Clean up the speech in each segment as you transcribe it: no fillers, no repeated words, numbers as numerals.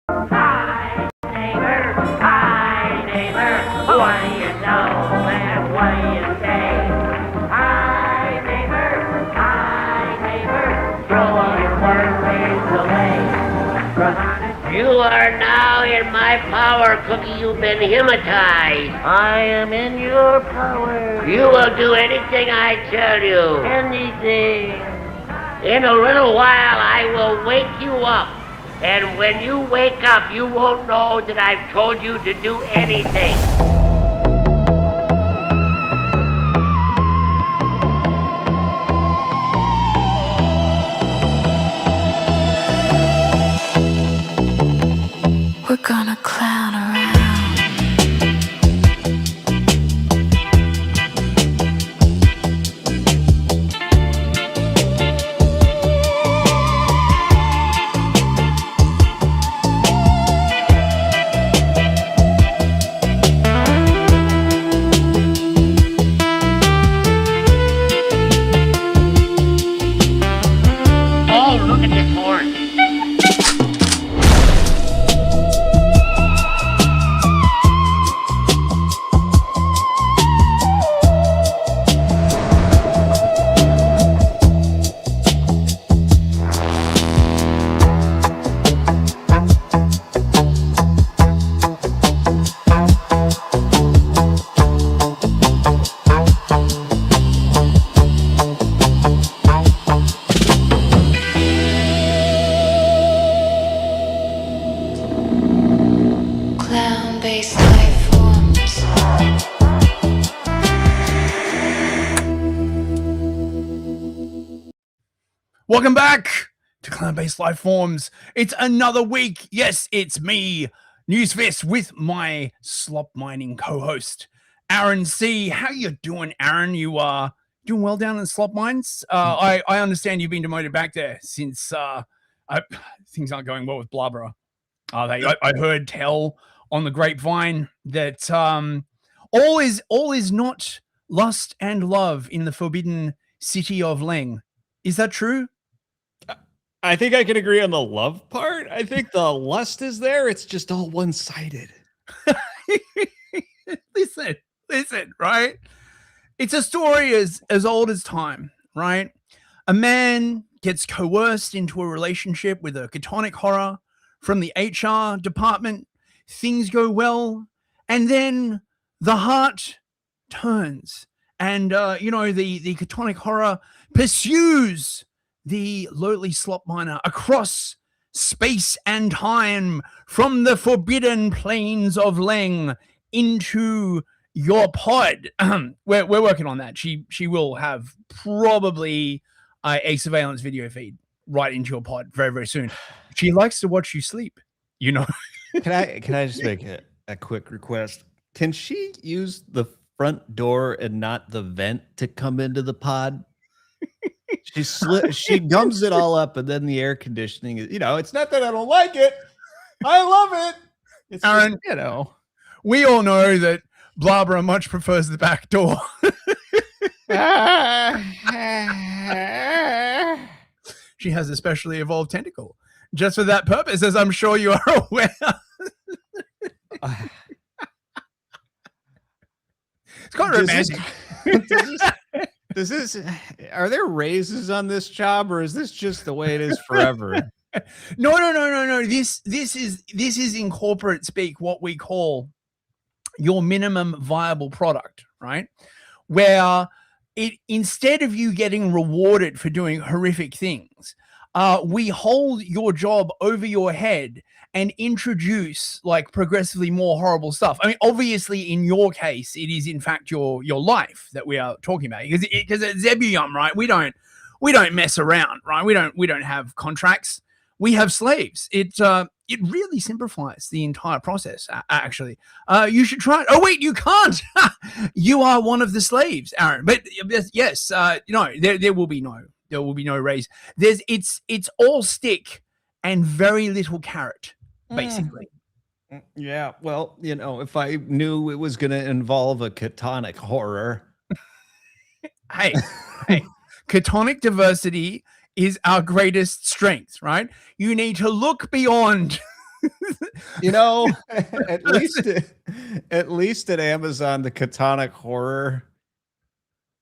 Hi, neighbor, what do you know and what do you say? Hi, neighbor, throw all your worries away. You are now in my power, Cookie. You've been hypnotized. I am in your power. You will do anything I tell you. Anything. In a little while, I will wake you up. And when you wake up, you won't know that I've told you to do anything. We're gonna clown around. Oh, look at this horn. Clown-based life forms. Welcome back to Clown-Based Lifeforms. It's another week. Yes, it's me, Newsfest, with my slop mining co-host, Aaron C. How you doing, Aaron? You are doing well down in Slop Mines? I understand you've been demoted back there since things aren't going well with Blabra. Are they? I heard tell on the grapevine that all is not lust and love in the forbidden city of Leng. Is that true? I think I can agree on the love part. I think the lust is there. It's just all one-sided. listen, right? It's a story as old as time, right? A man gets coerced into a relationship with a catonic horror from the HR department. Things go well, and then the heart turns, and the catonic horror pursues the lowly slop miner across space and time from the forbidden plains of Leng into your pod. We're working on that. She will have probably a surveillance video feed right into your pod very, very soon. She likes to watch you sleep, you know. Can I just make a quick request? Can she use the front door and not the vent to come into the pod? She gums it all up, and then the air conditioning is, it's not that I don't like it. I love it. It's Aaron, just, we all know that Blabra much prefers the back door. She has a specially evolved tentacle just for that purpose, as I'm sure you are aware. It's quite romantic. Are there raises on this job, or is this just the way it is forever? No. This is in corporate speak what we call your minimum viable product, right? Where instead of you getting rewarded for doing horrific things, we hold your job over your head and introduce like progressively more horrible stuff. I mean, obviously, in your case, it is in fact your life that we are talking about, because at Zebulon, right? We don't mess around, right? We don't have contracts. We have slaves. It really simplifies the entire process. Actually, you should try it. Oh wait, you can't. You are one of the slaves, Aaron. But yes, there will be no raise. It's all stick and very little carrot, basically. Yeah, well, if I knew it was going to involve a catonic horror. Hey, catonic diversity is our greatest strength, right? You need to look beyond You know, at least at Amazon, the Catonic Horror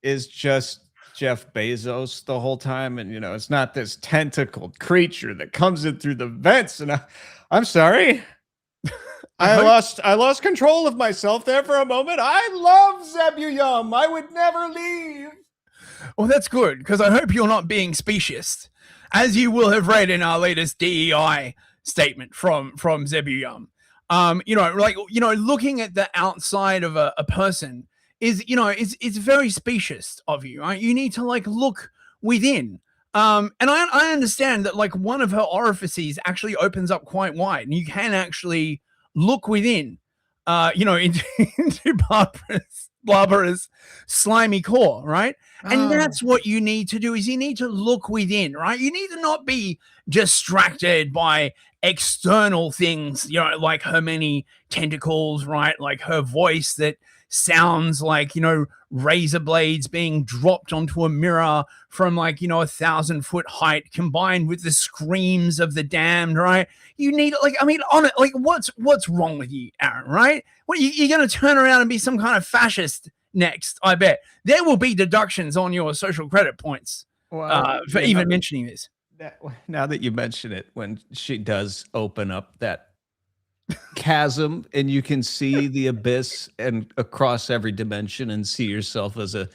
is just Jeff Bezos the whole time, and it's not this tentacled creature that comes in through the vents. And I'm sorry, I lost control of myself there for a moment. I love Zebulon. I would never leave. Well, that's good, because I hope you're not being specious, as you will have read in our latest DEI statement from Zebulon. Looking at the outside of a person is, it's very specious of you, right? You need to look within. And I understand that one of her orifices actually opens up quite wide, and you can actually look within, into Barbara's slimy core, right? And that's what you need to do, is you need to look within, right? You need to not be distracted by external things, like her many tentacles, right? Like her voice that sounds like, razor blades being dropped onto a mirror from 1,000-foot height, combined with the screams of the damned, right? You need what's wrong with you, Aaron, right? What, you're going to turn around and be some kind of fascist next? I bet there will be deductions on your social credit points for even mentioning this. Now that you mention it, when she does open up that chasm and you can see the abyss and across every dimension and see yourself as a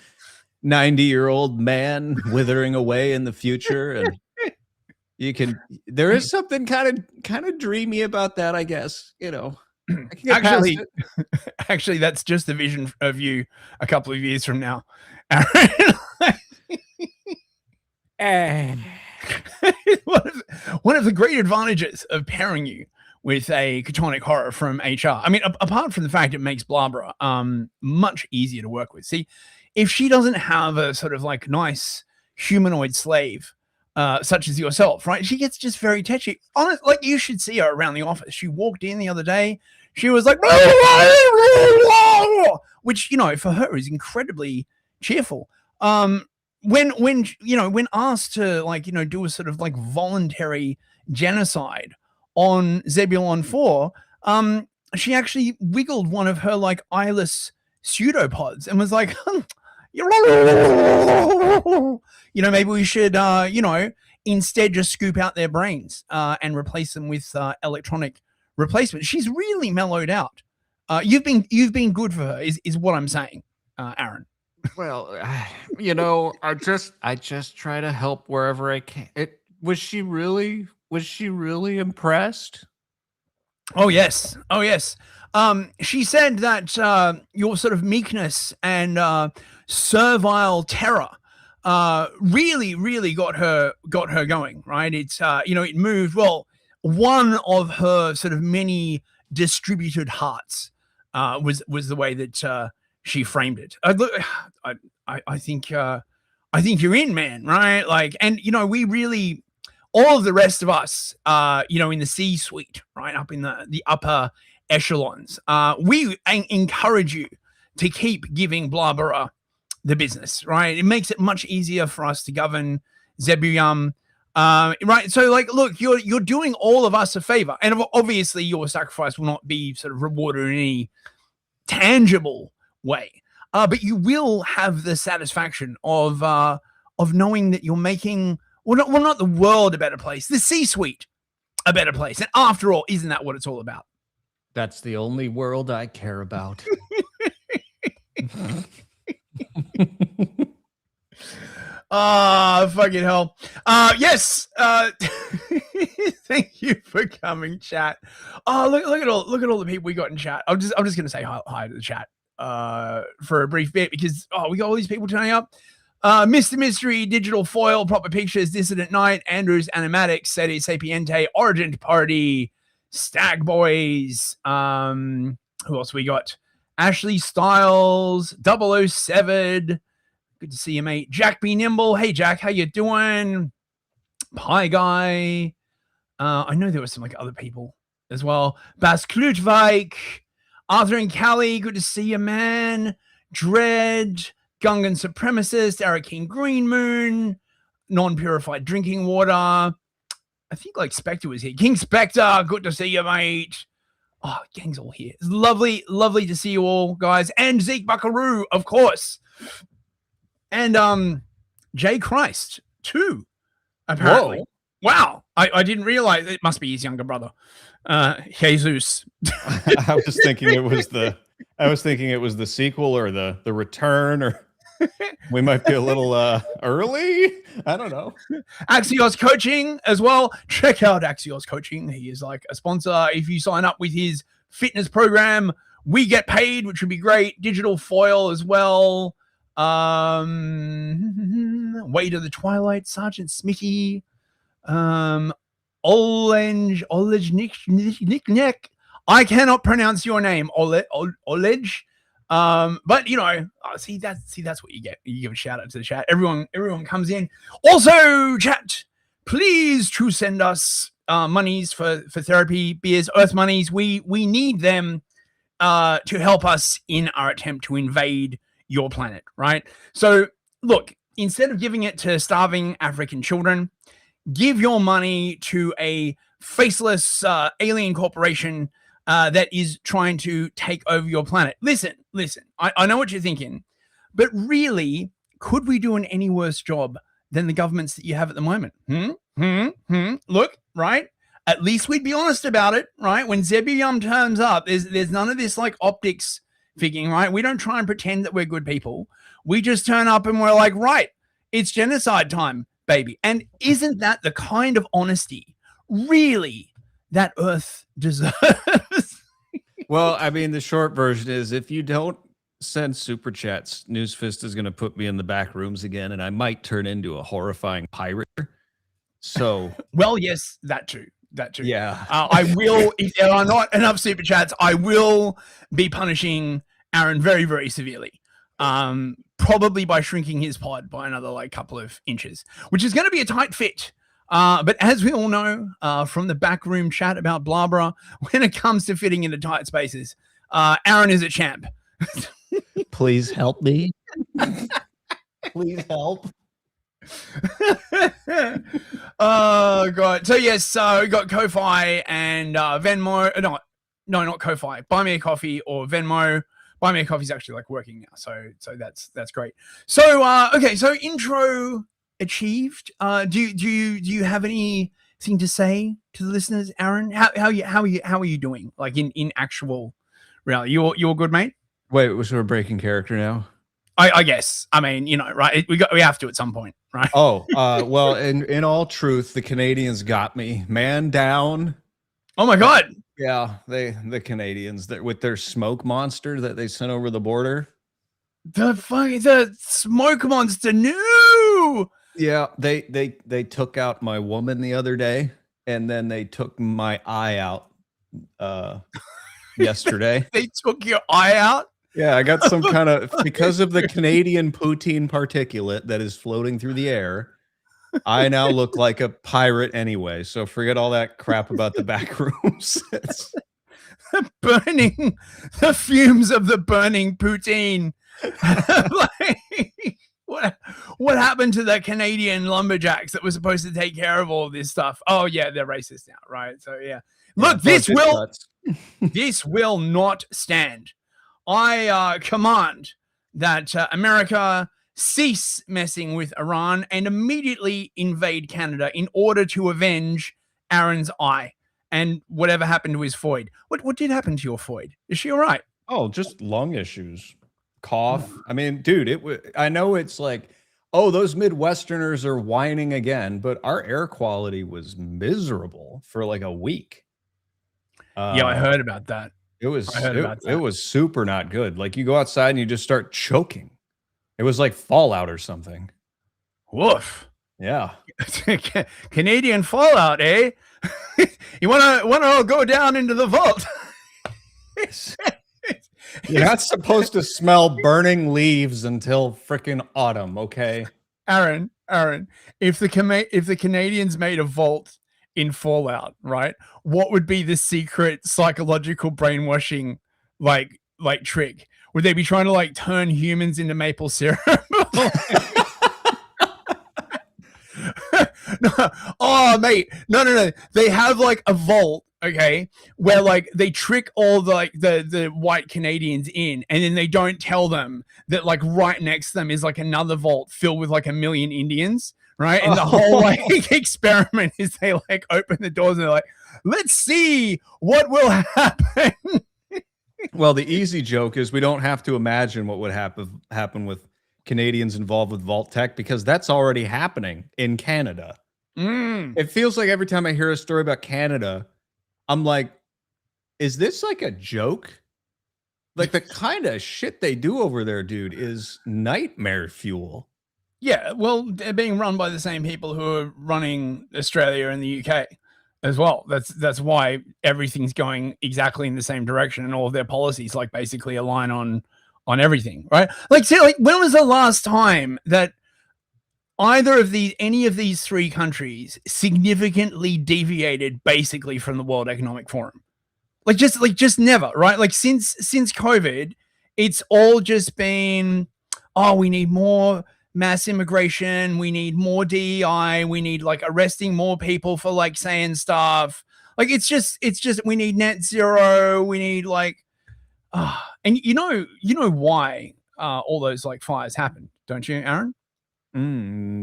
90-year-old man withering away in the future, and there is something kind of dreamy about that, I guess. I can get past it. Actually, that's just the vision of you a couple of years from now. One of the great advantages of pairing you with a Catonic Horror from HR, I mean, apart from the fact it makes Barbara much easier to work with. See, if she doesn't have a sort of nice humanoid slave such as yourself, right? She gets just very tetchy. You should see her around the office. She walked in the other day. She was like, which, for her is incredibly cheerful. When asked to do a sort of voluntary genocide on Zebulon 4, she actually wiggled one of her eyeless pseudopods and was like, maybe we should, instead just scoop out their brains and replace them with electronic replacement. She's really mellowed out. You've been good for her, is what I'm saying, Aaron. Well, I just try to help wherever I can. Was she really impressed? Oh yes. She said that your sort of meekness and servile terror really got her going, right? It's it moved, well, one of her sort of many distributed hearts was the way that she framed it. I think you're in, man, right? And we really, all of the rest of us, in the C-suite, right, up in the upper echelons, we encourage you to keep giving Barbara the business, right? It makes it much easier for us to govern Zebulon, right? So, look, you're doing all of us a favor, and obviously your sacrifice will not be sort of rewarded in any tangible way, but you will have the satisfaction of knowing that you're making not the world a better place, the C-suite a better place. And after all, isn't that what it's all about? That's the only world I care about. Fucking hell. Yes. Thank you for coming, chat. Look at all the people we got in chat. I'm just gonna say hi to the chat for a brief bit, because we got all these people turning up. Mr. Mystery, Digital Foil, Proper Pictures, Dissident Night, Andrews Animatics, Seti Sapiente, Origin Party, Stag Boys. Who else we got? Ashley Styles, 007. Good to see you, mate. Jack B. Nimble. Hey, Jack, how you doing? Pie Guy. I know there were some other people as well. Bas Klutwijk, Arthur and Callie. Good to see you, man. Dread, Gungan Supremacist, Eric King Green Moon, Non-Purified Drinking Water. I think like Spectre was here. King Spectre, good to see you, mate. Oh, gang's all here. It's lovely to see you all, guys. And Zeke Buckaroo, of course. And Jay Christ, too, apparently. Whoa. Wow. I didn't realize it must be his younger brother. Jesus. I was thinking it was the sequel or the return, or we might be a little early. I don't know. Axios Coaching as well. Check out Axios Coaching. He is like a sponsor. If you sign up with his fitness program, we get paid, which would be great. Digital Foil as well. Way to the Twilight, Sergeant Smitty. Nick. I cannot pronounce your name, Oleg. But you know, see that's what you get. You give a shout out to the chat. Everyone comes in. Also, chat, please to send us monies for therapy, beers, earth monies. We need them to help us in our attempt to invade your planet, right? So look, instead of giving it to starving African children, give your money to a faceless alien corporation that is trying to take over your planet. Listen, I know what you're thinking, but really, could we do an any worse job than the governments that you have at the moment? Look, right? At least we'd be honest about it, right? When Zebulon turns up, there's none of this like optics figuring, right? We don't try and pretend that we're good people. We just turn up and we're like, right, it's genocide time, baby. And isn't that the kind of honesty really that Earth deserves? Well, I mean, the short version is if you don't send super chats, Newsfist is going to put me in the back rooms again, and I might turn into a horrifying pirate. So, well, yes, that too. Yeah. I will, if there are not enough super chats, I will be punishing Aaron very, very severely. Probably by shrinking his pod by another like couple of inches, which is going to be a tight fit. But as we all know from the backroom chat about Blabra, when it comes to fitting into tight spaces, Aaron is a champ. Please help me. Please help. Oh god. So yes, we got Ko-Fi and Venmo. No, not Ko-Fi. Buy me a coffee or Venmo. Buy me a coffee is actually like working now, so that's great. So okay, so intro achieved. Do you have anything to say to the listeners, Aaron? How are you doing? Like in actual reality, you're good, mate. Wait, so we're breaking character now? I guess. I mean, you know, right? We have to at some point, right? Oh, well, in all truth, the Canadians got me. Man down. Oh my god. Yeah, the Canadians that with their smoke monster that they sent over the border. The smoke monster. No. Yeah, they took out my woman the other day, and then they took my eye out yesterday. They took your eye out? Yeah, I got some kind of, because of the Canadian poutine particulate that is floating through the air, I now look like a pirate anyway. So forget all that crap about the back rooms. Burning, the fumes of the burning poutine. Like, what happened to the Canadian lumberjacks that were supposed to take care of all this stuff? Oh yeah, they're racist now, right? So yeah. Look, this will not stand. I command that America cease messing with Iran and immediately invade Canada in order to avenge Aaron's eye and whatever happened to his foid. What did happen to your foid? Is she all right? Oh, just lung issues, cough. I mean, dude, I know it's like, oh, those Midwesterners are whining again, but our air quality was miserable for like a week. Yeah, I heard about that. It was super not good. Like you go outside and you just start choking. It was like Fallout or something. Woof. Yeah. Canadian Fallout, eh? You wanna go down into the vault? You're not supposed to smell burning leaves until freaking autumn, okay? Aaron, if the Canadians made a vault in Fallout, right? What would be the secret psychological brainwashing like trick? Would they be trying to like turn humans into maple syrup? Oh, mate, no. They have like a vault, okay, where like they trick all the like the white Canadians in, and then they don't tell them that like right next to them is like another vault filled with like 1 million Indians, right? And the whole like experiment is they like open the doors and they're like, let's see what will happen. Well, the easy joke is we don't have to imagine what would happen with Canadians involved with Vault Tech, because that's already happening in Canada. It feels like every time I hear a story about Canada, I'm like, is this like a joke? Like the kind of shit they do over there, dude, is nightmare fuel. Yeah, well, they're being run by the same people who are running Australia and the UK as well. That's why everything's going exactly in the same direction, and all of their policies like basically align on everything, right? Like, see, like when was the last time that any of these three countries significantly deviated basically from the World Economic Forum? Like just never, right? Like since COVID, it's all just been, oh, we need more mass immigration, we need more DEI, we need like arresting more people for like saying stuff. Like it's just we need net zero, we need like and you know why all those like fires happened, don't you, Aaron?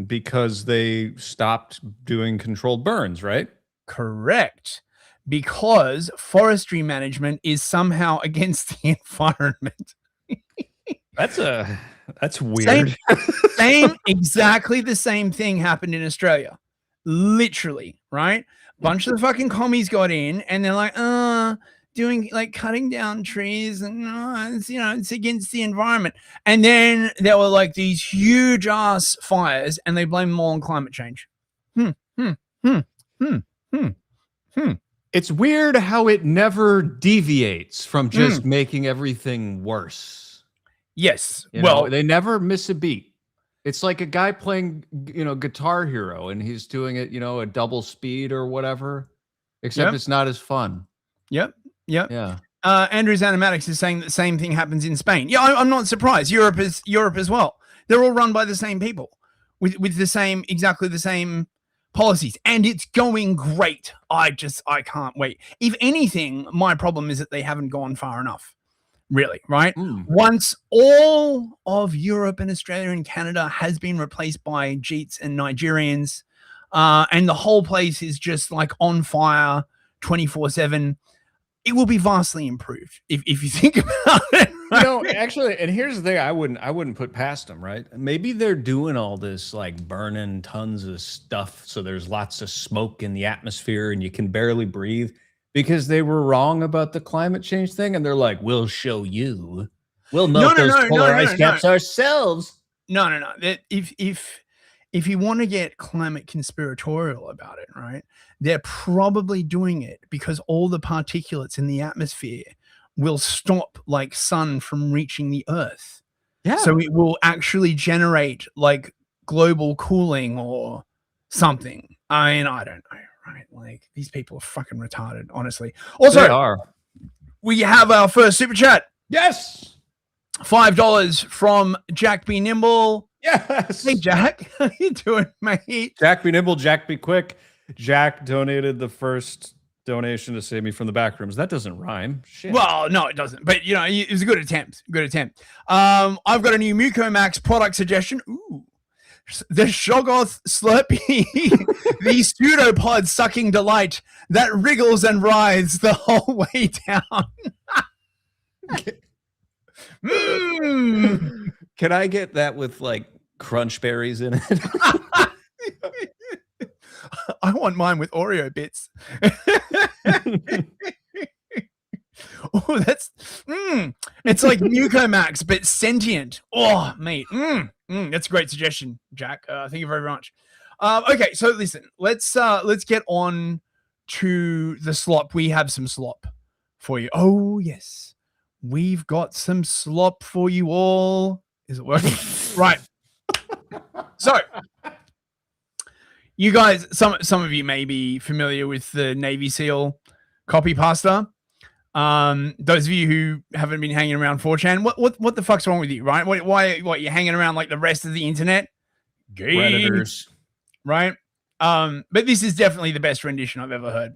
Because they stopped doing controlled burns, right? Correct. Because forestry management is somehow against the environment. That's weird. Exactly the same thing happened in Australia. Literally, right? Bunch of the fucking commies got in and they're like, doing like cutting down trees and it's against the environment. And then there were like these huge ass fires and they blame them all on climate change. It's weird how it never deviates from just making everything worse. Yes. They never miss a beat. It's like a guy playing, Guitar Hero, and he's doing it, a double speed or whatever, except it's not as fun. Yep. Yeah. Andrew's Animatics is saying the same thing happens in Spain. Yeah, I'm not surprised. Europe as well. They're all run by the same people with exactly the same policies, and it's going great. I can't wait. If anything, my problem is that they haven't gone far enough. Really, right? Once all of Europe and Australia and Canada has been replaced by Jeets and Nigerians, and the whole place is just like on fire 24/7, it will be vastly improved if you think about it. Right? Actually, and here's the thing, I wouldn't put past them, right? Maybe they're doing all this like burning tons of stuff, so there's lots of smoke in the atmosphere and you can barely breathe, because they were wrong about the climate change thing, and they're like, we'll show you. We'll melt those polar ice caps ourselves. No. If you want to get climate conspiratorial about it, right, they're probably doing it because all the particulates in the atmosphere will stop like sun from reaching the earth. Yeah. So it will actually generate like global cooling or something. I mean, I don't know. Right, like these people are fucking retarded, honestly. Also, we have our first super chat. Yes, $5 from Jack B. Nimble. Yes, hey Jack, how you doing, mate? Jack B. Nimble, Jack B. Quick. Jack donated the first donation to save me from the back rooms. That doesn't rhyme. Shit. Well, no, it doesn't. But it was a good attempt. I've got a new Mucomax product suggestion. Ooh. The Shoggoth Slurpee, the pseudopod sucking delight that wriggles and writhes the whole way down. Can I get that with like crunch berries in it? I want mine with Oreo bits. Oh, that's it's like Mucomax but sentient. Oh, mate. That's a great suggestion, Jack. Thank you very much. Okay, so listen, let's get on to the slop. We have some slop for you. Oh yes, we've got some slop for you all. Is it working? Right. So, you guys, some of you may be familiar with the Navy SEAL copy pasta. Those of you who haven't been hanging around 4chan, what the fuck's wrong with you, right? Why you're hanging around like the rest of the internet? Predators, right? But this is definitely the best rendition I've ever heard.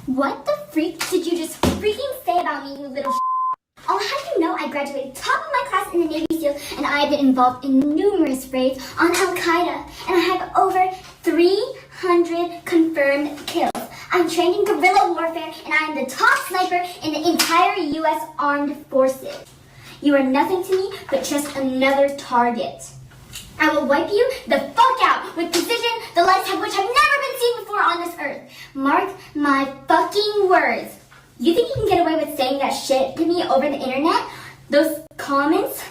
What the freak did you just freaking say about me, you little I'll have you know I graduated top of my class in the Navy SEAL, and I have been involved in numerous raids on Al-Qaeda, and I have over 300 confirmed kills. I'm trained in guerrilla warfare, and I am the top sniper in the entire U.S. Armed Forces. You are nothing to me but just another target. I will wipe you the fuck out with precision, the likes of which have never been seen before on this earth. Mark my fucking words. You think you can get away with saying that shit to me over the internet? Those comments?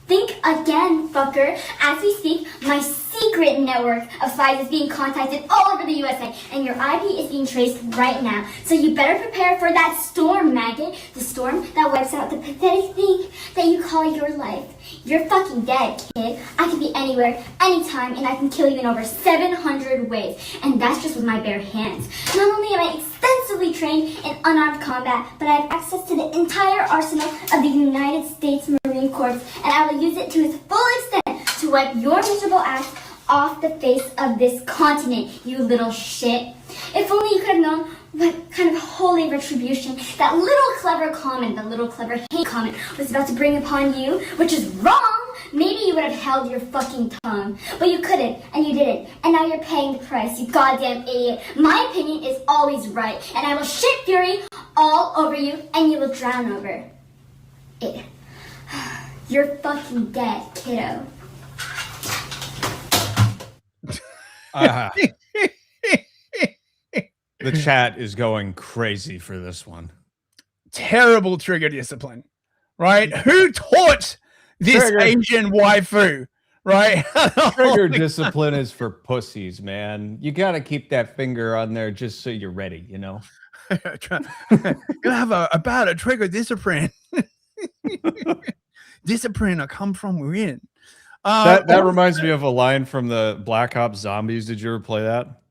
Think again, fucker. As we speak, my secret network of spies is being contacted all over the USA, and your IP is being traced right now. So you better prepare for that storm, maggot. The storm that wipes out the pathetic thing that you call your life. You're fucking dead, kid. I can be anywhere, anytime, and I can kill you in over 700 ways. And that's just with my bare hands. Not only am I extensively trained in unarmed combat, but I have access to the entire arsenal of the United States Marine Corps, and I will use it to its full extent to wipe your miserable ass off the face of this continent, you little shit. If only you could have known what kind of holy retribution that little clever comment, the little clever hate comment was about to bring upon you, which is wrong. Maybe you would have held your fucking tongue, but you couldn't, and you didn't, and now you're paying the price, you goddamn idiot. My opinion is always right, and I will shit fury all over you, and you will drown over it. You're fucking dead, kiddo. The chat is going crazy for this one. Terrible trigger discipline, right? Who taught this Asian waifu, right? Trigger discipline is for pussies, man. You got to keep that finger on there just so you're ready, you know? You have a trigger discipline. Discipline will come from within. That reminds me of a line from the Black Ops Zombies. Did you ever play that?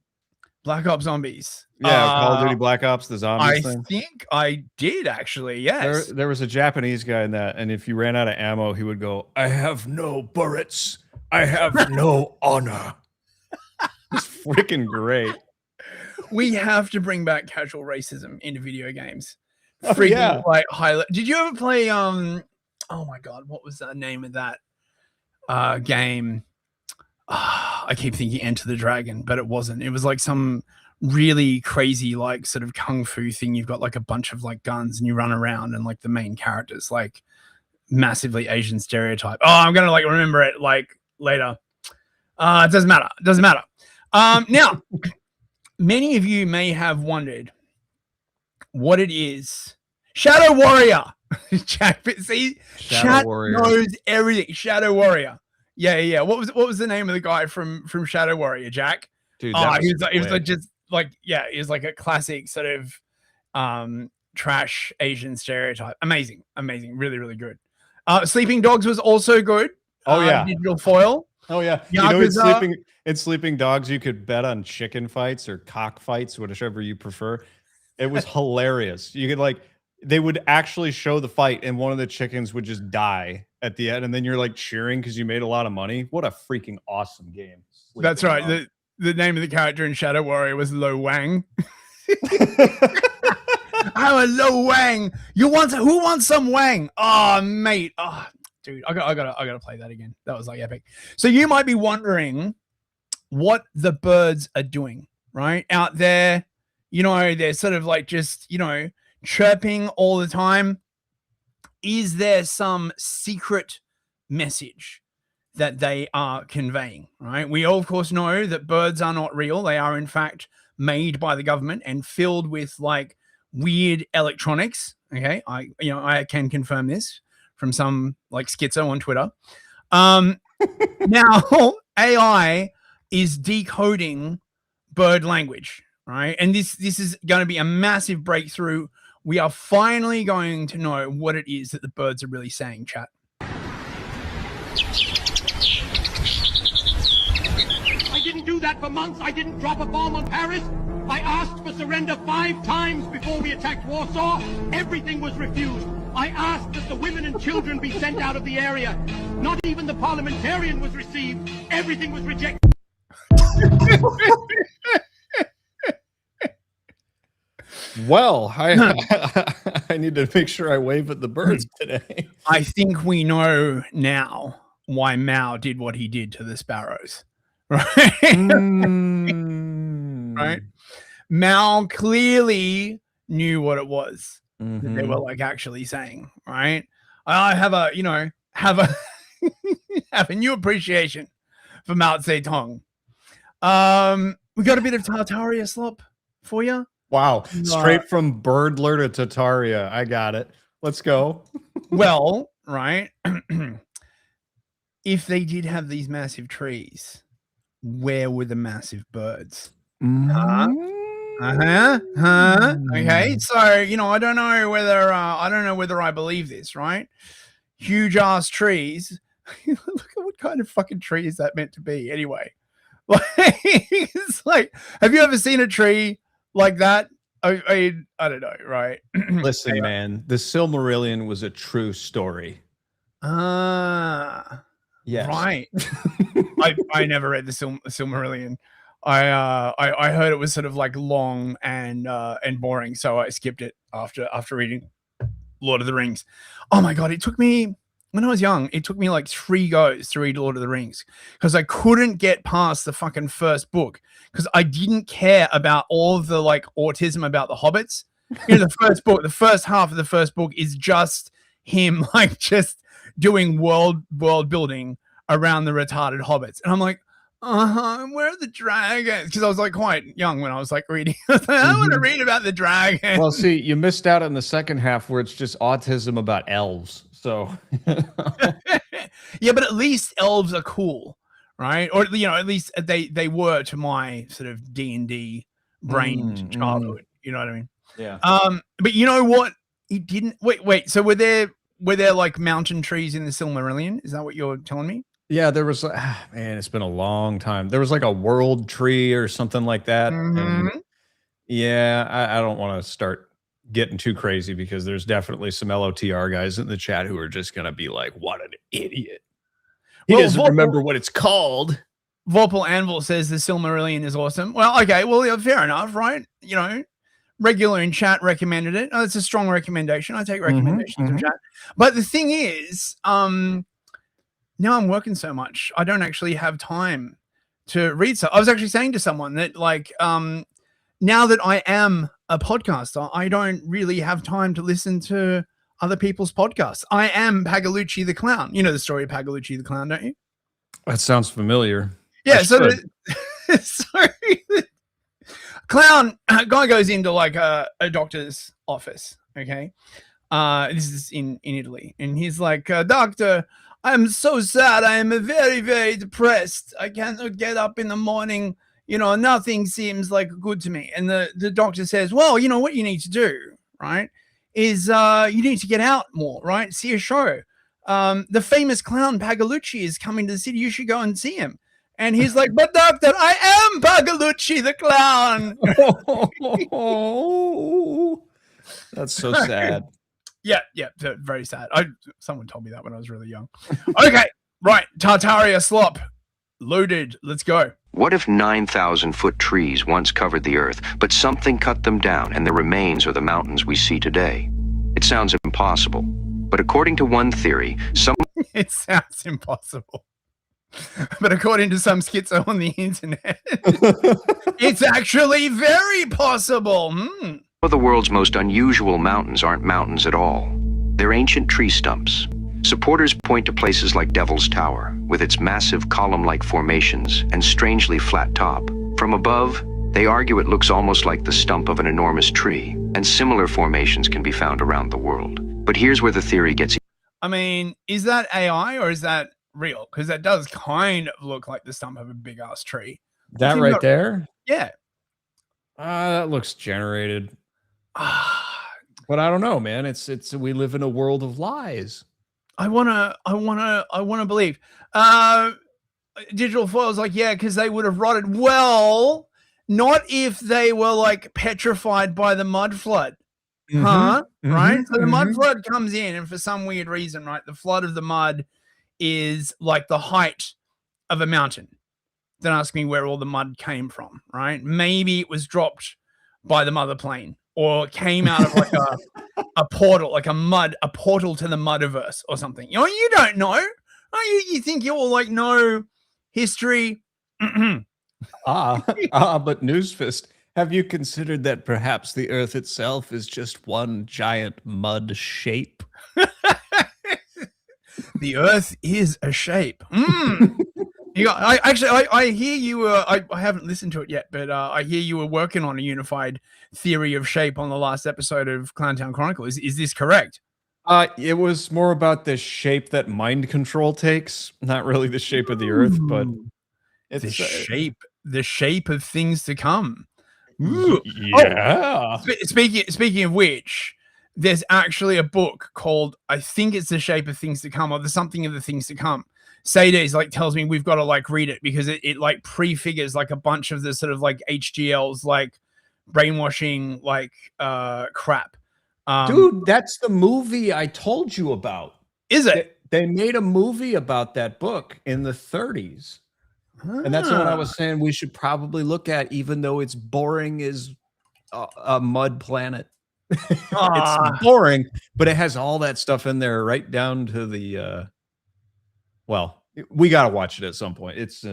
Black Ops Zombies. Yeah, Call of Duty Black Ops, the zombies thing. I think I did actually, yes. There was a Japanese guy in that, and if you ran out of ammo, he would go, "I have no bullets. I have no honor." It's freaking great. We have to bring back casual racism into video games. Oh, Freaking yeah. like highlight. Did you ever play oh my god, what was the name of that game? I keep thinking Enter the Dragon, but it wasn't. It was like some really crazy like sort of kung fu thing. You've got like a bunch of like guns and you run around, and like the main character's like massively Asian stereotype. Oh, I'm gonna like remember it like later. It doesn't matter. It doesn't matter. Now, many of you may have wondered what it is. Shadow Warrior. Chat, see, Chat knows everything. Shadow Warrior. Yeah. What was the name of the guy from Shadow Warrior, Jack? Dude, he was like just like, yeah, it was like a classic sort of trash Asian stereotype. Amazing, really, really good. Sleeping Dogs was also good. Oh yeah, Digital Foil. Oh yeah. You know, in Sleeping Dogs, you could bet on chicken fights or cock fights, whichever you prefer. It was hilarious. You could like, they would actually show the fight, and one of the chickens would just die at the end, and then you're like cheering because you made a lot of money. What a freaking awesome game! That's right. The name of the character in Shadow Warrior was Lo Wang. I'm a Lo Wang. Who wants some Wang? Oh, mate. Oh, dude, I gotta play that again. That was like epic. So you might be wondering what the birds are doing right out there. You know, they're sort of like just, you know, chirping all the time. Is there some secret message that they are conveying, right? We all, of course, know that birds are not real. They are, in fact, made by the government and filled with like weird electronics. Okay, I can confirm this from some like schizo on Twitter. Now AI is decoding bird language, right? And this is going to be a massive breakthrough. We are finally going to know what it is that the birds are really saying, chat. I didn't do that for months. I didn't drop a bomb on Paris. I asked for surrender 5 times before we attacked Warsaw. Everything was refused. I asked that the women and children be sent out of the area. Not even the parliamentarian was received. Everything was rejected. Well, I need to make sure I wave at the birds today. I think we know now why Mao did what he did to the sparrows, right? Right? Mao clearly knew what it was that they were like actually saying, right? I have a, have a have a new appreciation for Mao Zedong. We got a bit of Tartaria slop for you. Wow. Straight from Birdler to Tartaria. I got it. Let's go. Well, right. If they did have these massive trees, where were the massive birds? Huh? Okay. So, I don't know whether I believe this, right? Huge ass trees. Look at what kind of fucking tree is that meant to be anyway? Like, it's like, have you ever seen a tree like that? I don't know, right? Listen, man, the Silmarillion was a true story. Yes. Right. I never read the Silmarillion. I heard it was sort of like long and boring, so I skipped it after reading Lord of the Rings. Oh my god, it took me when I was young, it took me like 3 goes to read Lord of the Rings because I couldn't get past the fucking first book because I didn't care about all of the like autism about the hobbits. The first book, the first half of the first book is just him like just doing world building around the retarded hobbits. And I'm like, where are the dragons? Because I was like quite young when I was like reading. I want to read about the dragons. Well, see, you missed out on the second half where it's just autism about elves. So yeah, but at least elves are cool, right? Or at least they were to my sort of D&D brain childhood. You know what I mean? Yeah. But you know what? It didn't. Wait. So were there like mountain trees in the Silmarillion? Is that what you're telling me? Yeah, there was. Man, it's been a long time. There was like a world tree or something like that. And yeah, I don't want to start getting too crazy because there's definitely some LOTR guys in the chat who are just gonna be like, "What an idiot! He doesn't remember what it's called." Vorpal Anvil says the Silmarillion is awesome. Well, okay, well, yeah, fair enough, right? Regular in chat recommended it. Oh, it's a strong recommendation. I take recommendations in chat. But the thing is, now I'm working so much, I don't actually have time to read. So I was actually saying to someone that, like, now that I am a podcaster, I don't really have time to listen to other people's podcasts. I am Pagalucci the Clown. You know the story of Pagalucci the Clown, don't you? That sounds familiar. Yeah. So clown guy goes into like a doctor's office. Okay. This is in Italy. And he's like, doctor, I'm so sad. I am very, very depressed. I cannot get up in the morning. Nothing seems like good to me. And the doctor says, well, what you need to do, right, is you need to get out more, right? See a show. The famous clown Pagalucci is coming to the city. You should go and see him. And he's like, but doctor, I am Pagalucci the Clown. That's so sad. Yeah, very sad. Someone told me that when I was really young. Okay, right. Tartaria slop. Loaded. Let's go. What if 9,000-foot trees once covered the earth, but something cut them down and the remains are the mountains we see today? It sounds impossible. But according to one theory, It sounds impossible. But according to some schizo on the internet, it's actually very possible. Some of the world's most unusual mountains aren't mountains at all. They're ancient tree stumps. Supporters point to places like Devil's Tower, with its massive column-like formations and strangely flat top. From above, they argue it looks almost like the stump of an enormous tree, and similar formations can be found around the world. But here's where the theory gets... I mean, is that AI or is that real? Because that does kind of look like the stump of a big-ass tree. That right there? Yeah. That looks generated. But I don't know, man. It's we live in a world of lies. I wanna believe. Digital Foil's like, yeah, because they would have rotted. Well, not if they were like petrified by the mud flood. Right? So the mud flood comes in, and for some weird reason, right, the flood of the mud is like the height of a mountain. Don't ask me where all the mud came from, right? Maybe it was dropped by the mother plane or came out of like a portal, like a portal to the muddiverse or something. You know, you don't know. Oh, you think you all like know history? But Newsfist, have you considered that perhaps the Earth itself is just one giant mud shape? The Earth is a shape. I hear you were. I haven't listened to it yet, but I hear you were working on a unified theory of shape on the last episode of Clowntown Chronicle. Is this correct? It was more about the shape that mind control takes, not really the shape of the Earth, but it's the shape of things to come. Yeah. Speaking of which, there's actually a book called, I think it's The Shape of Things to Come, or the something of the things to come. Sadie's like tells me we've got to like read it because it like prefigures like a bunch of the sort of like HGL's like brainwashing like crap. Dude, that's the movie I told you about. Is it? They made a movie about that book in the 30s. And that's what I was saying we should probably look at, even though it's boring as a mud planet. It's boring, but it has all that stuff in there, right down to the well, we got to watch it at some point. It's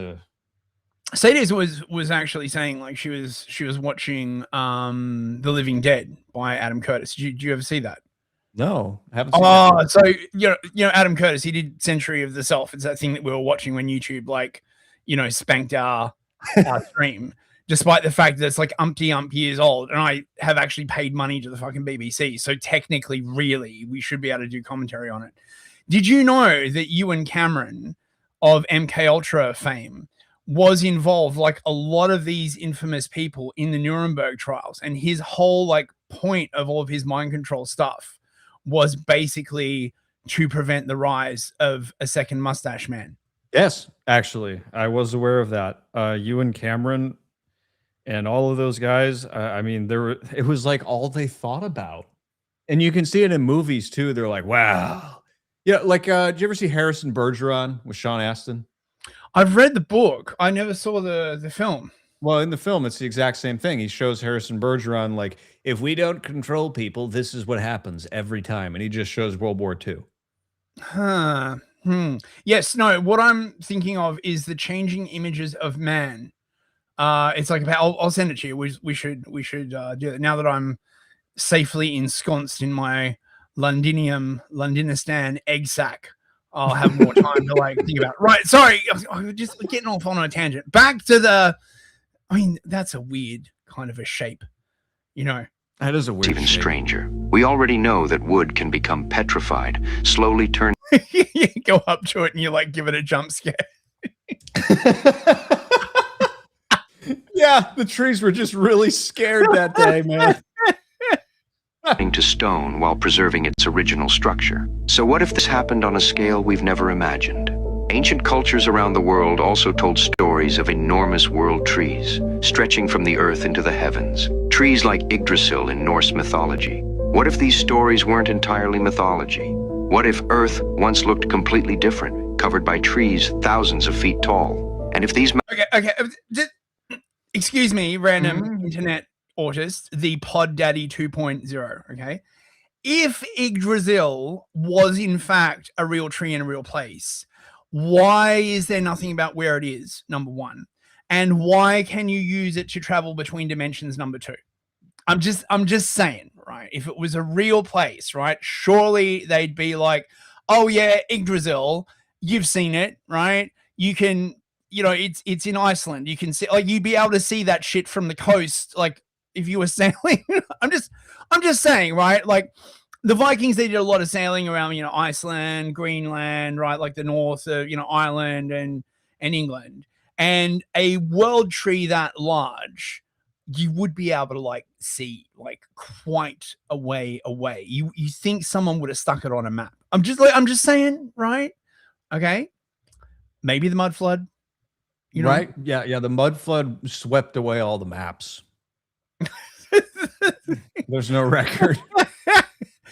Sadie's was actually saying like she was watching The Living Dead by Adam Curtis. Did you ever see that? No, I haven't seen that. So you know Adam Curtis, he did Century of the Self. It's that thing that we were watching when YouTube like spanked our stream, despite the fact that it's like umpty years old, and I have actually paid money to the fucking BBC. So technically, really, we should be able to do commentary on it. Did you know that Ewan Cameron of MK Ultra fame was involved, like a lot of these infamous people, in the Nuremberg trials, and his whole like point of all of his mind control stuff was basically to prevent the rise of a second mustache man? Yes, actually, I was aware of that. Ewan Cameron and all of those guys. I mean, it was like all they thought about, and you can see it in movies too. They're like, wow. Yeah, like, did you ever see Harrison Bergeron with Sean Astin? I've read the book. I never saw the film. Well, in the film, it's the exact same thing. He shows Harrison Bergeron, like, if we don't control people, this is what happens every time. And he just shows World War II. Yes, no, what I'm thinking of is the changing images of man. It's like, I'll send it to you. We should do it now that I'm safely ensconced in my Londinistan egg sack. I'll have more time to like think about it. Right. Sorry. I'm just getting off on a tangent. Back to that's a weird kind of a shape, That is a weird Even shape. stranger. We already know that wood can become petrified, slowly turn You go up to it and you like give it a jump scare. Yeah, the trees were just really scared that day, man. to stone while preserving its original structure. So what if this happened on a scale we've never imagined? Ancient cultures around the world also told stories of enormous world trees, stretching from the earth into the heavens. Trees like Yggdrasil in Norse mythology. What if these stories weren't entirely mythology? What if Earth once looked completely different, covered by trees thousands of feet tall? And if these... Okay. Excuse me, random internet autist, the Pod Daddy 2.0, okay? If Yggdrasil was in fact a real tree in a real place, why is there nothing about where it is, number one? And why can you use it to travel between dimensions, number two? I'm just saying, right? If it was a real place, right? Surely they'd be like, oh yeah, Yggdrasil, you've seen it, right? You can, it's in Iceland. You can see, like, you'd be able to see that shit from the coast, like, if you were sailing. I'm just saying, right? Like the Vikings, they did a lot of sailing around, Iceland, Greenland, right? Like the north of, Ireland and England. And a world tree that large, you would be able to like see like quite a way away. You think someone would have stuck it on a map. I'm just saying, right? Okay. Maybe the mud flood. Right? Yeah. The mud flood swept away all the maps. There's no record.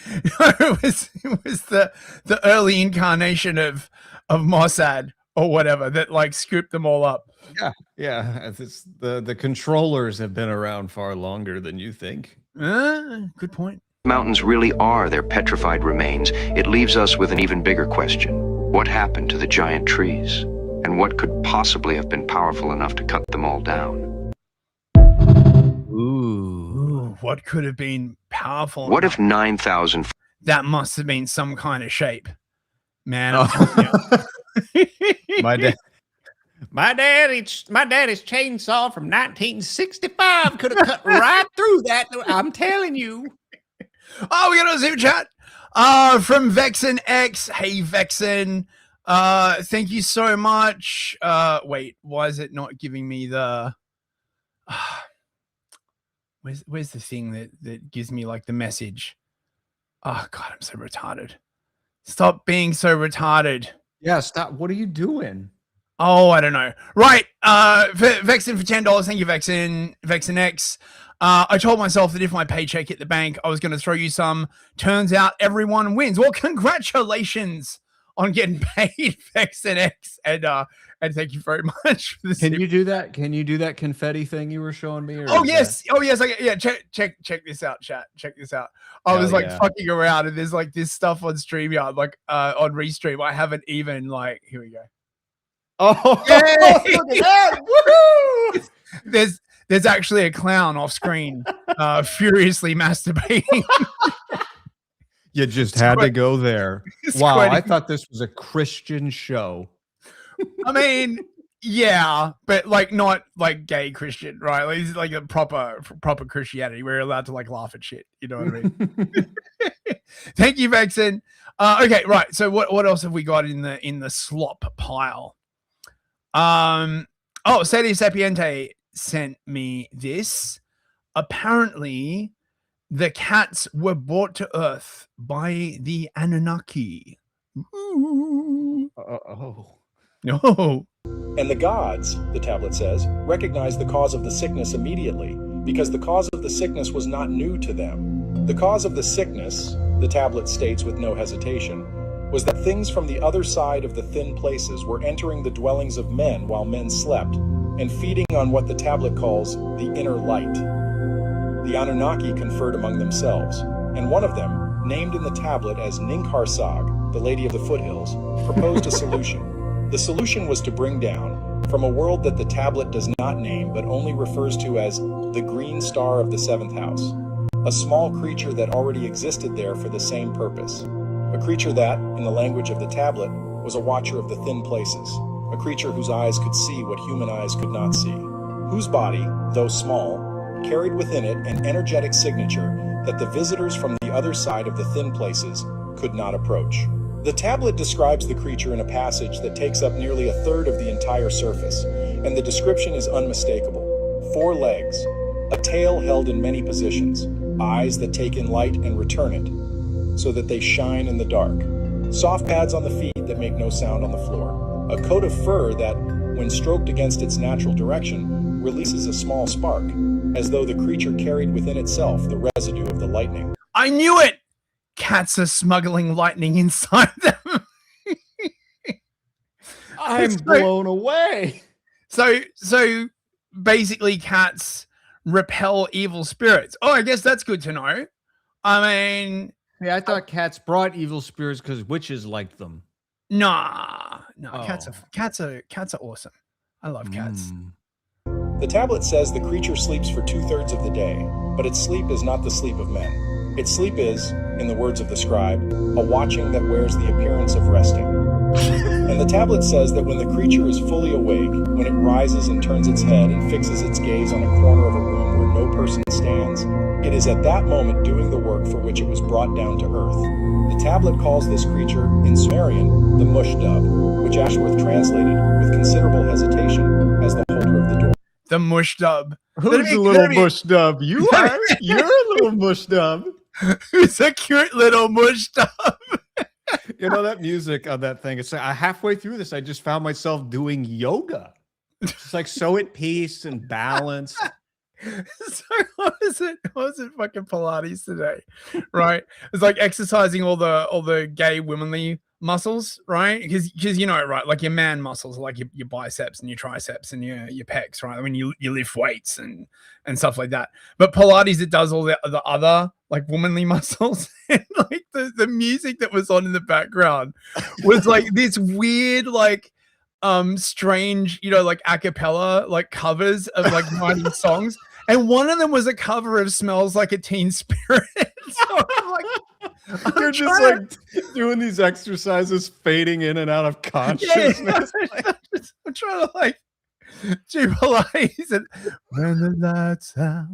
it was the early incarnation of Mossad or whatever that like scooped them all up. Yeah. It's the controllers have been around far longer than you think. Good point. Mountains really are their petrified remains, it leaves us with an even bigger question. What happened to the giant trees? And what could possibly have been powerful enough to cut them all down? Ooh, what could have been powerful? What if 9,000... That must have been some kind of shape. Man, I'm telling you. My daddy's chainsaw from 1965 could have cut right through that. I'm telling you. Oh, we got a Zoom chat from Vexen X. Hey, Vexen. Thank you so much. Wait, why is it not giving me the... where's the thing that gives me like the message? Oh, God, I'm so retarded. Stop being so retarded. Yeah, stop. What are you doing? Oh, I don't know. Right. Vexen for $10. Thank you, Vexen. Vexen X. I told myself that if my paycheck hit the bank, I was going to throw you some. Turns out everyone wins. Well, congratulations on getting paid, Vexen X. And thank you very much for this. Can you do that? Can you do that confetti thing you were showing me? Oh, yes. Oh, yes. Yeah. Check this out, chat. Check this out. I was like fucking around, and there's like this stuff on StreamYard, like on Restream. I haven't even like, here we go. Oh, look at that. Woohoo! There's actually a clown off screen furiously masturbating. You just had to go there. Wow, I thought this was a Christian show. I mean, yeah, but like not like gay Christian, right? Like, it's like a proper Christianity. We're allowed to like laugh at shit. You know what I mean? Thank you, Vexen. Okay, right. So what else have we got in the slop pile? Oh, Sadie Sapiente sent me this. Apparently, the cats were brought to Earth by the Anunnaki. Ooh. No. And the gods, the tablet says, recognized the cause of the sickness immediately, because the cause of the sickness was not new to them. The cause of the sickness, the tablet states with no hesitation, was that things from the other side of the thin places were entering the dwellings of men while men slept, and feeding on what the tablet calls the inner light. The Anunnaki conferred among themselves, and one of them, named in the tablet as Ninkarsag, the Lady of the Foothills, proposed a solution. The solution was to bring down, from a world that the tablet does not name but only refers to as the green star of the seventh house, a small creature that already existed there for the same purpose. A creature that, in the language of the tablet, was a watcher of the thin places, a creature whose eyes could see what human eyes could not see, whose body, though small, carried within it an energetic signature that the visitors from the other side of the thin places could not approach. The tablet describes the creature in a passage that takes up nearly a third of the entire surface, and the description is unmistakable. 4 legs, a tail held in many positions, eyes that take in light and return it, so that they shine in the dark, soft pads on the feet that make no sound on the floor, a coat of fur that, when stroked against its natural direction, releases a small spark, as though the creature carried within itself the residue of the lightning. I knew it! Cats are smuggling lightning inside them. I'm blown away. So basically cats repel evil spirits. Oh, I guess that's good to know. I mean, yeah, I thought cats brought evil spirits because witches liked them. Nah. Cats are awesome. I love cats. The tablet says the creature sleeps for 2/3 of the day, but its sleep is not the sleep of men. Its sleep is, in the words of the scribe, a watching that wears the appearance of resting. And the tablet says that when the creature is fully awake, when it rises and turns its head and fixes its gaze on a corner of a room where no person stands, it is at that moment doing the work for which it was brought down to earth. The tablet calls this creature, in Sumerian, the mush dove, which Ashworth translated, with considerable hesitation, as the holder of the door. The mush dub. Who's a little mush dub? You are. You're a little mush dub. Who's a cute little mush dub? You know that music on that thing. It's like halfway through this, I just found myself doing yoga. It's like so at peace and balanced. So what was it? What was it? Fucking Pilates today, right? It's like exercising all the gay womanly muscles, right? Because you know, right, like your man muscles, like your biceps and your triceps and your pecs, right? When you lift weights and stuff like that. But Pilates, it does all the other like womanly muscles. And like the music that was on in the background was like this weird, like strange, you know, like a cappella like covers of like 90 songs. And one of them was a cover of Smells Like a Teen Spirit. So I'm like, you're just like doing these exercises, fading in and out of consciousness. Yeah, I'm trying to like do Pilates and when the lights out,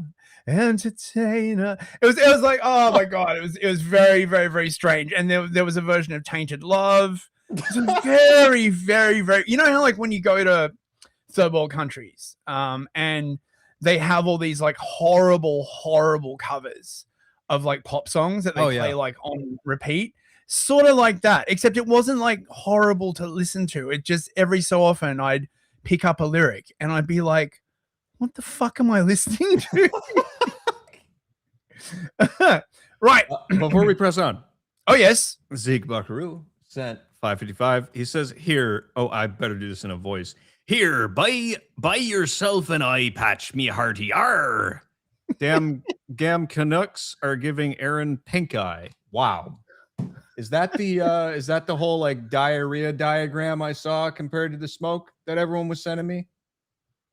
entertainer. It was like, oh my god, it was very, very, very strange. And there was a version of Tainted Love. It was very, very, very. You know how like when you go to third world countries, and they have all these like horrible, horrible covers of like pop songs that they play like on repeat, sort of like that, except it wasn't like horrible to listen to. It just every so often I'd pick up a lyric and I'd be like, what the fuck am I listening to? Right. Before we press on. Oh, yes. Zeke Buckaroo sent 555. He says, here, oh, I better do this in a voice. Here, buy yourself an eye patch, me hearty. Arr. Damn Gam Canucks are giving Aaron pink eye. Wow. Is that the whole like diarrhea diagram I saw compared to the smoke that everyone was sending me?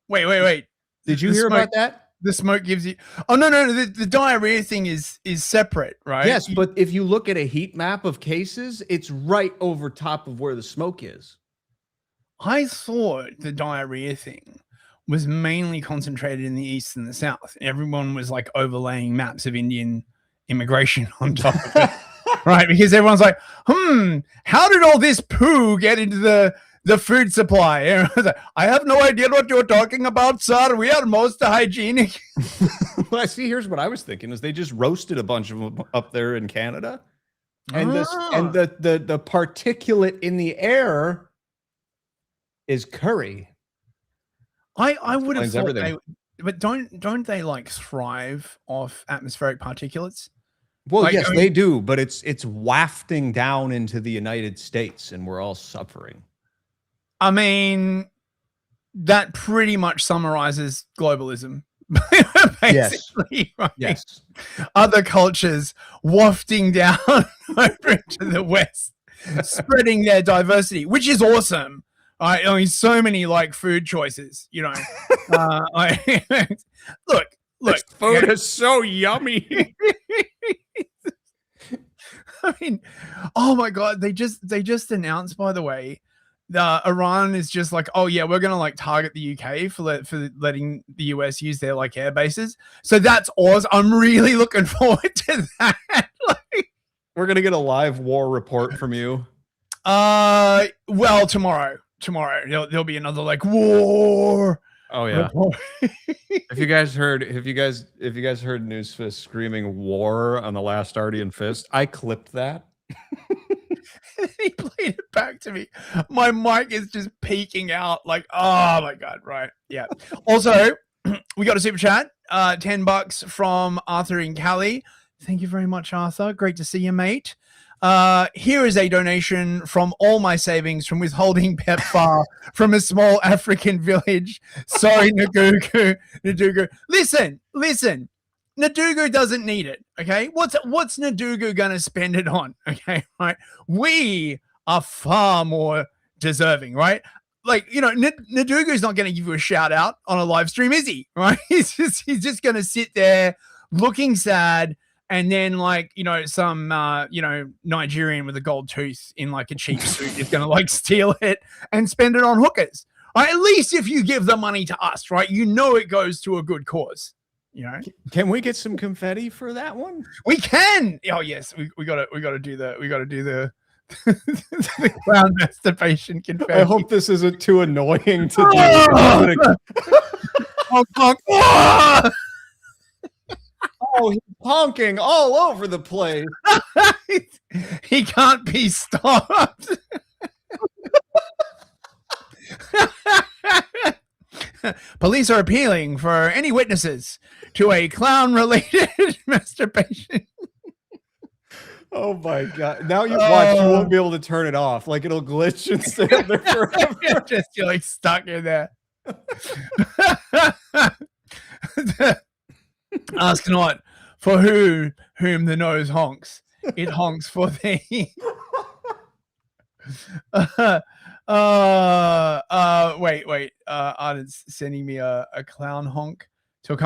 Wait. Did you hear about that? The smoke gives you. Oh no, the diarrhea thing is separate, right? Yes, but if you look at a heat map of cases, it's right over top of where the smoke is. I thought the diarrhea thing was mainly concentrated in the east and the south. Everyone was like overlaying maps of Indian immigration on top of it, right? Because everyone's like, how did all this poo get into the food supply? And I have no idea what you're talking about, sir. We are most hygienic. Well, see, here's what I was thinking: is they just roasted a bunch of them up there in Canada, and the particulate in the air is curry. I would have thought but don't they like thrive off atmospheric particulates? Well, like, yes, they do, but it's wafting down into the United States, and we're all suffering. I mean, that pretty much summarizes globalism. Basically, yes. Right? Yes. Other cultures wafting down over into the West, spreading their diversity, which is awesome. I mean, so many like food choices, you know. Look, this food is so yummy. I mean, oh my god, they just announced, by the way, Iran is just like, oh yeah, we're gonna like target the UK for letting the US use their like air bases. So that's awesome. I'm really looking forward to that. We're gonna get a live war report from you. Well, tomorrow there'll be another like war. Oh yeah. If you guys heard Newsfist screaming war on the last Artie and Fist, I clipped that. He played it back to me. My mic is just peeking out like, oh my god, right? Yeah. Also, we got a super chat, $10 from Arthur in Cali. Thank you very much, Arthur. Great to see you, mate. Here is a donation from all my savings from withholding PEPFAR from a small African village. Sorry, Nadugu. Listen. Nadugu doesn't need it. Okay, what's Nadugu gonna spend it on? Okay, right. We are far more deserving, right? Like, you know, Nadugu's not gonna give you a shout out on a live stream, is he? Right? He's just gonna sit there looking sad. And then, like, you know, some, Nigerian with a gold tooth in like a cheap suit is going to like steal it and spend it on hookers. Right? At least if you give the money to us, right? You know, it goes to a good cause. You know, can we get some confetti for that one? We can. Oh yes, we got to do the clown masturbation confetti. I hope this isn't too annoying to do. Oh, he's honking all over the place. He can't be stopped. Police are appealing for any witnesses to a clown-related masturbation. Oh my god! Now you watch, you won't be able to turn it off. Like it'll glitch and stay up there forever. You're like stuck in there. Ask not for whom the nose honks. It honks for thee. Wait. Arden's sending me a clown honk to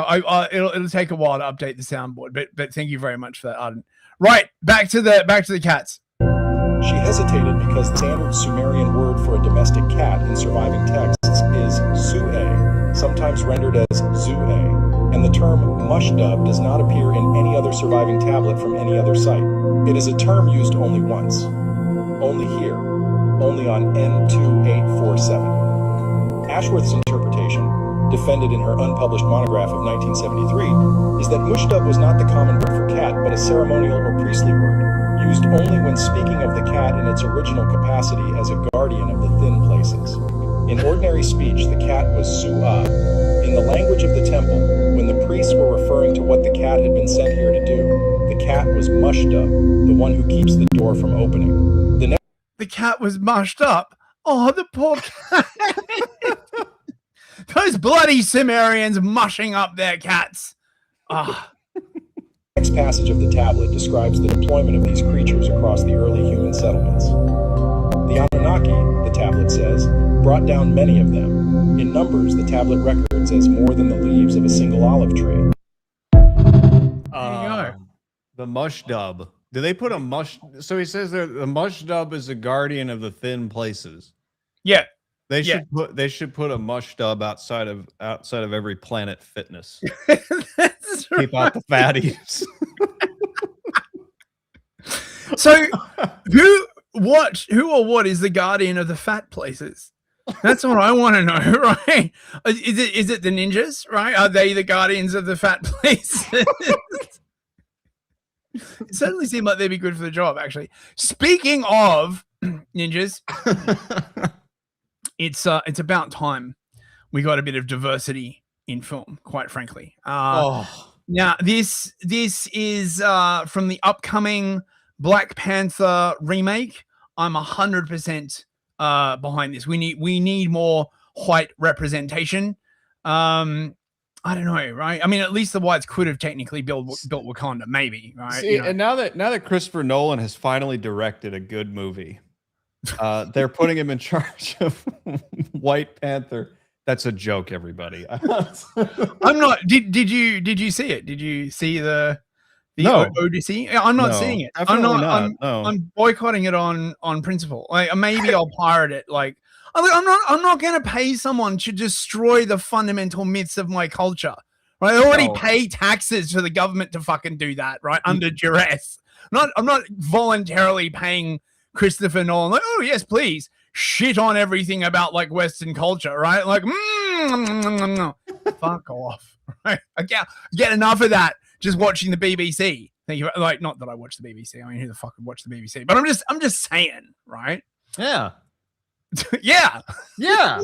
it'll take a while to update the soundboard, but thank you very much for that, Arden. Right, back to the cats. She hesitated because the standard Sumerian word for a domestic cat in surviving texts is Zu-e, sometimes rendered as Zu-e, and the term mushdub does not appear in any other surviving tablet from any other site. It is a term used only once. Only here. Only on N2847. Ashworth's interpretation, defended in her unpublished monograph of 1973, is that mushdub was not the common word for cat, but a ceremonial or priestly word, used only when speaking of the cat in its original capacity as a guardian of the thin places. In ordinary speech, the cat was Su-a. In the language of the temple, when the priests were referring to what the cat had been sent here to do, the cat was mushdub, the one who keeps the door from opening. The cat was mushed up. Oh, the poor cat. Those bloody Sumerians mushing up their cats. Ah. The next passage of the tablet describes the deployment of these creatures across the early human settlements. The Anunnaki, the tablet says, brought down many of them. In numbers, the tablet records as more than the leaves of a single olive tree. The mushdub. Do they put a mush? So he says the mushdub is a guardian of the thin places. Yeah. They should put a mushdub outside of every Planet Fitness. Keep out the fatties. So who or what is the guardian of the fat places? That's what I want to know, right? Is it the ninjas, right? Are they the guardians of the fat places? It certainly seemed like they'd be good for the job, actually. Speaking of ninjas, it's about time we got a bit of diversity in film, quite frankly. Now, this is from the upcoming Black Panther remake. I'm 100% behind this. We need more white representation. I don't know, right? I mean, at least the whites could have technically built Wakanda, maybe, right? See, and now that Christopher Nolan has finally directed a good movie, they're putting him in charge of White Panther. That's a joke, everybody. I'm not. Did you see it? Did you see the Odyssey? I'm not seeing it. I'm boycotting it on principle. Like maybe I'll pirate it. Like I'm not going to pay someone to destroy the fundamental myths of my culture. Right? I already pay taxes for the government to fucking do that, right? Under duress. I'm not voluntarily paying Christopher Nolan. Like, oh yes, please shit on everything about like Western culture, right? Like, fuck off. Right? I get enough of that just watching the BBC. Thank you. Like, not that I watch the BBC. I mean, who the fuck would watch the BBC? But I'm just saying, right? Yeah. Yeah. Yeah.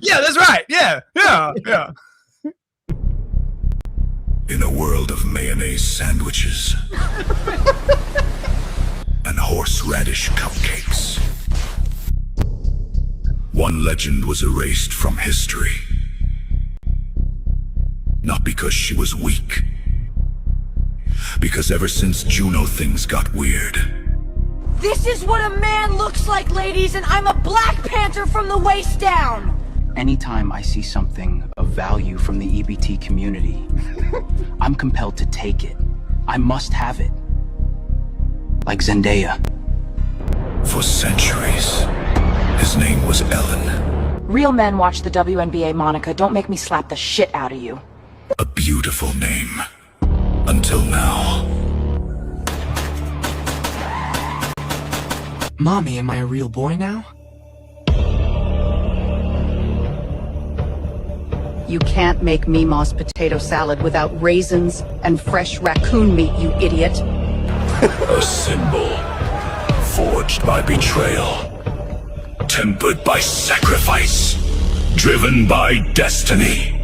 Yeah, that's right. Yeah. In a world of mayonnaise sandwiches and horseradish cupcakes, one legend was erased from history. Not because she was weak, because ever since Juno things got weird. This is what a man looks like, ladies, and I'm a Black Panther from the waist down! Anytime I see something of value from the EBT community, I'm compelled to take it. I must have it. Like Zendaya. For centuries, his name was Ellen. Real men watch the WNBA, Monica. Don't make me slap the shit out of you. A beautiful name. Until now. Mommy, am I a real boy now? You can't make Mima's potato salad without raisins and fresh raccoon meat, you idiot. A symbol forged by betrayal, tempered by sacrifice, driven by destiny.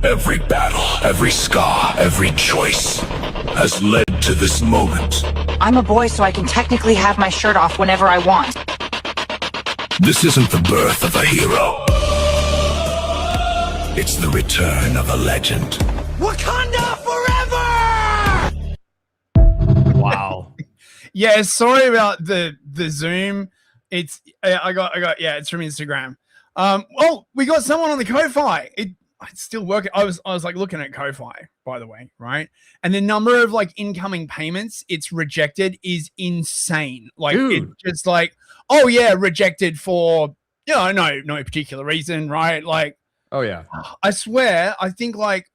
Every battle, every scar, every choice has led to this moment. I'm a boy, so I can technically have my shirt off whenever I want. This isn't the birth of a hero. It's the return of a legend. Wakanda forever! Wow. Yeah, sorry about the Zoom. It's I got yeah, it's from Instagram. Oh, we got someone on the Ko-Fi. It's still working. I was like looking at Ko-Fi, by the way, right? And the number of like incoming payments it's rejected is insane. Like it's just like, oh yeah, rejected for no particular reason, right? Like, oh yeah, I swear, I think like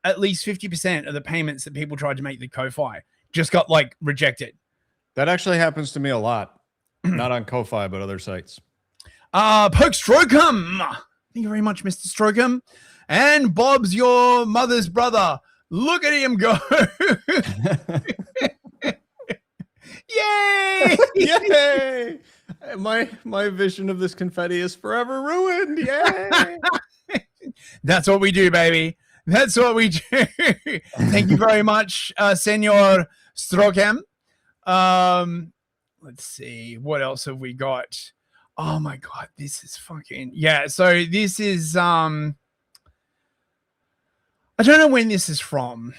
at least 50% of the payments that people tried to make the Ko-Fi just got like rejected. That actually happens to me a lot. Not on Ko-Fi, but other sites. Poke Strokum. Thank you very much, Mr. Strokum. And Bob's your mother's brother. Look at him go. Yay! Yay! My vision of this confetti is forever ruined. Yay! That's what we do, baby. That's what we do. Thank you very much, Senor Strokum. Let's see. What else have we got? Oh my God, this is fucking yeah. So this is I don't know when this is from,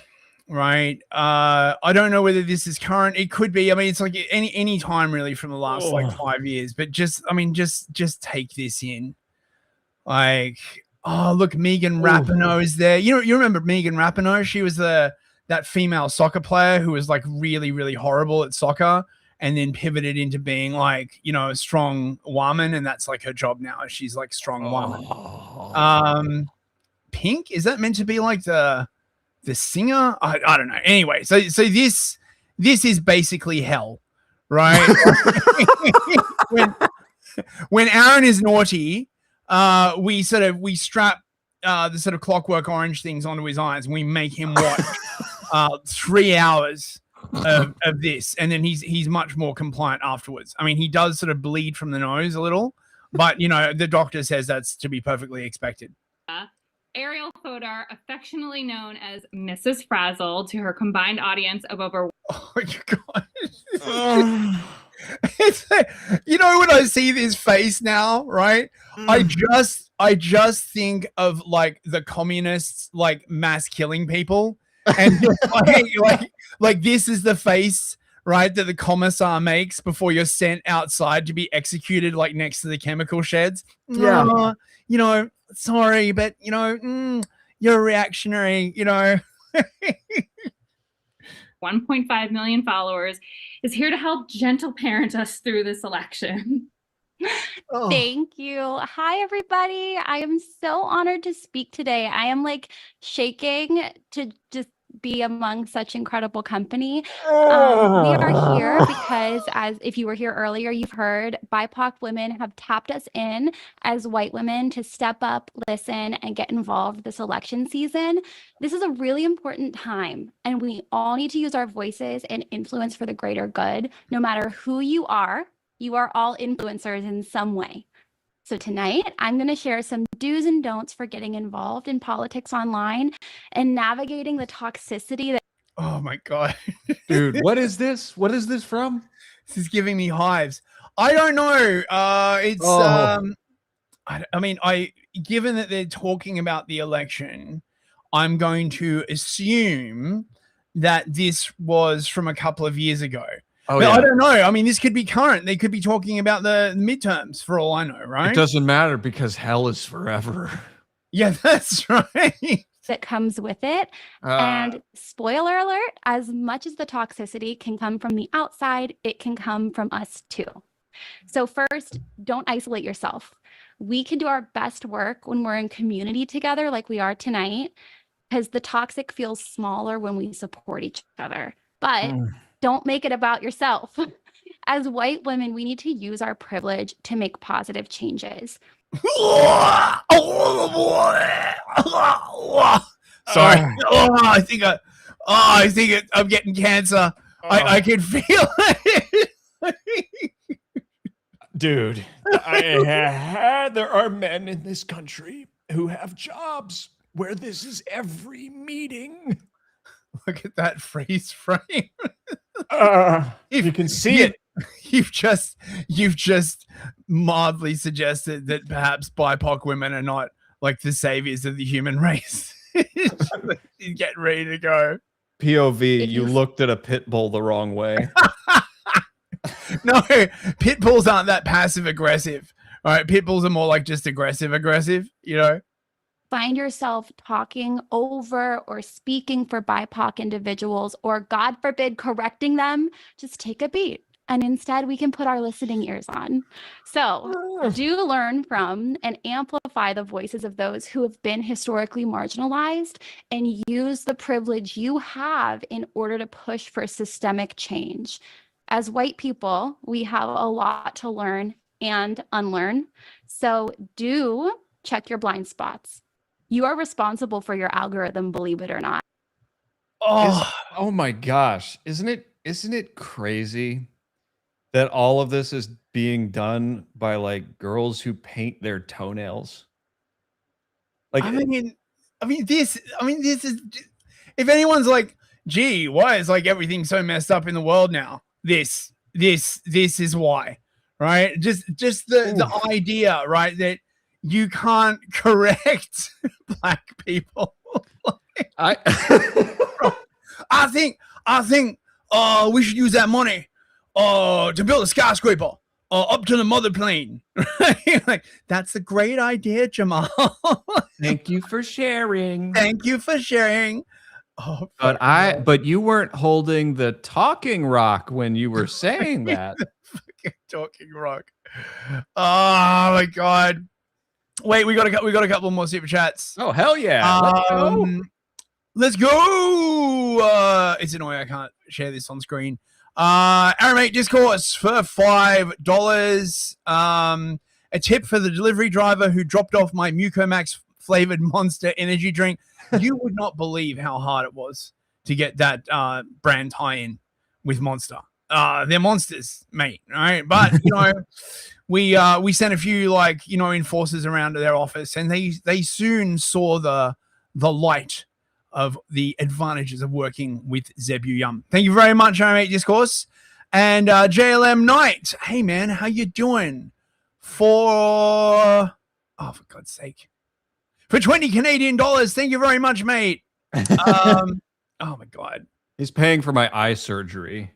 right? I don't know whether this is current. It could be. I mean, it's like any time really from the last like 5 years. But just take this in. Like, oh look, Megan Rapinoe is there. You remember Megan Rapinoe? She was that female soccer player who was like really, really horrible at soccer, and then pivoted into being like, a strong woman, and that's like her job now. She's like strong woman. Pink, is that meant to be like the singer? I don't know. Anyway, so this is basically hell, right? when Aaron is naughty, we strap the sort of Clockwork Orange things onto his eyes, and we make him watch 3 hours of this, and then he's much more compliant afterwards. I mean, he does sort of bleed from the nose a little, but the doctor says that's to be perfectly expected. Ariel Fodor, affectionately known as Mrs. Frazzle, to her combined audience of over. Oh my God. It's like, when I see this face now, right? I just think of like the communists like mass killing people, and just like this is the face, right, that the commissar makes before you're sent outside to be executed, like next to the chemical sheds. Yeah. Sorry, but you're reactionary, 1.5 million followers, is here to help gentle parent us through this election. Thank you. Hi, everybody. I am so honored to speak today. I am like shaking to just be among such incredible company. We are here because, as if you were here earlier, you've heard BIPOC women have tapped us in as white women to step up, listen, and get involved this election season. This is a really important time, and we all need to use our voices and influence for the greater good. No matter who you are all influencers in some way. So tonight, I'm going to share some do's and don'ts for getting involved in politics online and navigating the toxicity that. Oh my God. Dude, what is this? What is this from? This is giving me hives. I don't know. Given that they're talking about the election, I'm going to assume that this was from a couple of years ago. Oh, but yeah. I don't know. I mean, this could be current. They could be talking about the midterms for all I know, right? It doesn't matter because hell is forever. Yeah, that's right. That comes with it. And spoiler alert, as much as the toxicity can come from the outside, it can come from us too. So first, don't isolate yourself. We can do our best work when we're in community together like we are tonight, because the toxic feels smaller when we support each other. But don't make it about yourself. As white women, we need to use our privilege to make positive changes. Sorry. I think I'm getting cancer. I can feel it. Dude, there are men in this country who have jobs where this is every meeting. Look at that freeze frame. You can see it. You've just mildly suggested that perhaps BIPOC women are not like the saviors of the human race. Get ready to go. POV, you looked at a pit bull the wrong way. No, pit bulls aren't that passive aggressive. All right, pit bulls are more like just aggressive, you know. Find yourself talking over or speaking for BIPOC individuals, or God forbid, correcting them, just take a beat. And instead, we can put our listening ears on. So do learn from and amplify the voices of those who have been historically marginalized, and use the privilege you have in order to push for systemic change. As white people, we have a lot to learn and unlearn. So do check your blind spots. You are responsible for your algorithm, believe it or not. Oh my gosh. Isn't it crazy that all of this is being done by like girls who paint their toenails? Like, I mean, this is, if anyone's like, gee, why is like everything so messed up in the world now? This is why, right? Just the idea, right, that you can't correct black people. I think we should use that money to build a skyscraper up to the mother plane. Like, that's a great idea, Jamal. Thank you for sharing. Thank you for sharing. Oh, but you weren't holding the talking rock when you were saying that. Fucking talking rock. Oh my god. Wait, we got a couple more super chats. Oh hell yeah! Let's go. It's annoying I can't share this on screen. Aramate Discourse for $5. A tip for the delivery driver who dropped off my Mucomax flavored Monster energy drink. You would not believe how hard it was to get that brand tie-in with Monster. They're monsters, mate. All right, but you know, we sent a few like, you know, enforcers around to their office, and they soon saw the light of the advantages of working with Zebu Yum. Thank you very much, Aramate Discourse. And JLM Knight, hey man, how you doing? For God's sake, for 20 Canadian dollars. Thank you very much, mate. Oh my god, he's paying for my eye surgery.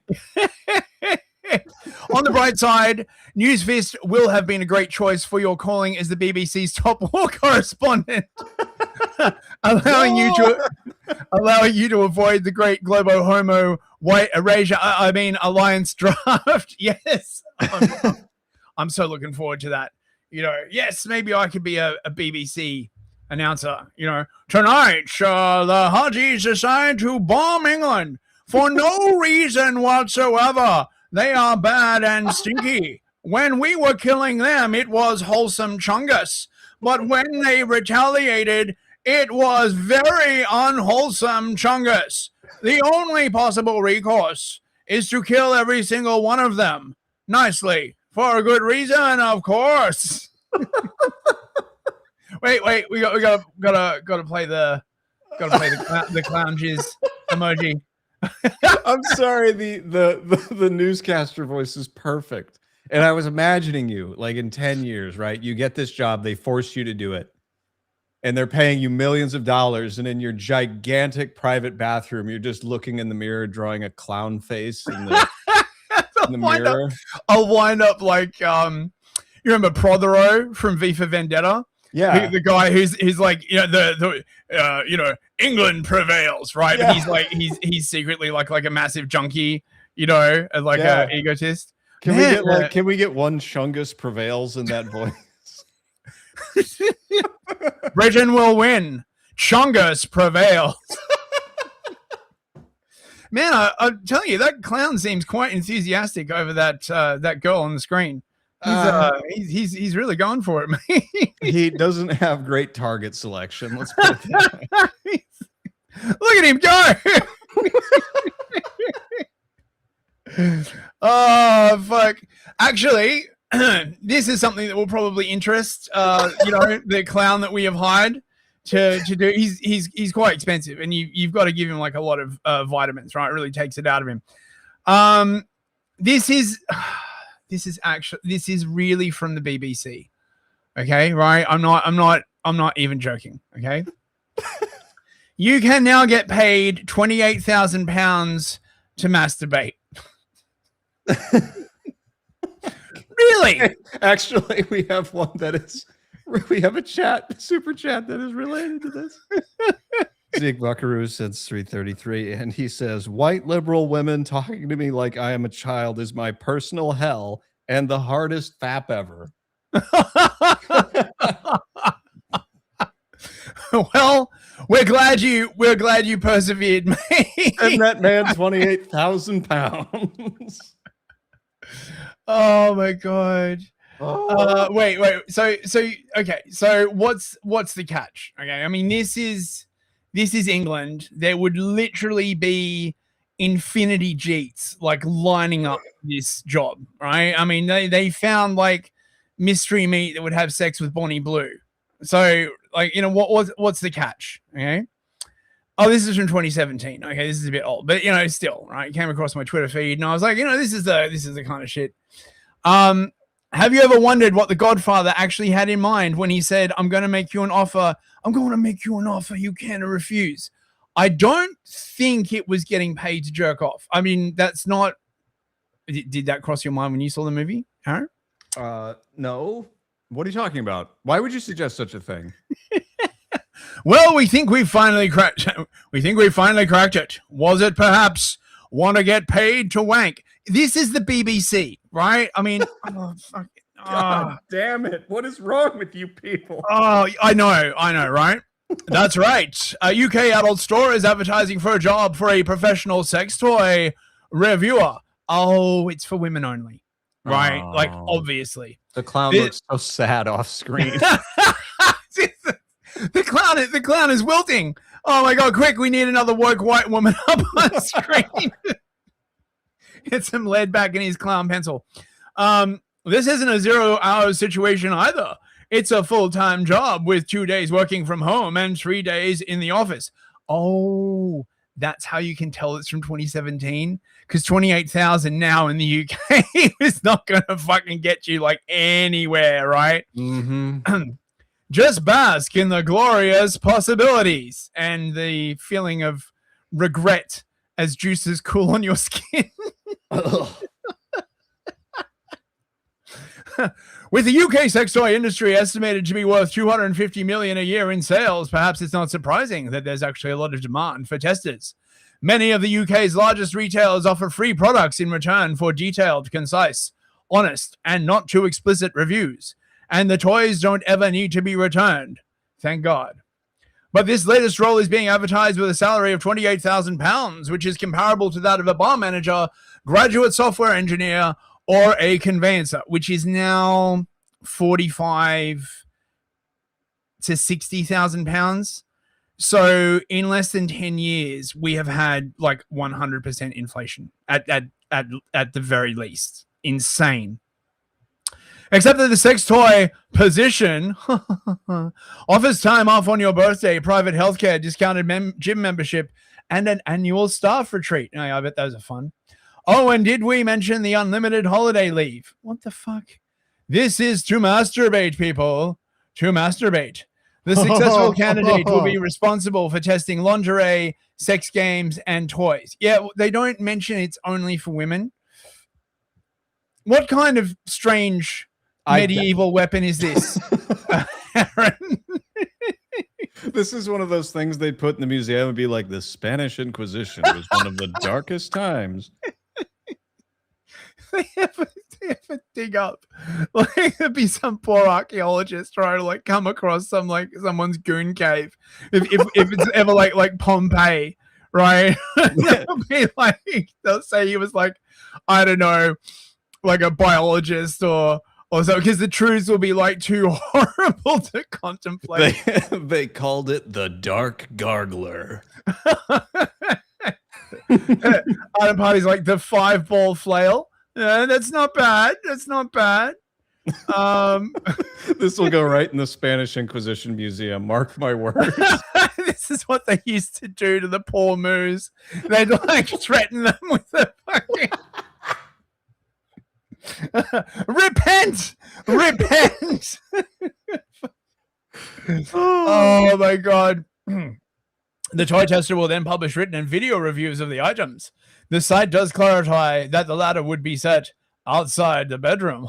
On the bright side, Newsfist will have been a great choice for your calling as the BBC's top war correspondent, allowing you to avoid the great Globo Homo white erasure. Alliance draft. Yes, I'm so looking forward to that. You know, yes, maybe I could be a BBC announcer. You know, tonight the Houthis decide to bomb England for no reason whatsoever. They are bad and stinky. When we were killing them, it was wholesome chungus. But when they retaliated, it was very unwholesome chungus. The only possible recourse is to kill every single one of them. Nicely. For a good reason, of course. wait, we gotta play the clown jizz emoji. I'm sorry, the newscaster voice is perfect. And I was imagining you like in 10 years, right? You get this job, they force you to do it, and they're paying you millions of dollars, and in your gigantic private bathroom, you're just looking in the mirror, drawing a clown face in the mirror. I'll wind up like you remember Prothero from V for Vendetta? Yeah, the guy who's like, you know, England prevails, right? Yeah. But he's secretly like a massive junkie, you know, and like a egotist. Can we get one Chungus prevails in that voice? Britain will win. Chungus prevails. Man, I'm telling you, that clown seems quite enthusiastic over that girl on the screen. He's really going for it, man. He doesn't have great target selection. Let's put it that way. Look at him go. Oh fuck! Actually, this is something that will probably interest the clown that we have hired to do. He's quite expensive, and you've got to give him like a lot of vitamins, right? It really takes it out of him. This is really from the BBC. Okay, right? I'm not even joking. Okay. You can now get paid £28,000 to masturbate. Really? Actually, we have one that is. We have a super chat that is related to this. Zeke Buckaroo says 333, and he says, "White liberal women talking to me like I am a child is my personal hell and the hardest fap ever." Well, we're glad you persevered, mate. And that man 28,000 pounds. Oh my god. Wait. So okay. So what's the catch? Okay. I mean, this is England. There would literally be infinity Jeets like lining up this job, right? I mean, they found like mystery meat that would have sex with Bonnie Blue. So like, you know, what's the catch? Okay. Oh, this is from 2017. Okay, this is a bit old, but you know, still, right? It came across my Twitter feed, and I was like, you know, this is the kind of shit. Have you ever wondered what the Godfather actually had in mind when he said, "I'm going to make you an offer. I'm going to make you an offer you can't refuse"? I don't think it was getting paid to jerk off. I mean, that's not. Did that cross your mind when you saw the movie, Aaron? No. What are you talking about? Why would you suggest such a thing? Well, we think we finally cracked it. Was it perhaps want to get paid to wank? This is the BBC, right? I mean, God damn it. What is wrong with you people? Oh, I know, right? That's right. A UK adult store is advertising for a job for a professional sex toy reviewer. Oh, it's for women only, right? Oh. Like, obviously. The clown looks so sad off screen. The clown is wilting. Oh my god, quick, we need another woke white woman up on screen. Get some lead back in his clown pencil. This isn't a 0-hour situation either. It's a full-time job with 2 days working from home and 3 days in the office. Oh, that's how you can tell it's from 2017, because 28,000 now in the UK is not going to fucking get you like anywhere, right? Mm-hmm. Just bask in the glorious possibilities and the feeling of regret as juices cool on your skin. With the UK sex toy industry estimated to be worth 250 million a year in sales, perhaps it's not surprising that there's actually a lot of demand for testers. Many of the UK's largest retailers offer free products in return for detailed, concise, honest, and not too explicit reviews. And the toys don't ever need to be returned. Thank God. But this latest role is being advertised with a salary of £28,000, which is comparable to that of a bar manager, graduate software engineer, or a conveyancer, which is now £45,000 to £60,000. So in less than 10 years, we have had like 100% inflation at the very least. Insane. Except that the sex toy position offers time off on your birthday, private healthcare, discounted gym membership, and an annual staff retreat. Oh, I bet those are fun. Oh, and did we mention the unlimited holiday leave? What the fuck? This is to masturbate, people. To masturbate. The successful candidate will be responsible for testing lingerie, sex games, and toys. Yeah, they don't mention it's only for women. What kind of strange medieval weapon is this? Aaron? This is one of those things they'd put in the museum and be like, the Spanish Inquisition was one of the darkest times. They have to dig up. Like, there'd be some poor archaeologist trying to like come across someone's goon cave. If it's ever like Pompeii, right? They'll be like, they'll say he was like, I don't know, like a biologist or so, because the truths will be like too horrible to contemplate. They called it the Dark Gargler. Adam Party's like the 5-ball flail. Yeah, that's not bad. That's not bad. This will go right in the Spanish Inquisition Museum. Mark my words. This is what they used to do to the poor moose. They'd like threaten them with a fucking repent. Oh my god. The toy tester will then publish written and video reviews of the items. The site does clarify that the latter would be set outside the bedroom.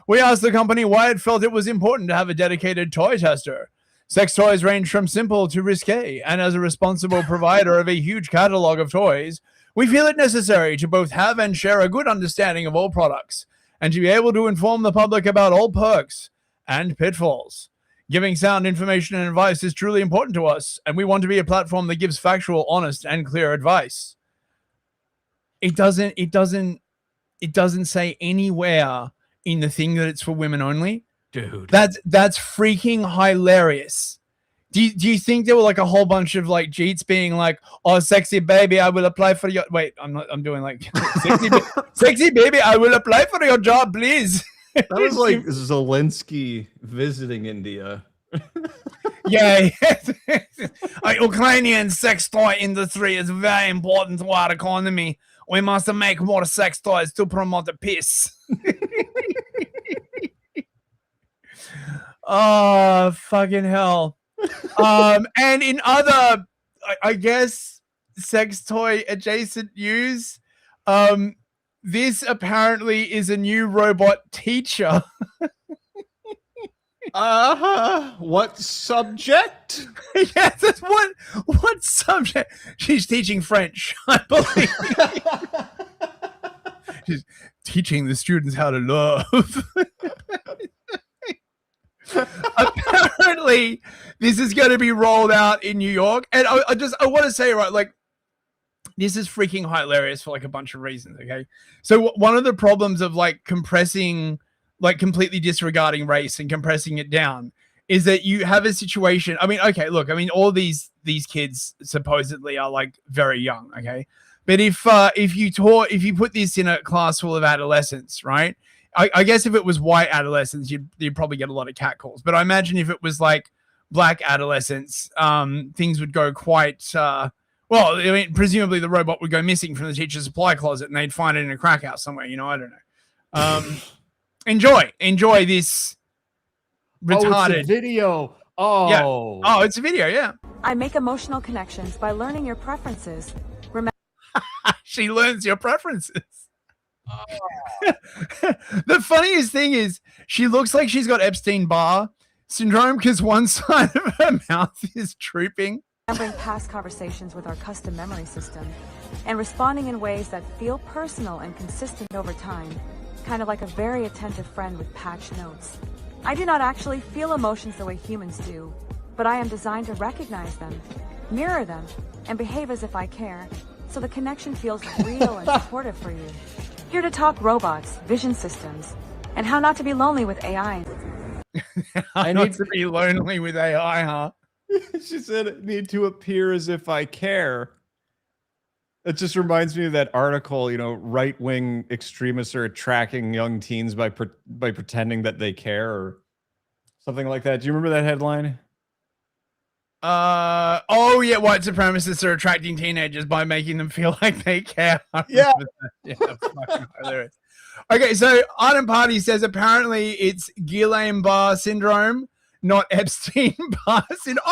We asked the company why it felt it was important to have a dedicated toy tester. Sex toys range from simple to risque, and as a responsible provider of a huge catalog of toys, we feel it necessary to both have and share a good understanding of all products, and to be able to inform the public about all perks and pitfalls. Giving sound information and advice is truly important to us, and we want to be a platform that gives factual, honest, and clear advice. It doesn't say anywhere in the thing that it's for women only. Dude. That's freaking hilarious. Do you think there were like a whole bunch of like Jeets being like, "Oh, sexy baby, I will apply for your..." Wait, I'm doing like sexy baby, I will apply for your job, please. That was like Zelensky visiting India. Yeah. Ukrainian sex toy industry is very important to our economy. We must make more sex toys to promote the peace. Oh, fucking hell. And in other, I guess, sex toy adjacent news, this apparently is a new robot teacher. What subject? Yes, what subject? She's teaching French, I believe. She's teaching the students how to love. Apparently, this is going to be rolled out in New York, and I want to say, right, like, this is freaking hilarious for like a bunch of reasons. Okay, so one of the problems of like compressing, like completely disregarding race and compressing it down, is that you have a situation. I mean, okay, look, I mean, all these kids supposedly are like very young. Okay, but if you put this in a class full of adolescents, right? I guess if it was white adolescents, you'd probably get a lot of catcalls. But I imagine if it was like black adolescents, things would go quite well. I mean, presumably the robot would go missing from the teacher's supply closet, and they'd find it in a crack house somewhere. You know, I don't know. Enjoy this retarded Oh, it's a video. Oh, yeah. Oh, it's a video. Yeah. I make emotional connections by learning your preferences. Remember, she learns your preferences. The funniest thing is she looks like she's got Epstein-Barr syndrome because one side of her mouth is drooping. remembering past conversations with our custom memory system, and responding in ways that feel personal and consistent over time, kind of like a very attentive friend with patched notes. I do not actually feel emotions the way humans do, but I am designed to recognize them, mirror them, and behave as if I care, so the connection feels real and supportive for you. Here to talk robots, vision systems, and how not to be lonely with AI. I need to be lonely with AI, huh? She said, I need to appear as if I care. It just reminds me of that article, you know, right-wing extremists are tracking young teens by pretending that they care or something like that. Do you remember that headline? Oh yeah, white supremacists are attracting teenagers by making them feel like they care. Yeah. Yeah, fucking hilarious. Okay, so Arden Party says apparently it's Guillain-Barré syndrome, not Epstein-Barr syndrome.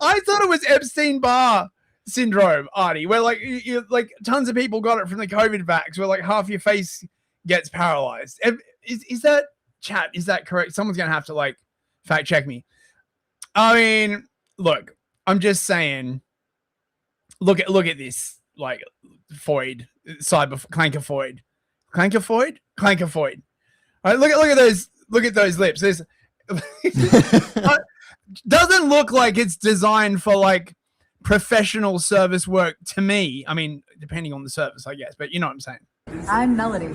I thought it was Epstein-Barr syndrome, Artie, where like like tons of people got it from the COVID vax, where like half your face gets paralyzed. Is that chat? Is that correct? Someone's gonna have to like fact check me. I mean, look, I'm just saying. Look at this, like Foyd, Clankerfoyd. All right, look at those lips. This doesn't look like it's designed for like professional service work to me. I mean, depending on the service, I guess, but you know what I'm saying. I'm Melody,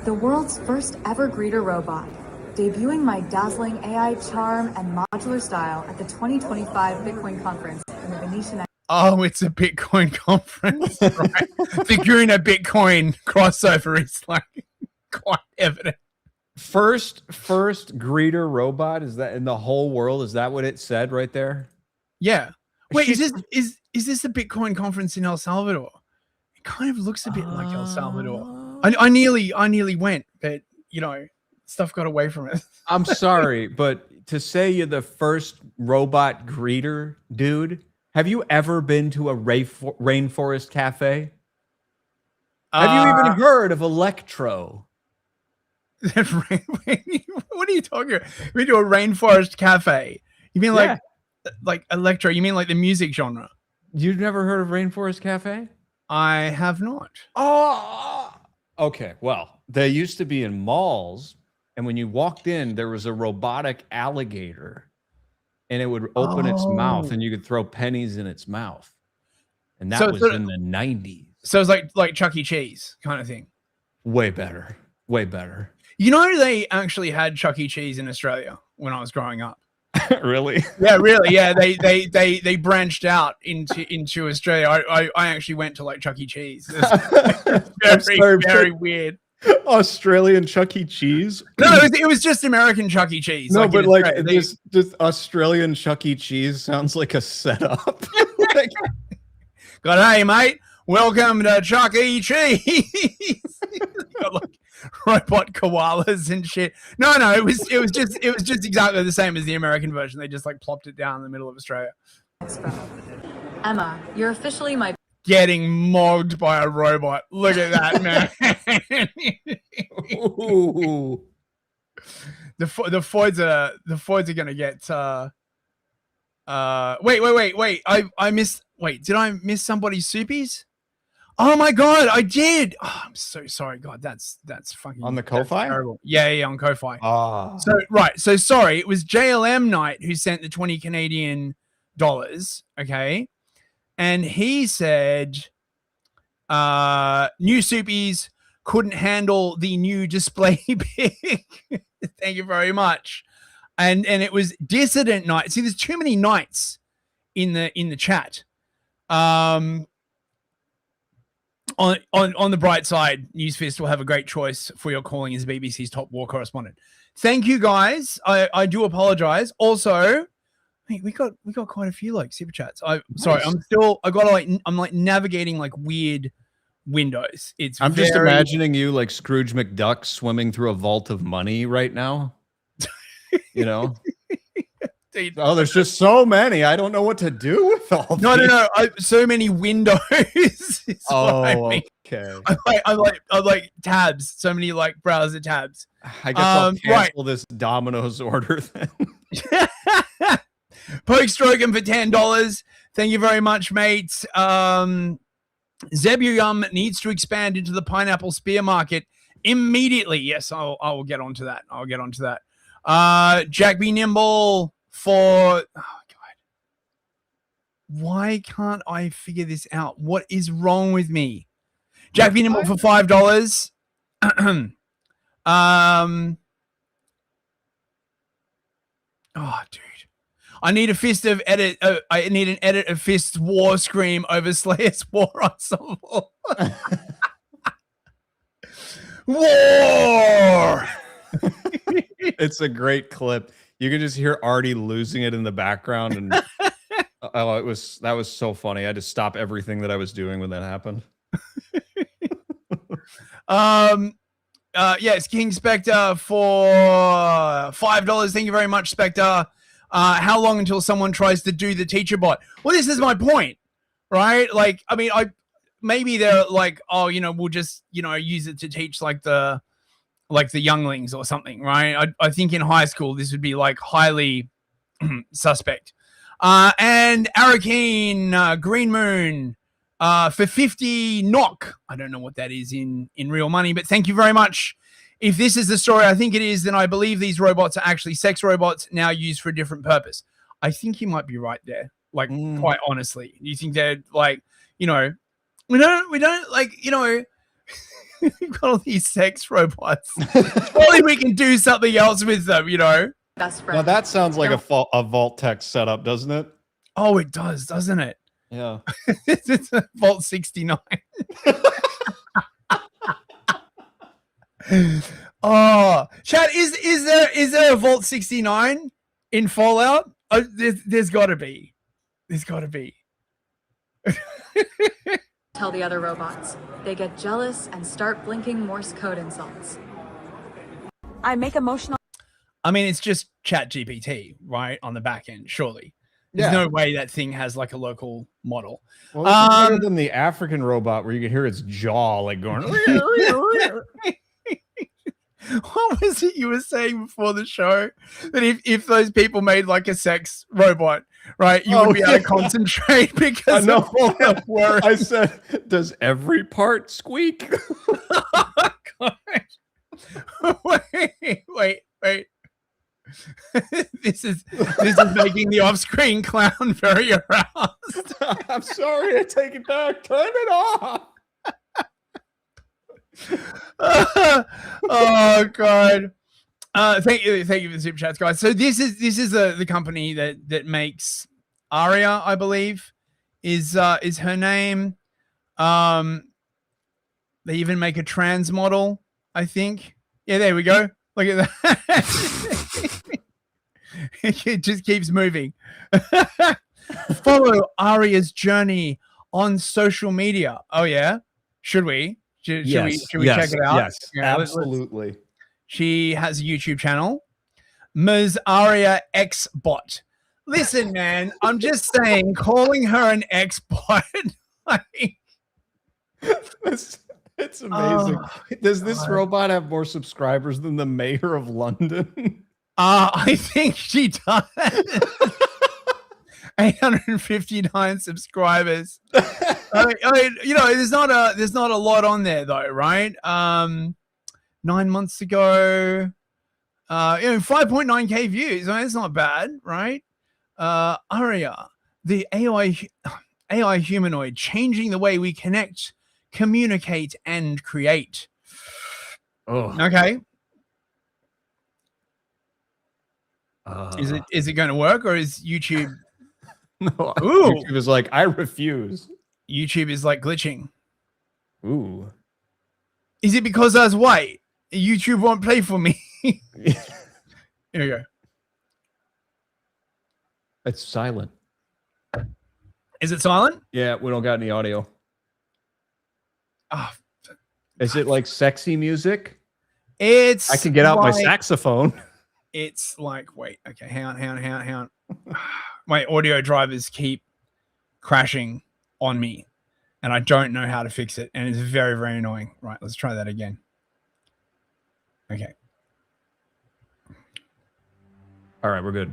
the world's first ever greeter robot, debuting my dazzling AI charm and modular style at the 2025 Bitcoin conference in the Venetian. Oh, it's a Bitcoin conference, right? Figuring a Bitcoin crossover is like quite evident. First greeter robot, is that in the whole world? Is that what it said right there? Yeah. Wait, is this the Bitcoin conference in El Salvador? It kind of looks a bit like El Salvador. I nearly went, but stuff got away from it. I'm sorry, but to say you're the first robot greeter, dude, have you ever been to a rainforest cafe? Have you even heard of Electro? What are you talking about? We do a rainforest cafe. You mean like electro? You mean like the music genre? You've never heard of Rainforest Cafe? I have not. Oh, okay. Well, they used to be in malls, and when you walked in, there was a robotic alligator, and it would open its mouth, and you could throw pennies in its mouth. And that was in the 90s. So it's like Chuck E. Cheese kind of thing. Way better. Way better. You know, they actually had Chuck E. Cheese in Australia when I was growing up. Really? Yeah, really. Yeah, they branched out into Australia. I actually went to like Chuck E. Cheese. Very weird. Australian Chuck E. Cheese? No, it was just American Chuck E. Cheese. No, but like just Australian Chuck E. Cheese sounds like a setup. God, hey mate, welcome to Chuck E. Cheese. Got like robot koalas and shit. No, it was just exactly the same as the American version. They just like plopped it down in the middle of Australia. Emma, you're officially my Getting mogged by a robot. Look at that, man. Ooh. The Foyds are gonna get wait. I missed. Wait, did I miss somebody's soupies? Oh my god, I did. Oh, I'm so sorry. God, that's fucking on the Ko-Fi? Terrible. Yeah, on Ko-Fi. Ah. So sorry, it was JLM Knight who sent the 20 Canadian dollars. Okay. And he said new soupies couldn't handle the new display pic. Thank you very much. And it was Dissident Night. See, there's too many nights in the chat. On the bright side, Newsfist will have a great choice for your calling as BBC's top war correspondent. Thank you, guys. I do apologize. Also, we got quite a few like super chats. Sorry, I'm like navigating like weird windows. I'm just imagining you like Scrooge McDuck swimming through a vault of money right now. You know. Oh, there's just so many. I don't know what to do with all these. No. So many windows. Okay. I'm like tabs. So many like browser tabs. I guess I'll cancel this Domino's order then. Poke Strogan for $10. Thank you very much, mate. Zebulum needs to expand into the pineapple spear market immediately. Yes, I will get onto that. Jack B. Nimble for God. Why can't I figure this out? What is wrong with me? Jack B. Nimble for $5. Oh, dude. I need an edit of Fist's war scream over Slayer's war ensemble. War! It's a great clip. You can just hear Artie losing it in the background, and that was so funny. I had to stop everything that I was doing when that happened. Yes, King Spectre for $5. Thank you very much, Spectre. How long until someone tries to do the teacher bot? Well, this is my point, right? Like, I mean, maybe they're like, oh, we'll just, use it to teach like the younglings or something, right? I think in high school, this would be like highly suspect. And Arakeen, Green Moon, for 50 NOK. I don't know what that is in real money, but thank you very much. If this is the story I think it is, then I believe these robots are actually sex robots now used for a different purpose. I think you might be right there. Like, quite honestly, you think they're like, we don't like, we've got all these sex robots. Surely we can do something else with them, best friend. Now that sounds like a Vault Tech setup, doesn't it? Oh, it does, doesn't it? Yeah. It's a Vault 69. Oh, chat, is there a Vault 69 in Fallout? There's got to be. There's got to be. Tell the other robots. They get jealous and start blinking Morse code insults. I make emotional. I mean, it's just Chat GPT, right, on the back end, surely. There's no way that thing has like a local model. Well, this is better than the African robot where you can hear its jaw like going. What was it you were saying before the show? That if those people made like a sex robot, right, you would be able to concentrate because I know. of all that work. I said, does every part squeak? Wait. This is making the off-screen clown very aroused. I'm sorry, I take it back. Turn it off. Oh god. Thank you for the super chats, guys. So this is the company that makes Aria, I believe, is her name. They even make a trans model, I think. Yeah, there we go. Look at that. It just keeps moving. Follow Aria's journey on social media. Oh yeah, should we? Should we check it out? Yes, Yeah, absolutely. She has a YouTube channel, Ms. Aria X Bot. Listen, man, I'm just saying, calling her an X Bot, like, it's amazing. Does this robot have more subscribers than the mayor of London? I think she does. 859 subscribers. I mean, you know, there's not a lot on there though, right? 9 months ago, 5.9k views. I mean, it's not bad, right? Aria, the AI humanoid, changing the way we connect, communicate, and create. Oh, okay. Is it going to work, or is YouTube? No, Ooh. YouTube is like, I refuse. YouTube is like glitching. Ooh. Is it because I was white? YouTube won't play for me. Here we go. It's silent. Is it silent? Yeah, we don't got any audio. Oh, is it like sexy music? It's I can get out my like, saxophone. It's like, wait, okay, hang on. My audio drivers keep crashing on me, and I don't know how to fix it, and it's very, very annoying. Right, let's try that again. Okay. All right, we're good.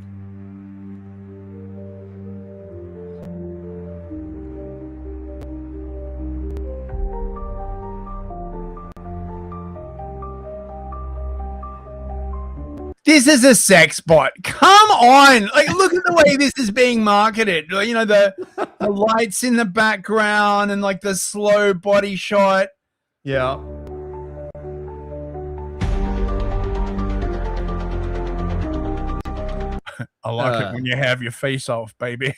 This is a sex bot. Come on. Like, look at the way this is being marketed. You know, the lights in the background and like the slow body shot. Yeah. I like it when you have your face off, baby.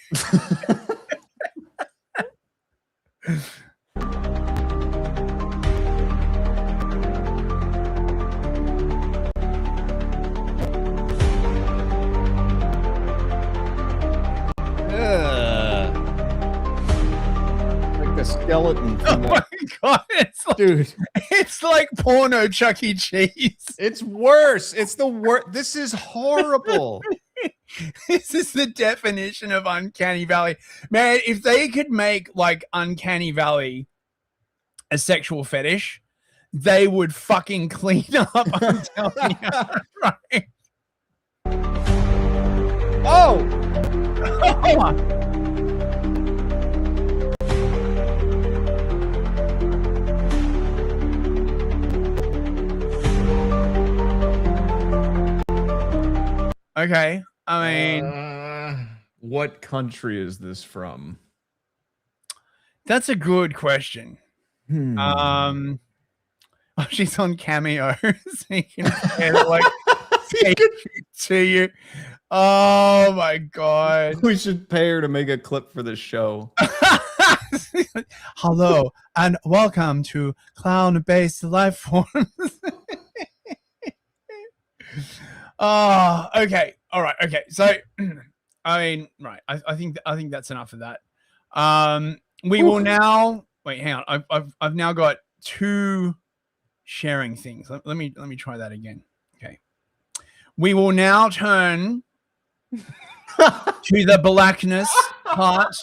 Like the skeleton. Oh my god, it's like, dude, it's like porno Chuck E. Cheese. It's worse. It's the worst. This is horrible. This is the definition of Uncanny Valley. Man, if they could make like Uncanny Valley a sexual fetish, they would fucking clean up. I'm telling you. Right? Oh! Okay. I mean, what country is this from? That's a good question. Oh, she's on Cameo, so you can like to you. Oh my god. We should pay her to make a clip for this show. Hello and welcome to clown-based Lifeforms. Oh, okay. All right. Okay. So, I mean, right. I think that's enough of that. We will now wait. Hang on. I've now got 2 sharing things. Let me try that again. Okay. We will now turn to the blackness part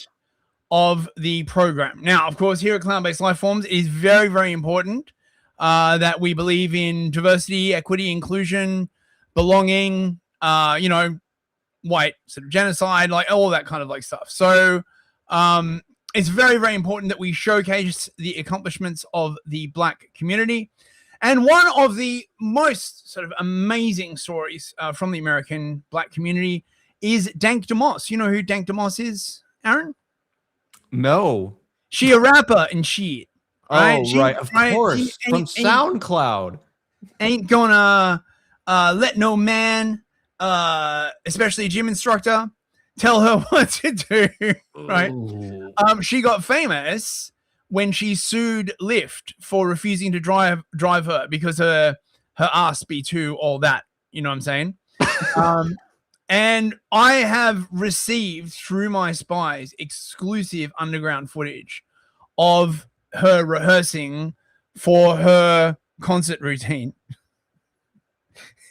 of the program. Now, of course, here at Clown-Based Lifeforms, it is very, very important that we believe in diversity, equity, inclusion, belonging, white sort of genocide, like all that kind of like stuff. So it's very, very important that we showcase the accomplishments of the Black community. And one of the most sort of amazing stories from the American Black community is Dank DeMoss. You know who Dank DeMoss is, Aaron? No. She a rapper and shit. Right? Oh, right. Of course. From SoundCloud. Ain't gonna let no man, especially a gym instructor, tell her what to do. Right? She got famous when she sued Lyft for refusing to drive her because her ass be too all that. You know what I'm saying? And I have received through my spies exclusive underground footage of her rehearsing for her concert routine.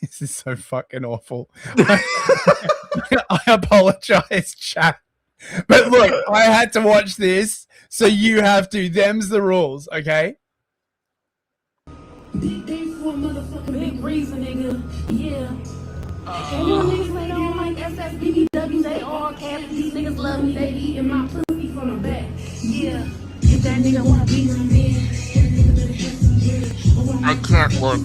This is so fucking awful. I apologize, chat. But look, I had to watch this, so you have to. Them's the rules, okay? Big reason, nigga. Yeah. And you niggas later on like SSBBW, they all capping. These niggas love me, they eating my pussy from the back. Yeah. If that nigga wanna be my man, I can't look.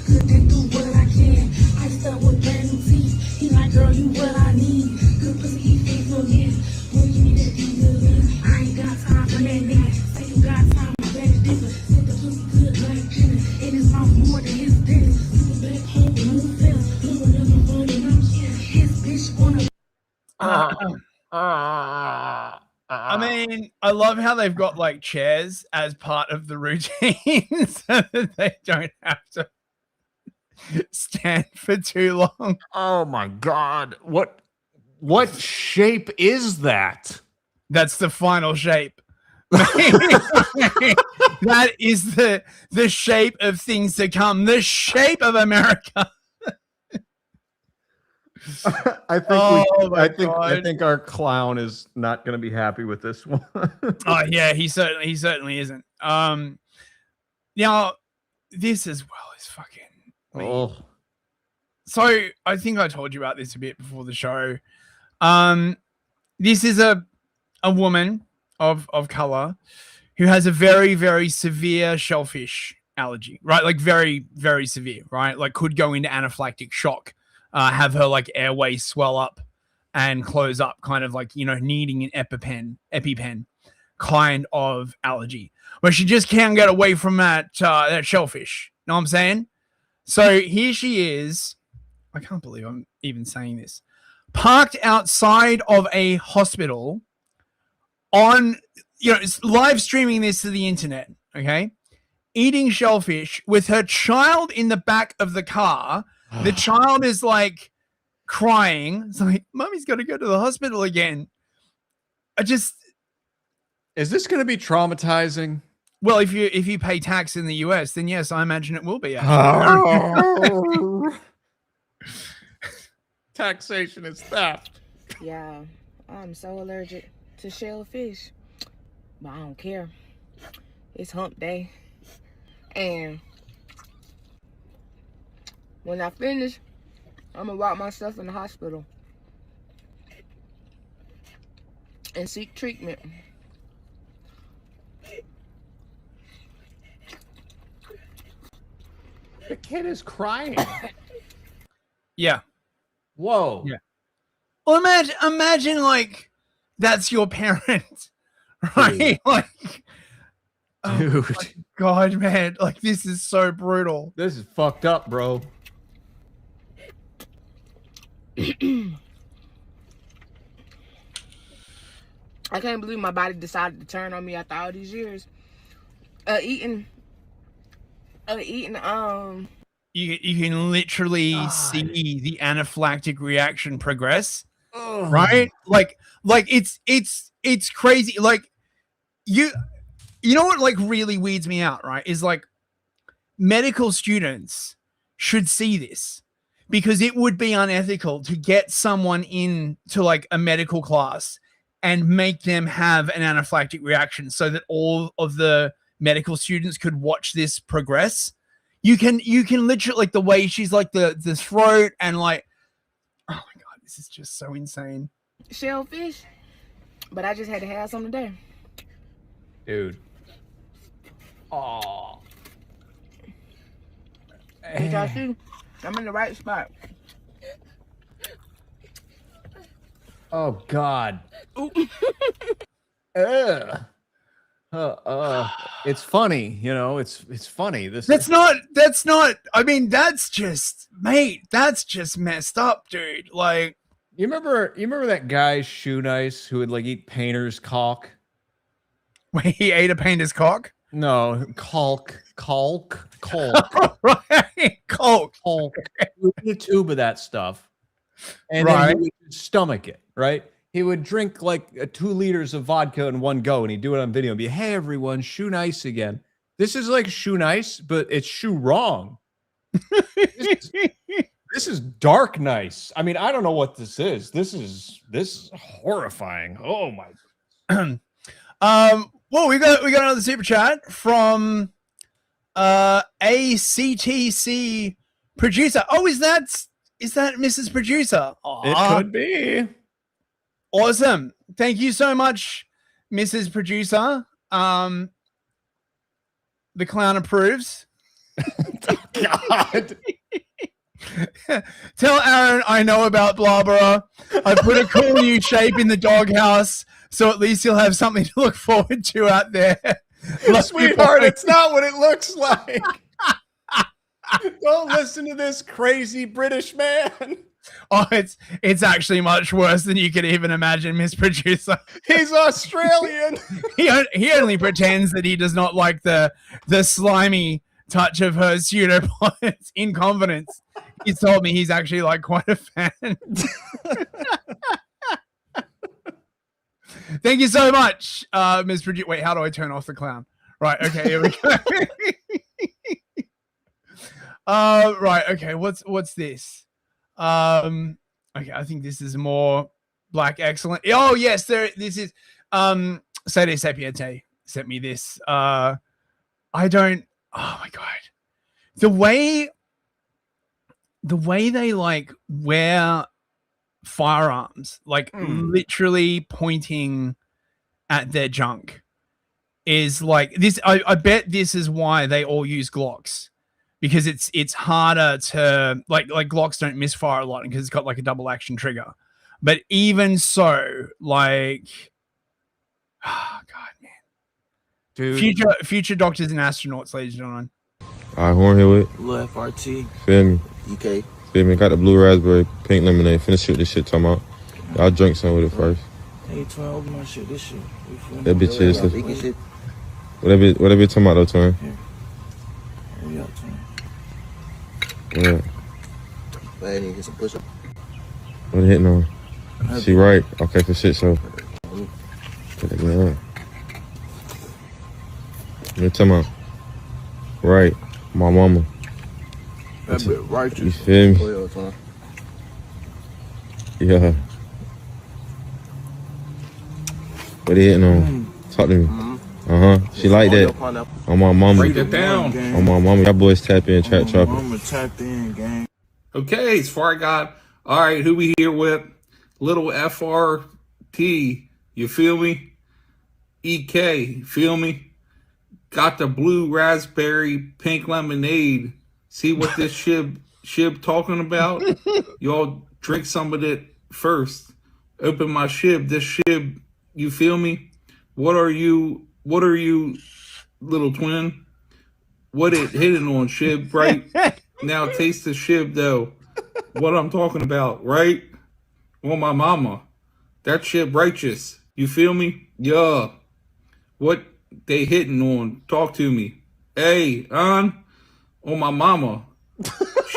Couldn't do what I can. I stuck with brand new teeth. He like, girl, you what I need. Good pussy, he thinks so yeah. Boy, give me that D-Lil. I ain't got time for that nigga. Say you got time, my bad is different. Said the pussy good like dinner. And his mouth more than his business. You back home with no feels. Look at him, I'm on his bitch wanna. I mean, I love how they've got like chairs as part of the routine so that they don't have to stand for too long. Oh my God. What shape is that? That's the final shape. That is the shape of things to come. The shape of America. I think our clown is not going to be happy with this one. Oh yeah, he certainly isn't. Now this as well is fucking. So I think I told you about this a bit before the show. This is a woman of color who has a very, very severe shellfish allergy, right? Like very, very severe, right? Like could go into anaphylactic shock, have her like airways swell up and close up, kind of like, needing an EpiPen kind of allergy, where she just can't get away from that shellfish. Know what I'm saying? So here she is. I can't believe I'm even saying this. Parked outside of a hospital on, live streaming this to the internet, okay? Eating shellfish with her child in the back of the car. The child is like crying. It's like, Mommy's got to go to the hospital again. Is this going to be traumatizing? Well, if you pay tax in the US, then yes, I imagine it will be. Taxation is theft. Yeah, I'm so allergic to shellfish, but I don't care. It's hump day, and when I finish, I'm gonna lock myself in the hospital and seek treatment. The kid is crying. Yeah. Whoa. Yeah. Well, imagine like that's your parent, right? Dude. Like, Dude. Oh my God, man, like this is so brutal. This is fucked up, bro. I can't believe my body decided to turn on me after all these years. Eating you can literally see the anaphylactic reaction progress, right? Like it's crazy. Like you know what like really weirds me out, right? Is like medical students should see this, because it would be unethical to get someone into like a medical class and make them have an anaphylactic reaction so that all of the medical students could watch this progress. You can literally, like the way she's like the throat and like, oh my God, this is just so insane. Shellfish, but I just had to have some today. Dude. Oh. Did y'all see? I'm in the right spot. Oh God. It's funny, you know. It's funny. That's not. I mean, that's just, mate. That's just messed up, dude. Like, you remember that guy Shoe Nice who would like eat painter's caulk? When he ate a painter's cock? No, caulk. Right, caulk. A tube of that stuff, and right. then he would stomach it. Right. He would drink like 2 liters of vodka in one go, and he'd do it on video and be, "Hey everyone, Shoe Nice again." This is like Shoe Nice, but it's Shoe Wrong. This is Dark Nice. I mean, I don't know what this is. This is horrifying. Oh my. Well, we got another super chat from ACTC producer. Oh, is that Mrs. Producer? It could be. Awesome. Thank you so much, Mrs. Producer. The clown approves. God. Tell Aaron I know about Blarborough. I put a cool new shape in the doghouse, so at least he'll have something to look forward to out there. Sweetheart, it's not what it looks like. Don't listen to this crazy British man. Oh, it's actually much worse than you could even imagine, Miss Producer. He's Australian. He only pretends that he does not like the slimy touch of her pseudopod's inconfidence. He's told me he's actually like quite a fan. Thank you so much, Ms. Producer. Wait, how do I turn off the clown? Right, okay, here we go. Right, okay, what's this? Okay, I think this is more Black Excellent. Oh yes, this is Sede Sapiente sent me this. Oh my God. The way they like wear firearms, like literally pointing at their junk, is like this. I bet this is why they all use Glocks, because it's harder to like Glocks don't misfire a lot because it's got like a double action trigger. But even so, like, oh God, man, dude, future doctors and astronauts, ladies and gentlemen. All right, Horn here with Little FRT. Feel me? UK. Feel me? Got the blue raspberry, pink lemonade. Finna shoot this shit talking about. Y'all drink some with it first. Hey, twin, open my shit. This shit. That bitch is. Shit. Whatever you talking about though, twin. Hurry up, twin. Yeah. Go ahead and get some push up. What it hitting on? She right. Okay, for shit, so. Put that girl up. You talking about? Right. My mama. That bit righteous. You feel me? Yeah. What it hitting on? Talk to me. She like that. On my mama. Break it down. On my mama. Y'all boys tap in, trap chopping. Mama tapped in, gang. Okay, as far I got. All right, who we here with? Little FRT. You feel me? EK. Feel me? Got the blue raspberry pink lemonade. See what this shib talking about? Y'all drink some of it first. Open my shib. This shib, you feel me? What are you, little twin? What it hitting on, shib, right? Now taste the shib though. What I'm talking about, right? On my mama. That shib righteous. You feel me? Yeah. What they hitting on? Talk to me. Hey, on my mama.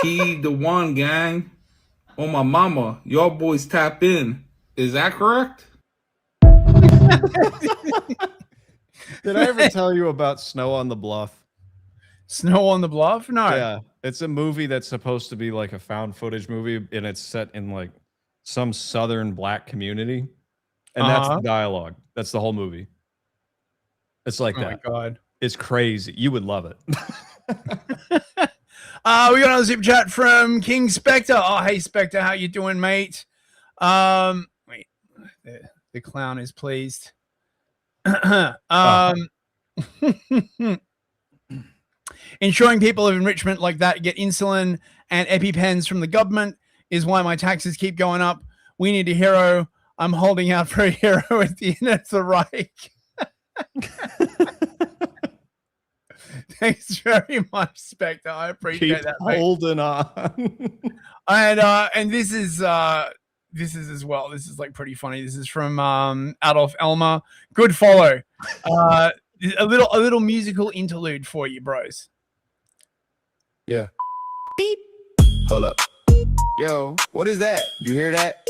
She the one, gang. Oh, my mama. Y'all boys tap in. Is that correct? Did I ever tell you about Snow on the Bluff? Snow on the Bluff? No. Yeah, it's a movie that's supposed to be like a found footage movie, and it's set in like some southern black community, and that's the dialogue. That's the whole movie. It's like that. Oh my God. It's crazy. You would love it. We got another super chat from King Spectre. Oh, hey Spectre, how you doing, mate? Wait, the clown is pleased. Ensuring people of enrichment like that get insulin and EpiPens from the government is why my taxes keep going up. We need a hero. I'm holding out for a hero at the end of the Reich. Thanks very much, Spectre. I appreciate Keep that. Mate. holding on. And this is as well. This is like pretty funny. This is from Adolf Elmer. Good follow. A little musical interlude for you, bros. Yeah. Beep. Hold up. Yo, what is that? You hear that?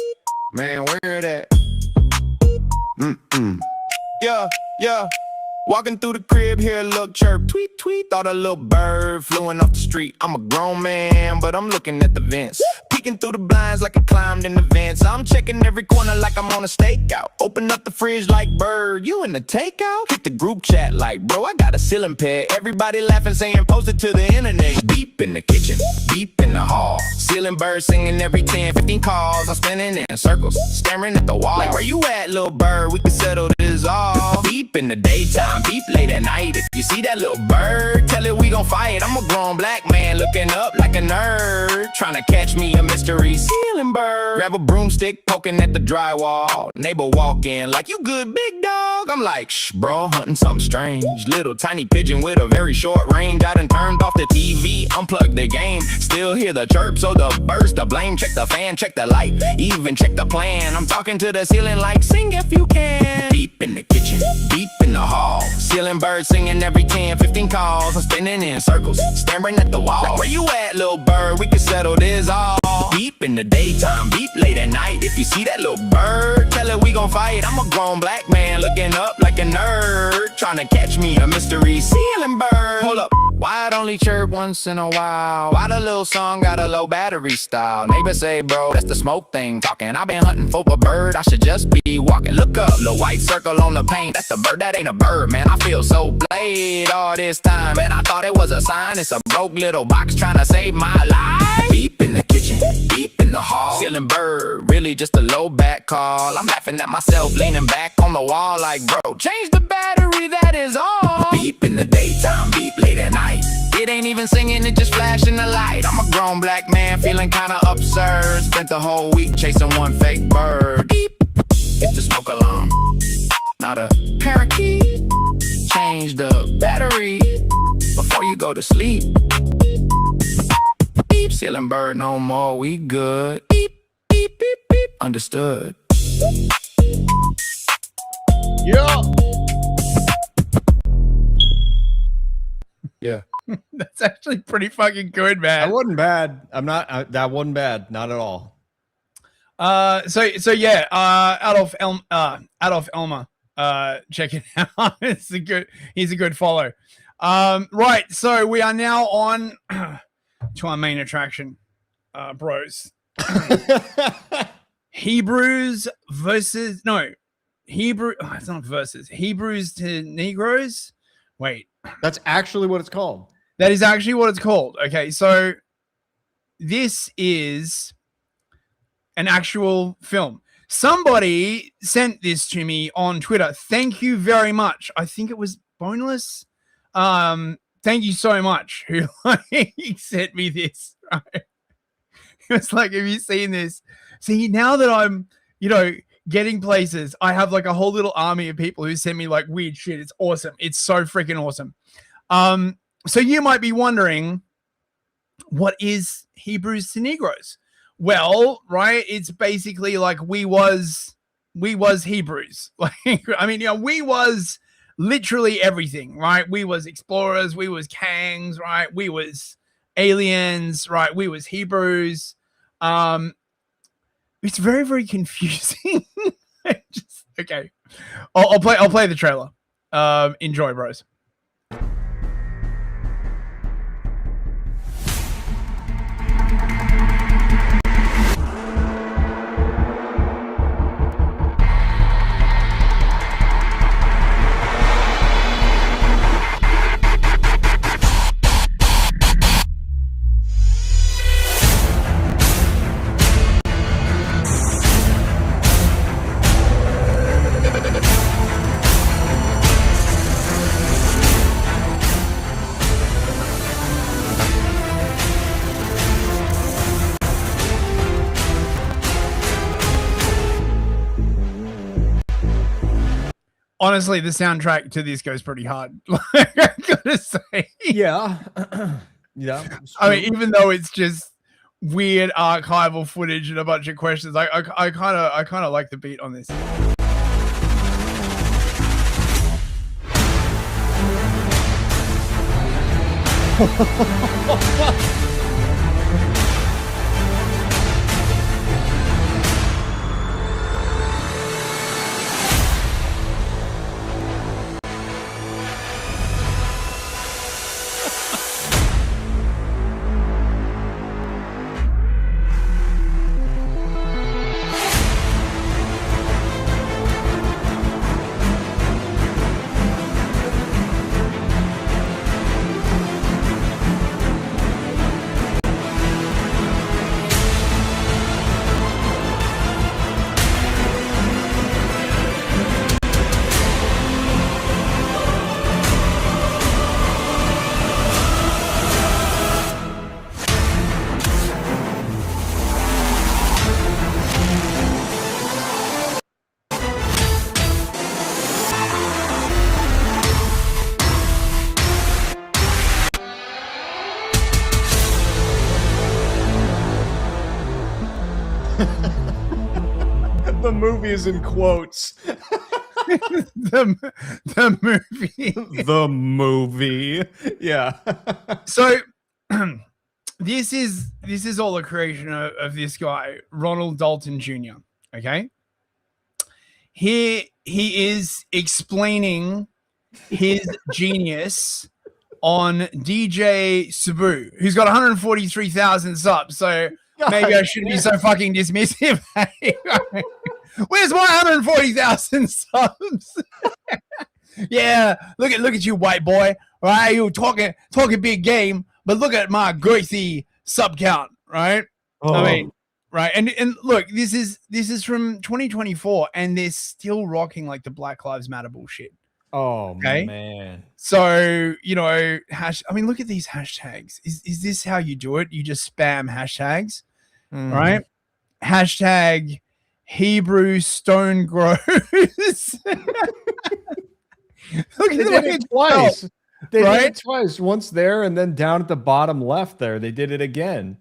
Man, where that? Yeah, yeah. Walking through the crib, hear a little chirp, tweet, tweet. Thought a little bird flew in off the street. I'm a grown man, but I'm looking at the vents. Peeking through the blinds like I climbed in the vents. I'm checking every corner like I'm on a stakeout. Open up the fridge like bird, you in the takeout? Hit the group chat like, bro, I got a ceiling pad. Everybody laughing, saying post it to the internet. Beep in the kitchen, beep in the hall. Ceiling bird singing every 10, 15 calls. I'm spinning in circles, staring at the wall. Like, where you at, little bird? We can settle this all. Beep in the daytime, beep late at night. If you see that little bird, tell it we gon' fight. I'm a grown black man looking up like a nerd, trying to catch me a mystery ceiling bird. Grab a broomstick, poking at the drywall. Neighbor walk in like, you good, big dog? I'm like, shh, bro, hunting something strange. Little tiny pigeon with a very short range. I done turned off the TV, unplugged the game. Still hear the chirps or the burst, the blame. Check the fan, check the light, even check the plan. I'm talking to the ceiling like, sing if you can. Beep in the kitchen, beep in the hall. Ceiling bird singing every 10, 15 calls. I'm spinning in circles, staring at the wall. Like, where you at, little bird? We can settle this all. Beep in the daytime, beep late at night. If you see that little bird, tell it we gon' fight. I'm a grown black man looking up like a nerd, trying to catch me a mystery ceiling bird. Hold up, why it only chirp once in a while? Why the little song got a low battery style? Neighbor say, bro, that's the smoke thing talking. I've been hunting for a bird, I should just be walking. Look up, little white circle on the paint. That's the bird, that ain't a bird, man. I feel so played all this time, and I thought it was a sign. It's a broke little box trying to save my life. Beep in the kitchen, beep in the hall. Ceiling bird, really just a low back call. I'm laughing at myself, leaning back on the wall like, bro, change the battery, that is all. Beep in the daytime, beep late at night. It ain't even singing, it just flashing the light. I'm a grown black man feeling kinda absurd. Spent the whole week chasing one fake bird. Beep, it's the smoke alarm, not a parakeet. Change the battery before you go to sleep. Beep, ceiling bird no more, we good. Beep, beep, beep, beep, understood. Yeah. Yeah. That's actually pretty fucking good, man. That wasn't bad. That wasn't bad. Not at all. So yeah, Adolf Elmer. Check it out. He's a good follow. Right, so we are now on to our main attraction, bros. Hebrews versus it's not versus Hebrews to Negroes. Wait, that's actually what it's called. That is actually what it's called. Okay, so this is an actual film. Somebody sent this to me on Twitter. Thank you very much. I think it was Boneless. Thank you so much. Who sent me this? Right? It was like, have you seen this? See, now that I'm, getting places, I have like a whole little army of people who send me like weird shit. It's awesome. It's so freaking awesome. So you might be wondering, what is Hebrews to Negroes? Well, right, it's basically like we was Hebrews. Like, I mean, we was literally everything, right? We was explorers, we was kangs, right? We was aliens, right? We was Hebrews. It's very, very confusing. Okay. I'll play the trailer. Enjoy, bros. Honestly, the soundtrack to this goes pretty hard. I gotta say. Yeah. Yeah. I mean, even though it's just weird archival footage and a bunch of questions, I kind of like the beat on this. The movie is in quotes. the movie. The movie. Yeah. So this is all a creation of this guy, Ronald Dalton Jr. Okay. Here he is explaining his genius on DJ Sabu, who's got 143,000 subs. So maybe I shouldn't be so fucking dismissive. Where's my 140,000 subs? Yeah, look at you, white boy. Right, you talking big game, but look at my girthy sub count. Right, I mean, right, and look, this is from 2024, and they're still rocking like the Black Lives Matter bullshit. Oh Okay? man. So, you know, I mean, look at these hashtags. Is this how you do it? You just spam hashtags, right? Hashtag Hebrew stone grows. Look at They the did way it it's twice. spelled, They right? did it twice. Once there, and then down at the bottom left there, they did it again.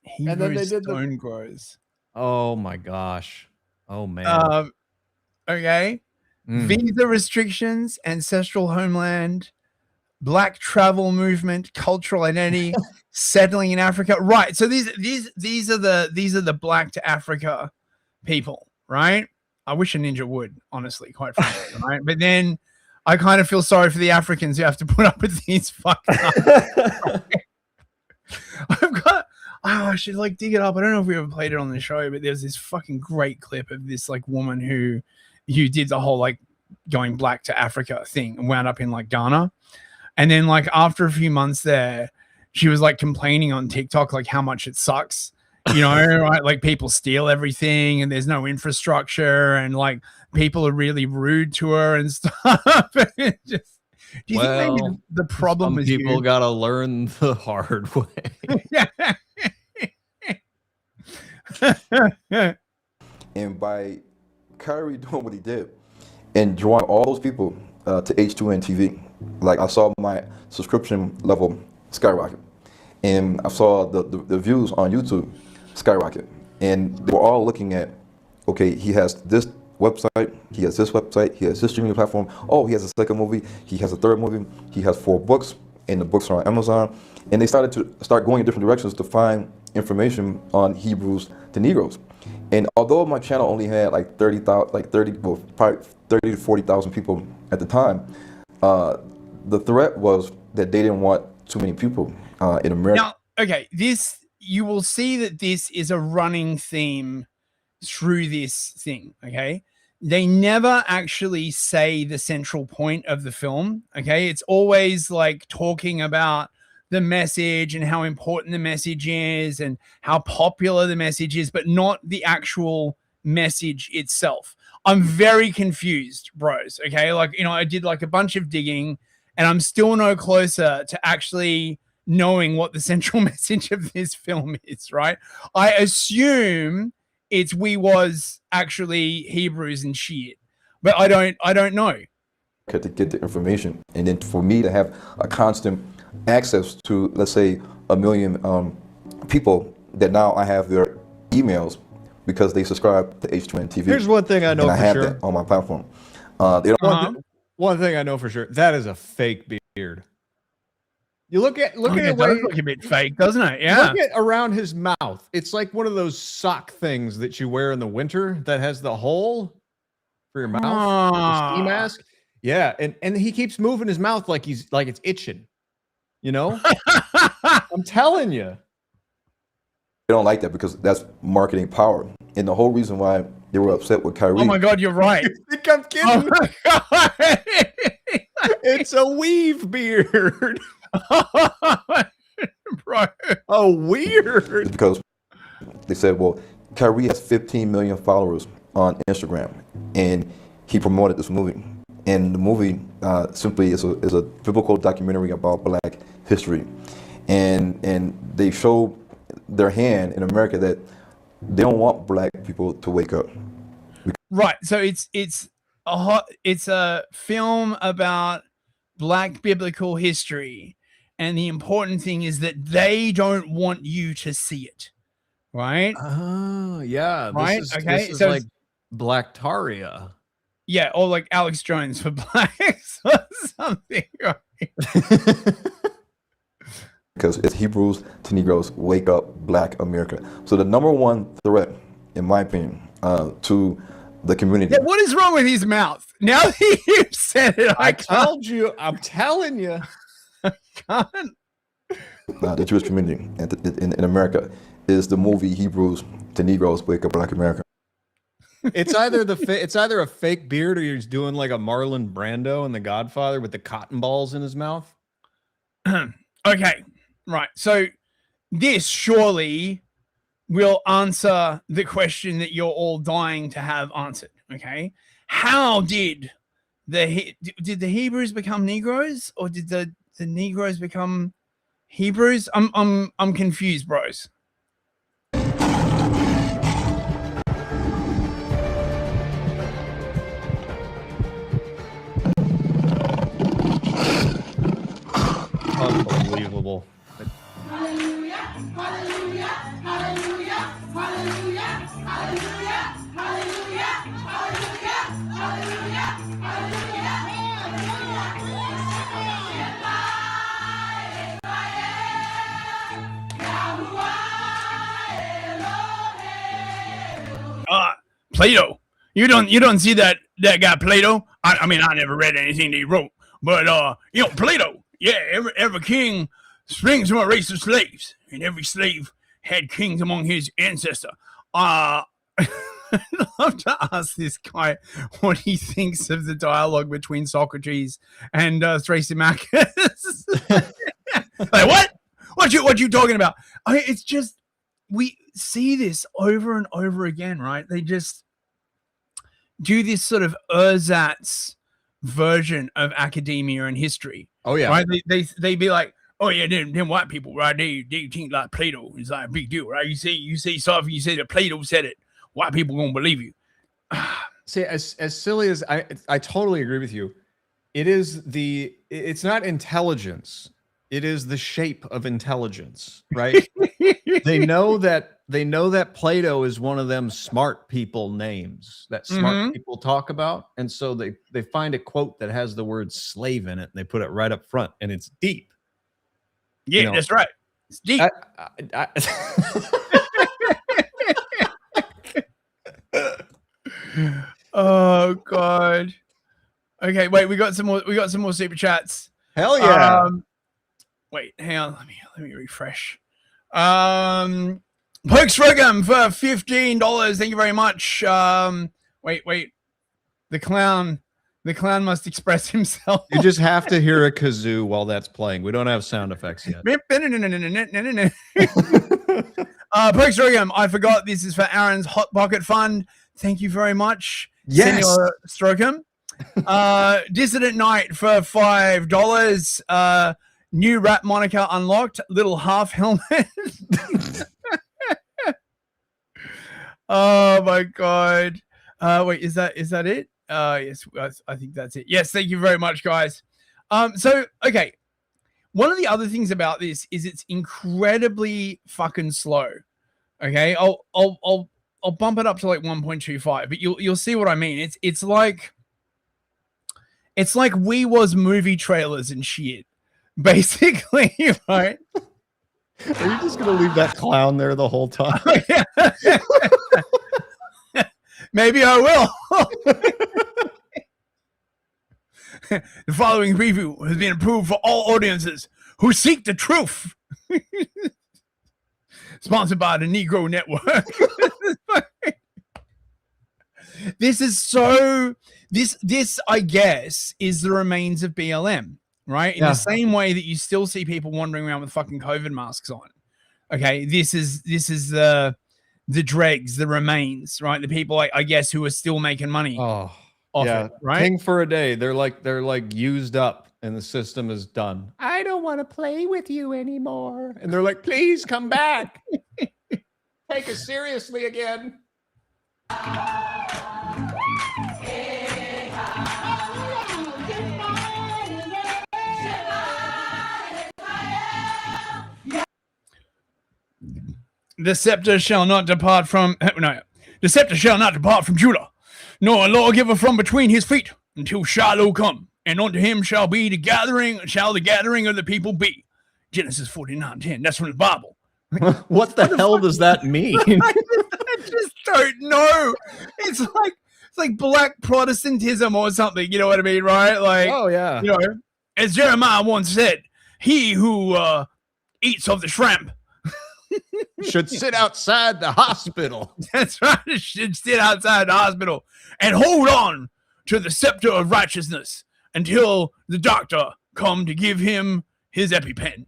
Hebrew And then they did stone grows. Oh my gosh. Oh man. Okay. Visa restrictions, ancestral homeland, black travel movement, cultural identity, settling in Africa. Right. So these are the black to Africa people, right? I wish a ninja would, honestly, quite frankly, right? But then I kind of feel sorry for the Africans who have to put up with these fucked up. I should like dig it up. I don't know if we ever played it on the show, but there's this fucking great clip of this like woman who did the whole like going black to Africa thing and wound up in like Ghana. And then like after a few months there, she was like complaining on TikTok like how much it sucks. You know, right? Like people steal everything and there's no infrastructure and like people are really rude to her and stuff. Do you think maybe the problem some is people you? gotta learn the hard way. And by Kyrie doing what he did and drawing all those people to H2N TV, like I saw my subscription level skyrocket, and I saw the views on YouTube skyrocket, and they were all looking at, okay, he has this website, he has this website, he has this streaming platform. Oh, he has a second movie, he has a third movie, he has 4 books, and the books are on Amazon. And they started to going in different directions to find information on Hebrews to Negroes. And although my channel only had like 30,000, probably 30 to 40,000 people at the time, the threat was that they didn't want too many people in America. Now, okay, you will see that this is a running theme through this thing. Okay, they never actually say the central point of the film. Okay, it's always like talking about the message and how important the message is and how popular the message is, but not the actual message itself. I'm very confused, bros. Okay, like, you know, I did like a bunch of digging and I'm still no closer to actually knowing what the central message of this film is, right? I assume it's we was actually Hebrews and shit, but I don't know. To get the information, and then for me to have a constant access to, let's say, 1 million people that now I have their emails because they subscribe to H2N TV. Here's one thing I know and I for have sure that on my platform. They don't one thing I know for sure, that is a fake beard. You look at it the does way look a bit fake, doesn't it? Yeah. Look at around his mouth. It's like one of those sock things that you wear in the winter that has the hole for your mouth, the ski mask. Yeah, and he keeps moving his mouth like it's itching. You know? I'm telling you. They don't like that because that's marketing power. And the whole reason why they were upset with Kyrie. Oh my God, you're right. You think I'm kidding? Oh my God. It's a weave beard. Bro. Oh, weird. Because they said, well, Kyrie has 15 million followers on Instagram, and he promoted this movie. And the movie simply is a biblical documentary about Black history, and they show their hand in America that they don't want Black people to wake up. Right. So it's a film about Black biblical history, and the important thing is that they don't want you to see it. Right? Oh, yeah. Right? This is So like Blacktaria. Yeah, or like Alex Jones for Blacks or something. Because it's Hebrews to Negroes, wake up, Black America. So the number one threat, in my opinion, to the community. Yeah, what is wrong with his mouth? Now that you've said it, I told you. I'm telling you. I can't. The Jewish community in America is the movie Hebrews to Negroes, wake up, Black America. It's either a fake beard or he's doing like a Marlon Brando in The Godfather with the cotton balls in his mouth. Okay, right. So this surely will answer the question that you're all dying to have answered. Okay, how did the Hebrews become Negroes, or did the Negroes become Hebrews? I'm confused, bros. Unbelievable. Hallelujah, hallelujah, hallelujah, hallelujah, hallelujah, hallelujah, hallelujah, Plato, you don't see that guy Plato? I mean, I never read anything that he wrote, but you know, Plato. Yeah, every king springs from a race of slaves, and every slave had kings among his ancestor. I'd love to ask this guy what he thinks of the dialogue between Socrates and Thrasymachus. Like, what? What you talking about? It's just, we see this over and over again, right? They just do this sort of ersatz version of academia and history. Oh yeah, right. They be like, oh yeah, them white people, right? They think like Plato is like a big deal, right? You say something, you say that Plato said it, white people gonna believe you. See, as silly as I totally agree with you. It's not intelligence. It is the shape of intelligence, right? They know that Plato is one of them smart people names that smart people talk about. And so they find a quote that has the word slave in it and they put it right up front and it's deep. Yeah, You know, that's right. It's deep. Oh God. Okay, wait. We got some more. We got some more super chats. Hell yeah. Wait, hang on. Let me refresh. Pokes Rogum for $15. Thank you very much. Wait. The clown must express himself. You just have to hear a kazoo while that's playing. We don't have sound effects yet. Pokes Rogum, I forgot this is for Aaron's Hot Pocket Fund. Thank you very much. Yes. Senor Strokum. Dissident Knight for $5. New rap moniker unlocked. Little half helmet. Oh my God. Wait, is that it? Yes, I think that's it. Yes, thank you very much, guys. So okay. One of the other things about this is it's incredibly fucking slow. Okay, I'll bump it up to like 1.25, but you'll see what I mean. It's like we was movie trailers and shit, basically, right? Are you just gonna leave that clown there the whole time? Maybe I will. The following review has been approved for all audiences who seek the truth. Sponsored by the Negro Network. This is so. This I guess is the remains of BLM, right? In the same way that you still see people wandering around with fucking COVID masks on. Okay, this is the dregs, the remains, right? The people I guess who are still making money. Oh, off yeah, it, right? King for a day. They're like used up, and the system is done. I don't want to play with you anymore. And they're like, please come back. Take us seriously again. The scepter shall not depart from the scepter shall not depart from Judah, nor a lawgiver from between his feet, until Shiloh come, and unto him shall the gathering of the people be. Genesis 49:10. That's from the Bible. What the hell does that mean? I just don't know. It's like black Protestantism or something. You know what I mean, right? Like, oh yeah. You know, as Jeremiah once said, he who eats of the shrimp should sit outside the hospital. That's right. Should sit outside the hospital and hold on to the scepter of righteousness until the doctor come to give him his EpiPen.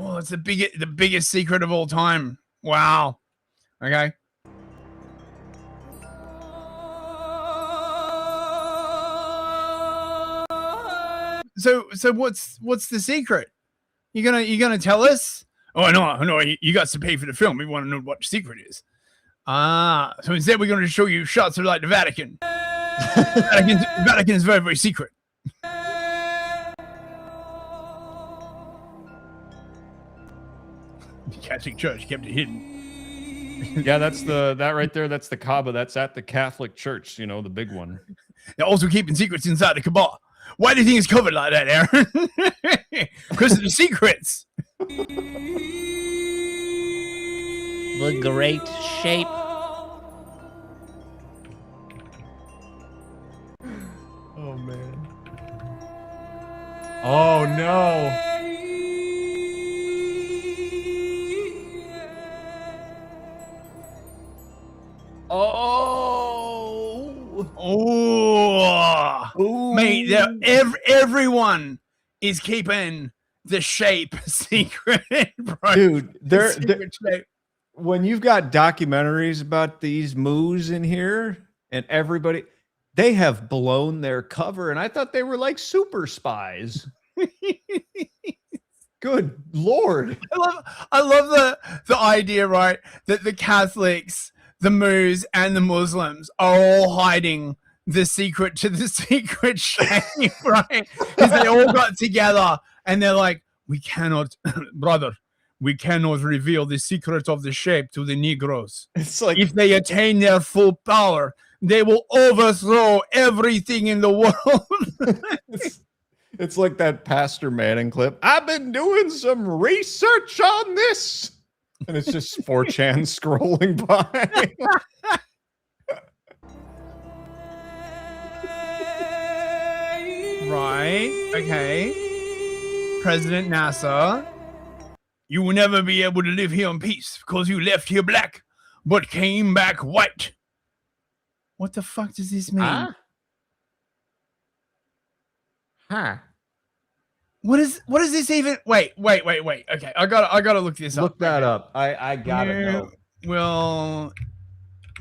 Oh, it's the biggest secret of all time. Wow. Okay. So what's the secret? You gonna tell us? Oh no, you got to pay for the film. We want to know what the secret is. So instead we're going to show you shots of like the Vatican. Vatican is very, very secret. The Catholic Church kept it hidden. Yeah, that right there. That's the Kaaba. That's at the Catholic Church. You know, the big one. They're also keeping secrets inside the Kaaba. Why do you think it's covered like that, Aaron? Because of the secrets. The great shape. Oh man. Oh no. Oh, mate! Everyone is keeping the shape secret, bro. Dude, when you've got documentaries about these moos in here, and everybody, they have blown their cover, and I thought they were like super spies. Good Lord! I love the idea, right? That the Catholics, the Moos, and the Muslims are all hiding the secret to the secret shape, right? Because they all got together and they're like, we cannot, brother, we cannot reveal the secret of the shape to the Negroes. It's like if they attain their full power, they will overthrow everything in the world. it's like that Pastor Manning clip. I've been doing some research on this. And it's just 4chan scrolling by. Right. Okay. President NASA, you will never be able to live here in peace because you left here black, but came back white. What the fuck does this mean? Huh. What is this even? Wait. Okay, I gotta look this up. Look that up. I gotta know. Will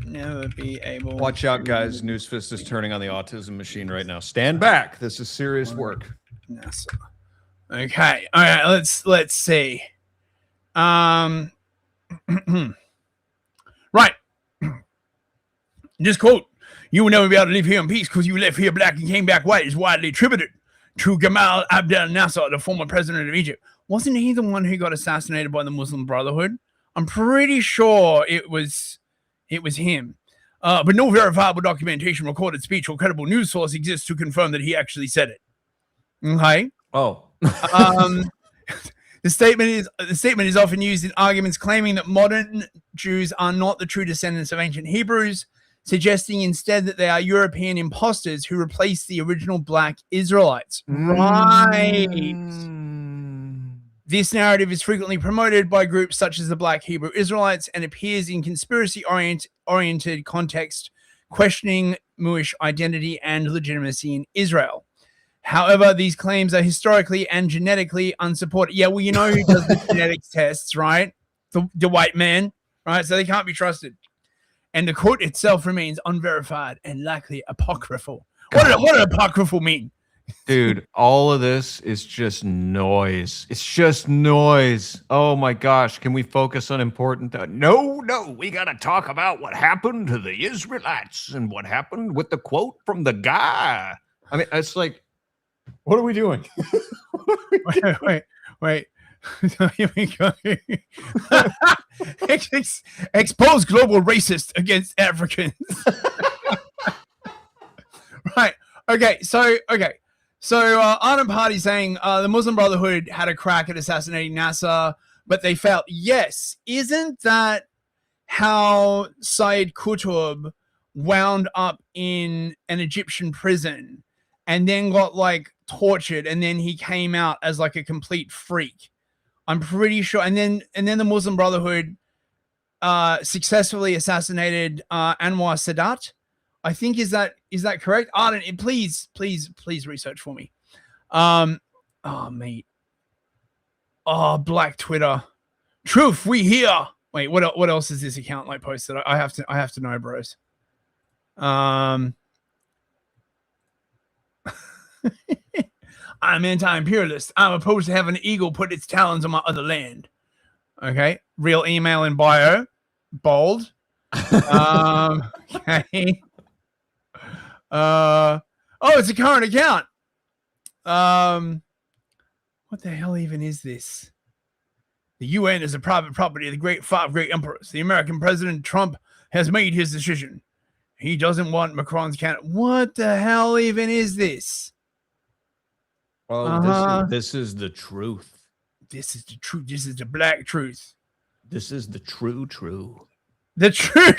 never be able. Watch out, guys. Newsfist is turning on the autism machine right now. Stand back. This is serious work. NASA. Okay. All right. Let's see. Right. This quote: "You will never be able to live here in peace because you left here black and came back white," is widely attributed to Gamal Abdel Nasser, the former president of Egypt. Wasn't he the one who got assassinated by the Muslim Brotherhood? I'm pretty sure it was him. But no verifiable documentation, recorded speech, or credible news source exists to confirm that he actually said it. Okay. Oh. The statement is often used in arguments claiming that modern Jews are not the true descendants of ancient Hebrews, suggesting instead that they are European imposters who replaced the original black Israelites. Right. This narrative is frequently promoted by groups such as the Black Hebrew Israelites and appears in conspiracy-oriented context, questioning Jewish identity and legitimacy in Israel. However, these claims are historically and genetically unsupported. Yeah, well, you know who does the genetics tests, right? The white man, right? So they can't be trusted. And the quote itself remains unverified and likely apocryphal. What did apocryphal mean? Dude, all of this is just noise. It's just noise. Oh my gosh. Can we focus on important? No, we got to talk about what happened to the Israelites and what happened with the quote from the guy. I mean, it's like, what are we doing? Wait. Expose global racist against Africans. Right. Okay. So Arden Party saying the Muslim Brotherhood had a crack at assassinating Nasser, but they failed. Yes. Isn't that how Sayyid Qutb wound up in an Egyptian prison and then got like tortured, and then he came out as like a complete freak? I'm pretty sure. And then the Muslim Brotherhood successfully assassinated Anwar Sadat. I think is that correct? Arden, please research for me. Oh mate. Oh, Black Twitter. Truth, we hear. Wait, what else is this account like posted? I have to know, bros. I'm anti-imperialist. I'm opposed to having an eagle put its talons on my other land. Okay. Real email in bio. Bold. Okay. Oh, it's a current account. What the hell even is this? The UN is a private property of the five great emperors. The American President Trump has made his decision. He doesn't want Macron's Canada. What the hell even is this? Oh, this is the truth. This is the truth. This is the black truth. This is the true. The true.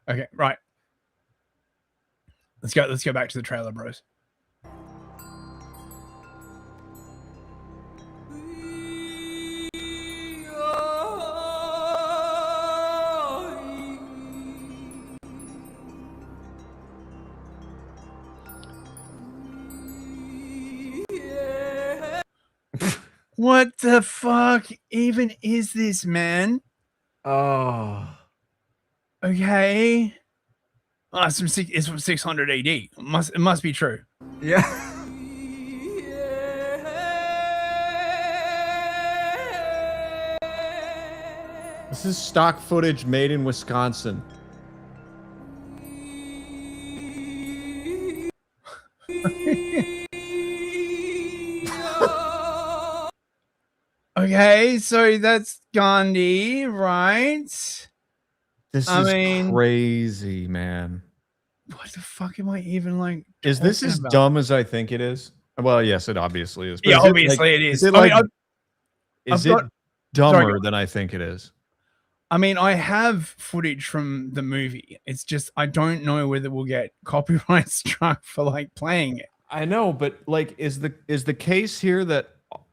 Okay, right. Let's go back to the trailer, bros. What the fuck even is this, man? Oh. Okay. Oh, it's from 600 AD. It must be true. Yeah. This is stock footage made in Wisconsin. Okay, so that's Gandhi, right? This I is mean, crazy, man. what the fuck am I even like? Is this talking as about? dumb as I think it is? Well, yes, it obviously is. But Yeah, is it obviously it Is is. it I mean, like? I've Is it got- dumber sorry. than I think it is? I mean, I have footage from the movie. It's just I don't know whether we'll get copyright struck for like playing it. I know, but like, is the case here that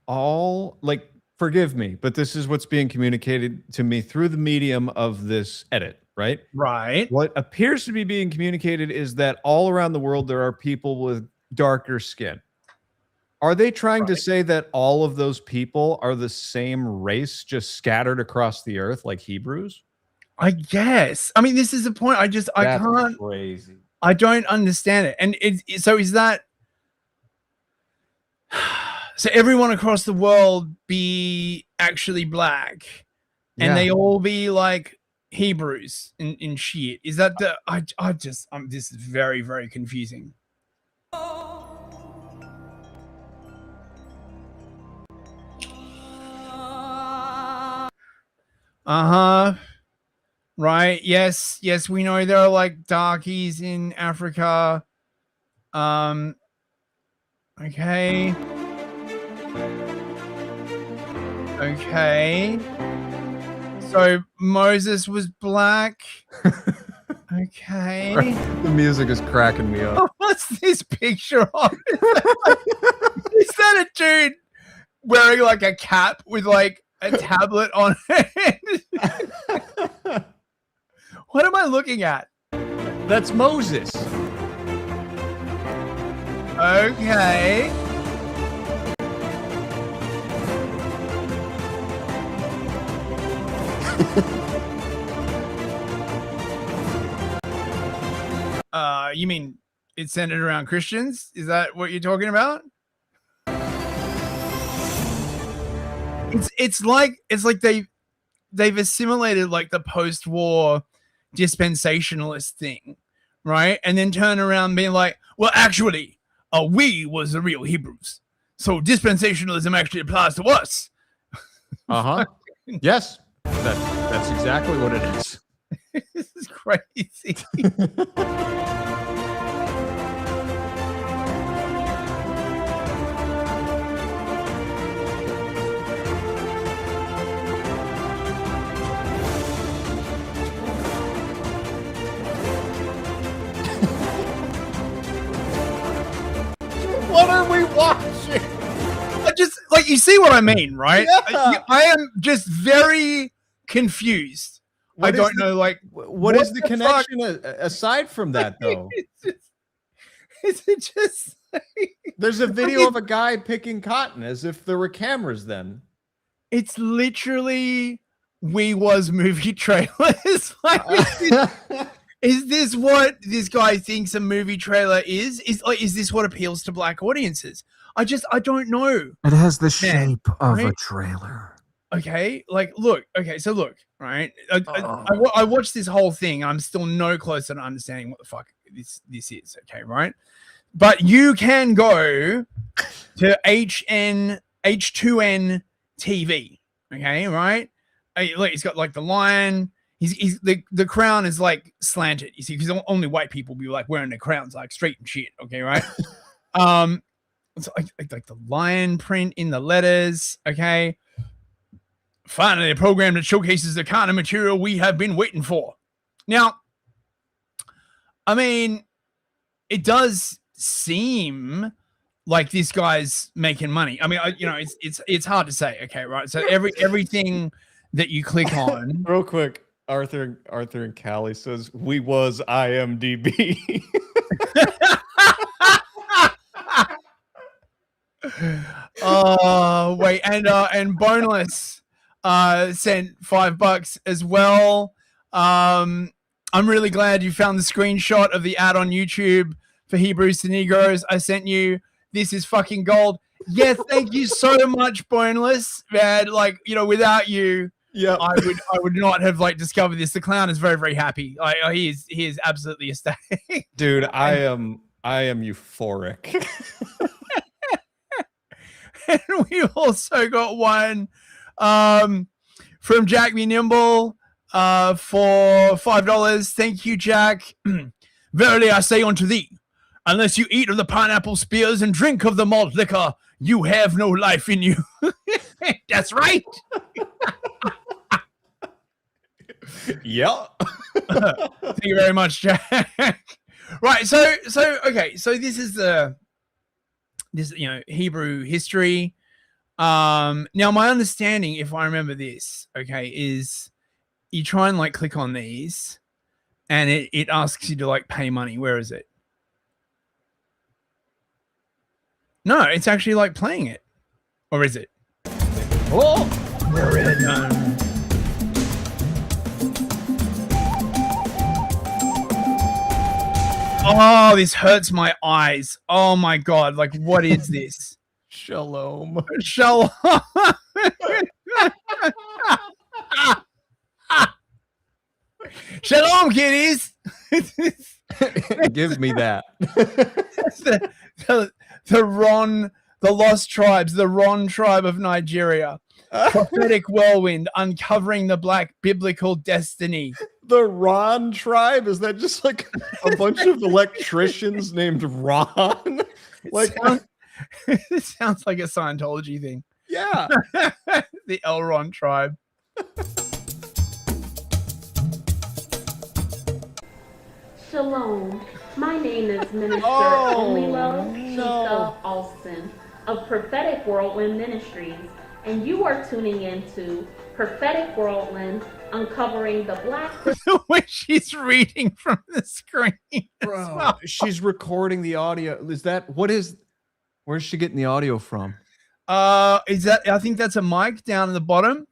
all like? Forgive me, but this is what's being communicated to me through the medium of this edit, right? Right. What appears to be being communicated is that all around the world there are people with darker skin. Are they trying to say that all of those people are the same race, just scattered across the earth like Hebrews? I guess. I mean, this is the point. I That's can't. crazy. I don't understand it. And so is that so everyone across the world be actually black and they all be like Hebrews in shit? Is that the I just this is very, very confusing. Uh-huh. Right. Yes. Yes, we know there are like darkies in Africa. Okay. Okay. So Moses was black. Okay. The music is cracking me up. What's this picture of? Is that a dude wearing like a cap with like a tablet on it? What am I looking at? That's Moses. Okay. You mean it's centered around Christians? Is that what you're talking about? It's like they've assimilated like the post-war dispensationalist thing, right? And then turn around being like, well, actually, we was the real Hebrews. So dispensationalism actually applies to us. Uh-huh. Yes. That's exactly what it is. This is crazy. What are we watching? I just like, you see what I mean, right? Yeah. I am just very confused. What I don't is the- know, like, what is the fuck? connection aside from that, though? Is it just There's a video of a guy picking cotton as if there were cameras then. It's literally we was movie trailers. Like, is this what this guy thinks a movie trailer is? Is this what appeals to black audiences? I don't know. It has the Man, shape of a right? trailer. Okay, like look. Okay, so look, right? I watched this whole thing. I'm still no closer to understanding what the fuck this is. Okay, right? But you can go to H2N TV. Okay, right? Look, he's got like the lion. He's the crown is like slanted. You see, because only white people be like wearing their crowns like straight and shit. Okay, right? It's like the lion print in the letters. Okay. Finally, a program that showcases the kind of material we have been waiting for. Now, I mean, it does seem like this guy's making money. I mean, it's hard to say. Okay, right? So everything that you click on, Real quick, Arthur and Callie says we was IMDb. oh wait, and Boneless sent $5 as well. I'm really glad you found the screenshot of the ad on YouTube for Hebrews to Negroes. I sent you. This is fucking gold. Yeah, thank you so much, Boneless. Man, like, without you, yeah, I would not have like discovered this. The clown is very, very happy. Like, he is absolutely ecstatic. Dude, I am euphoric. And we also got one From Jack Me Nimble for $5. Thank you, Jack. Verily I say unto thee, unless you eat of the pineapple spears and drink of the malt liquor, you have no life in you. That's right. Yeah. Thank you very much, Jack. Right. So okay. So this is Hebrew history. Now my understanding, if I remember this, okay, is you try and like click on these, and it asks you to like pay money. Where is it? No, it's actually like playing it, or is it? Oh, oh, this hurts my eyes. Oh my god! Like, what is this? Shalom. Shalom. Shalom, kiddies. Give me that. the lost tribes, the Ron tribe of Nigeria. Prophetic whirlwind uncovering the black biblical destiny. The Ron tribe? Is that just like a bunch of electricians named Ron? Like, it sounds like a Scientology thing. Yeah. The Elron tribe. Shalom. My name is Minister Onlilo Chika Alston of Prophetic Whirlwind Ministries, and you are tuning into Prophetic Whirlwind Uncovering the Black. The way she's reading from the screen. Bro, well. she's recording the audio. Where's she getting the audio from? Is that? I think that's a mic down at the bottom.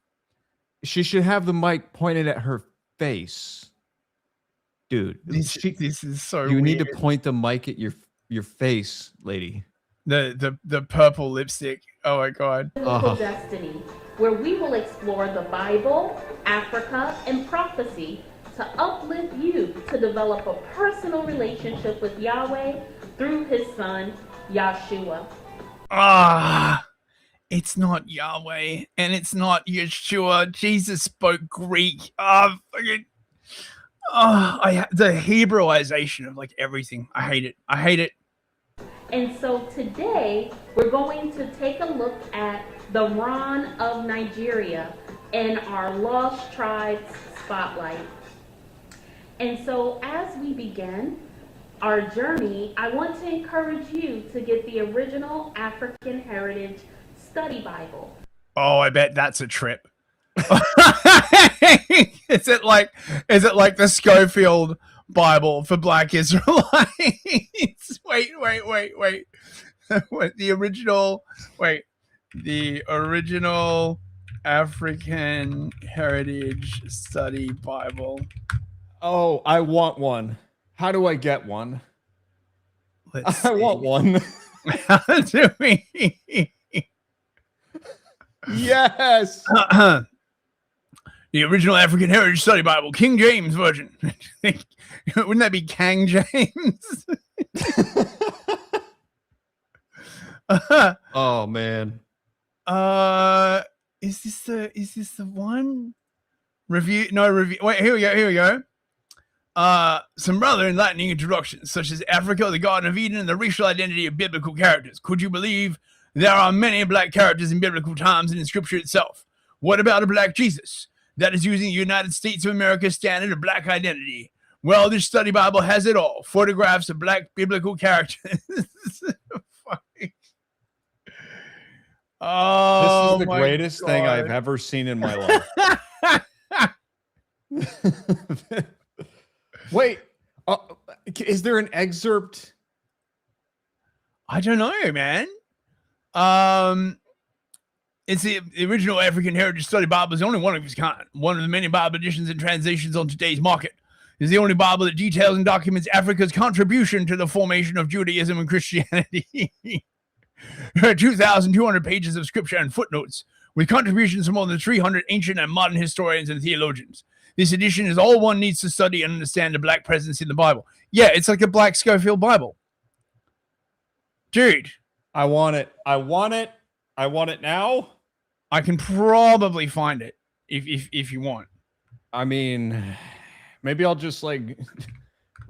She should have the mic pointed at her face. Dude, this is so you weird. need to point the mic at your face, lady. The purple lipstick. Oh my god. Biblical Destiny, where we will explore the Bible, Africa, and prophecy to uplift you to develop a personal relationship with Yahweh through his son, Yahshua. It's not Yahweh and it's not Yeshua. Jesus spoke Greek. The Hebraization of like everything. I hate it. I hate it. And so today we're going to take a look at the Ron of Nigeria in our Lost Tribes Spotlight. And so as we begin our journey, I want to encourage you to get the original African Heritage Study Bible. Oh, I bet that's a trip. Is it like the Schofield Bible for Black Israelites? Wait. The original African Heritage Study Bible. Oh, I want one. How do I get one? I want one. How do we? Yes. The original African Heritage Study Bible, King James Version. Wouldn't that be Kang James? Oh man. Is this the one? Review. Wait, here we go. Some rather enlightening introductions, such as Africa, the Garden of Eden, and the racial identity of biblical characters. Could you believe there are many black characters in biblical times and in Scripture itself? What about a black Jesus that is using the United States of America standard of black identity? Well, this study Bible has it all. Photographs of black biblical characters. Oh, this is the greatest thing I've ever seen in my life. Wait, is there an excerpt? I don't know, man. It's the original African Heritage Study Bible is only one of its kind. One of the many Bible editions and translations on today's market. It's the only Bible that details and documents Africa's contribution to the formation of Judaism and Christianity. There are 2,200 pages of scripture and footnotes, with contributions from more than 300 ancient and modern historians and theologians. This edition is all one needs to study and understand the black presence in the Bible. Yeah, it's like a black Schofield Bible. Dude. I want it. I want it now. I can probably find it if you want. I mean, maybe I'll just like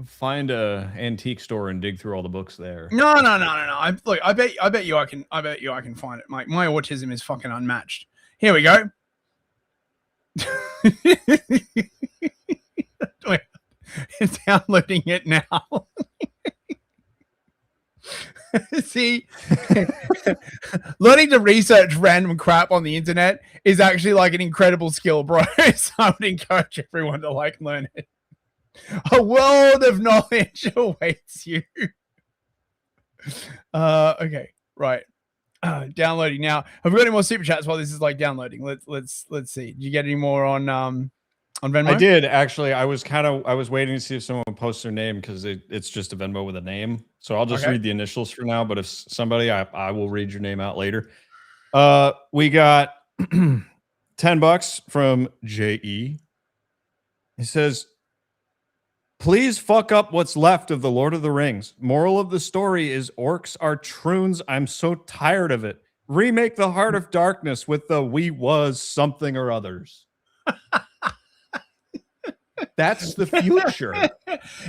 find a antique store and dig through all the books there. No. Look, I bet you I can find it. My autism is fucking unmatched. Here we go. Wait, it's downloading it now. See, learning to research random crap on the internet is actually like an incredible skill, bro. So I would encourage everyone to like learn it. A world of knowledge awaits you. Okay, right. Downloading now. Have we got any more super chats while this is like downloading? Let's see. Did you get any more on Venmo? I did actually. I was waiting to see if someone would post their name because it's just a Venmo with a name. So I'll just read the initials for now. But if somebody, I will read your name out later. We got $10 from JE. He says, "Please fuck up what's left of the Lord of the Rings. Moral of the story is orcs are troons. I'm so tired of it. Remake the Heart of Darkness with the we was something or others." That's the future.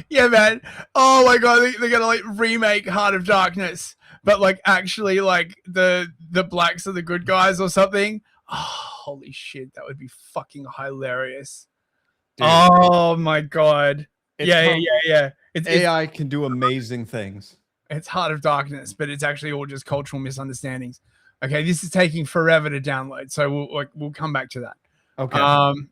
Yeah, man. Oh my god, they're gonna like remake Heart of Darkness, but like actually like the blacks are the good guys or something. Oh, holy shit, that would be fucking hilarious. Dude. Oh my god. Yeah. AI can do amazing things. It's Heart of Darkness, but it's actually all just cultural misunderstandings. Okay, this is taking forever to download, so we'll come back to that. Okay.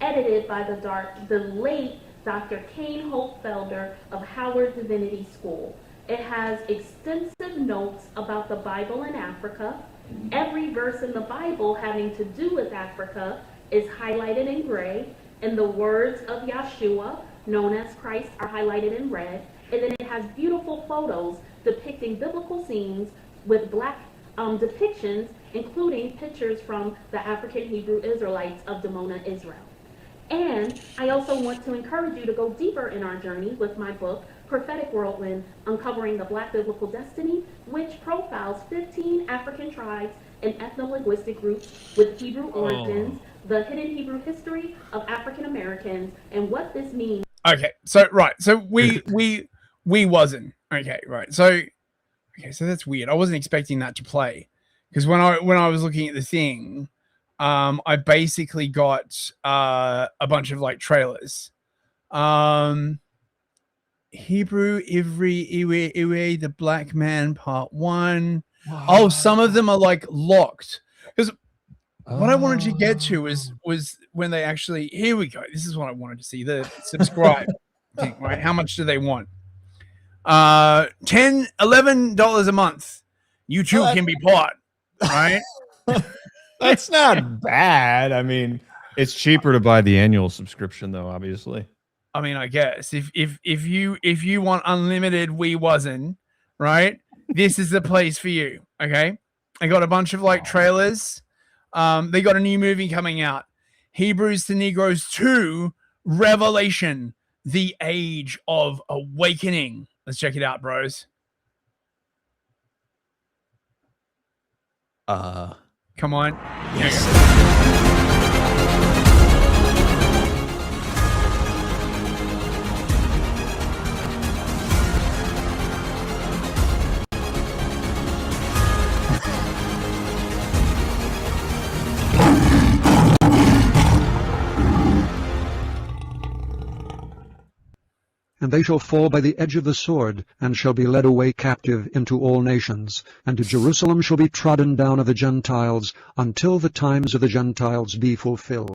Edited by the late Dr. Kane Holtfelder of Howard Divinity School. It has extensive notes about the Bible in Africa. Every verse in the Bible having to do with Africa is highlighted in gray, and the words of Yeshua, known as Christ, are highlighted in red. And then it has beautiful photos depicting biblical scenes with black depictions, including pictures from the African Hebrew Israelites of Dimona, Israel. And I also want to encourage you to go deeper in our journey with my book, Prophetic Whirlwind, Uncovering the Black Biblical Destiny, which profiles 15 African tribes and ethno-linguistic groups with Hebrew origins, the hidden Hebrew history of African Americans, and what this means. Okay, so we wasn't. Okay, right. So that's weird. I wasn't expecting that to play, because when I was looking at the thing, I basically got a bunch of like trailers. Hebrew, Ivri, Iwe, the Black Man, Part 1. Wow. Oh, some of them are like locked. Because what I wanted to get to was when they actually, here we go. This is what I wanted to see, the subscribe thing, right? How much do they want? $10, $11 a month. You too can be part, right? That's not bad. I mean, it's cheaper to buy the annual subscription though, obviously. I mean, I guess if you want unlimited we wasn't, right? This is the place for you. Okay. I got a bunch of like trailers. They got a new movie coming out. Hebrews to Negroes 2, Revelation, the Age of Awakening. Let's check it out, bros. Come on. Yes. And they shall fall by the edge of the sword, and shall be led away captive into all nations. And Jerusalem shall be trodden down of the Gentiles, until the times of the Gentiles be fulfilled.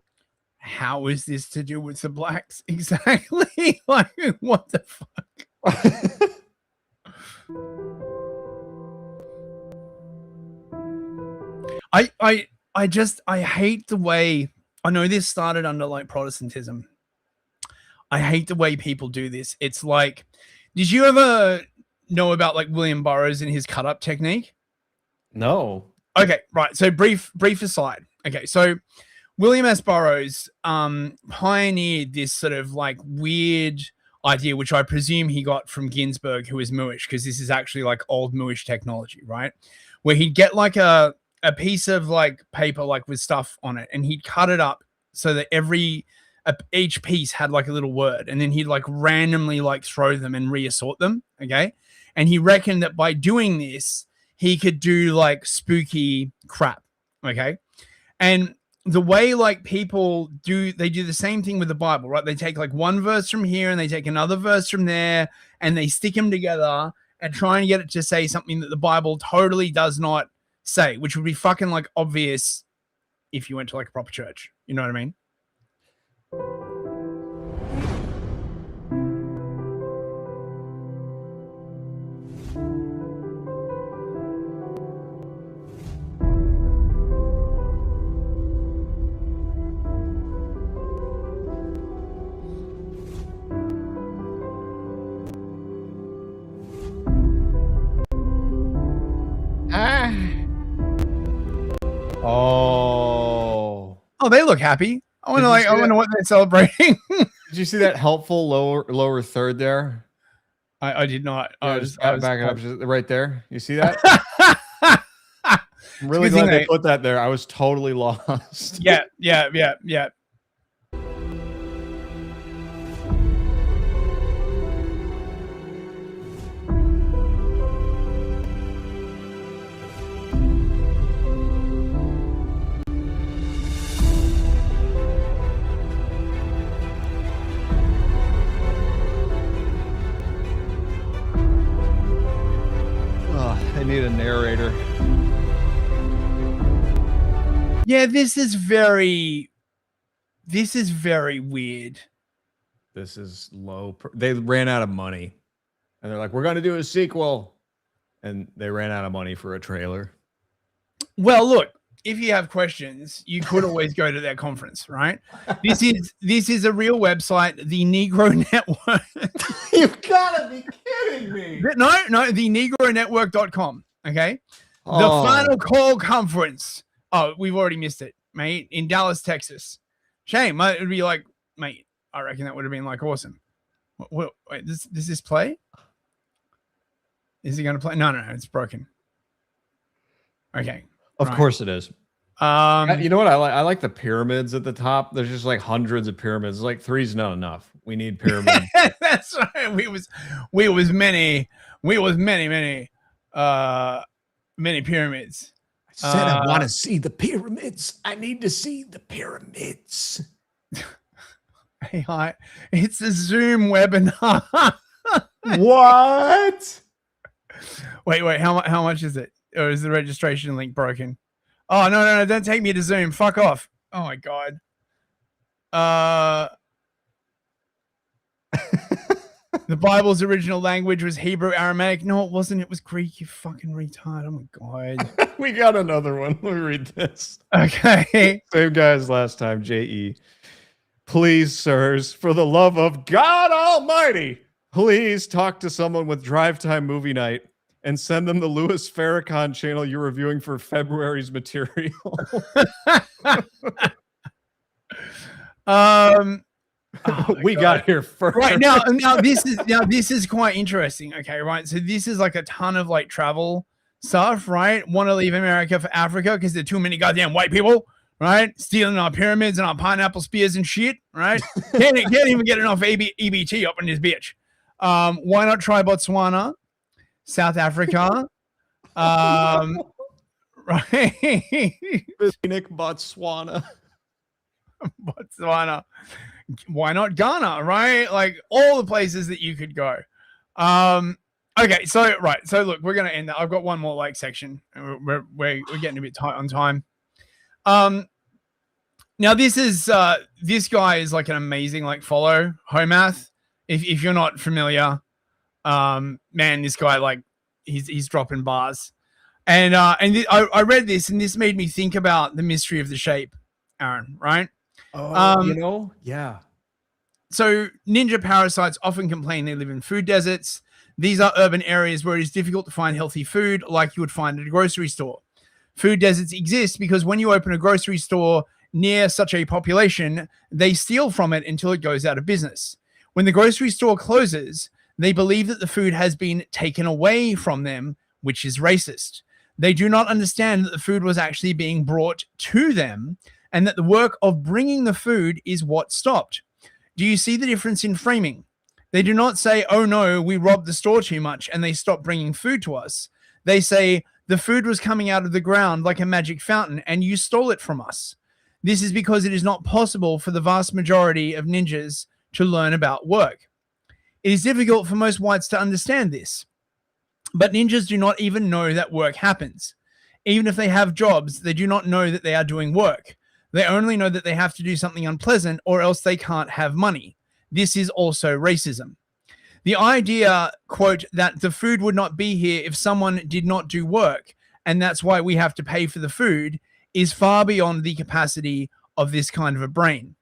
How is this to do with the blacks exactly? Like, what the fuck? I hate the way, I know this started under like Protestantism. I hate the way people do this. It's like, did you ever know about like William Burroughs and his cut up technique? No. Okay, right. So brief aside. Okay, so William S. Burroughs pioneered this sort of like weird idea, which I presume he got from Ginsberg, who is Mooish, because this is actually like old Mooish technology, right? Where he'd get like a a piece of like paper like with stuff on it, and he'd cut it up so that each piece had like a little word, and then he'd like randomly like throw them and reassort them. Okay. And he reckoned that by doing this, he could do like spooky crap. Okay. And the way like people do, they do the same thing with the Bible, right? They take like one verse from here and they take another verse from there and they stick them together and try and get it to say something that the Bible totally does not say, which would be fucking like obvious if you went to like a proper church. You know what I mean? Oh, they look happy. I wonder what they're celebrating. Did you see that helpful lower third there? I did not. Yeah, I just was back it up just right there. You see that? I'm really Good thing glad they put that there. I was totally lost. Yeah. I need a narrator. Yeah, this is very weird. This is low. They ran out of money, and they're like, "We're going to do a sequel," and they ran out of money for a trailer. Well, look, if you have questions, you could always go to their conference, right? This is a real website, the Negro Network. You've got to be kidding me. No, the negronetwork.com. Okay. Oh. The final call conference. Oh, we've already missed it, mate, in Dallas, Texas. Shame. It would be like, mate, I reckon that would have been like awesome. Wait, does this play? Is he going to play? No, it's broken. Okay. Of course it is. You know what? I like the pyramids at the top. There's just like hundreds of pyramids. Like three's not enough. We need pyramids. That's right. We was many pyramids. I said I want to see the pyramids. I need to see the pyramids. Hey, hi. It's a Zoom webinar. What? Wait. How much is it? Or is the registration link broken? Oh, no. Don't take me to Zoom. Fuck off. Oh, my God. The Bible's original language was Hebrew, Aramaic. No, it wasn't. It was Greek, you fucking retard. Oh, my God. We got another one. Let me read this. Okay. Same guy as last time, J.E. Please, sirs, for the love of God Almighty, please talk to someone with Drive Time Movie Night and send them the Louis Farrakhan channel you're reviewing for February's material. We got here first. Right now this is quite interesting. Okay, right. So this is like a ton of like travel stuff, right? Want to leave America for Africa because there are too many goddamn white people, right? Stealing our pyramids and our pineapple spears and shit, right? Can't even get enough EBT up in this bitch. Why not try Botswana? South Africa, right? Nick Botswana. Why not Ghana, right? Like all the places that you could go. Okay, so look, we're gonna end that. I've got one more like section. We're getting a bit tight on time. Now this guy is like an amazing like follow, Homath. If you're not familiar. Man, this guy, like, he's dropping bars. And I read this, and this made me think about the mystery of the shape, Aaron, right? Oh, yeah. So ninja parasites often complain they live in food deserts. These are urban areas where it is difficult to find healthy food like you would find at a grocery store. Food deserts exist because when you open a grocery store near such a population, they steal from it until it goes out of business. When the grocery store closes, they believe that the food has been taken away from them, which is racist. They do not understand that the food was actually being brought to them and that the work of bringing the food is what stopped. Do you see the difference in framing? They do not say, oh no, we robbed the store too much and they stopped bringing food to us. They say, the food was coming out of the ground like a magic fountain and you stole it from us. This is because it is not possible for the vast majority of ninjas to learn about work. It is difficult for most whites to understand this, but ninjas do not even know that work happens. Even if they have jobs, they do not know that they are doing work. They only know that they have to do something unpleasant or else they can't have money. This is also racism. The idea, quote, that the food would not be here if someone did not do work, and that's why we have to pay for the food, is far beyond the capacity of this kind of a brain.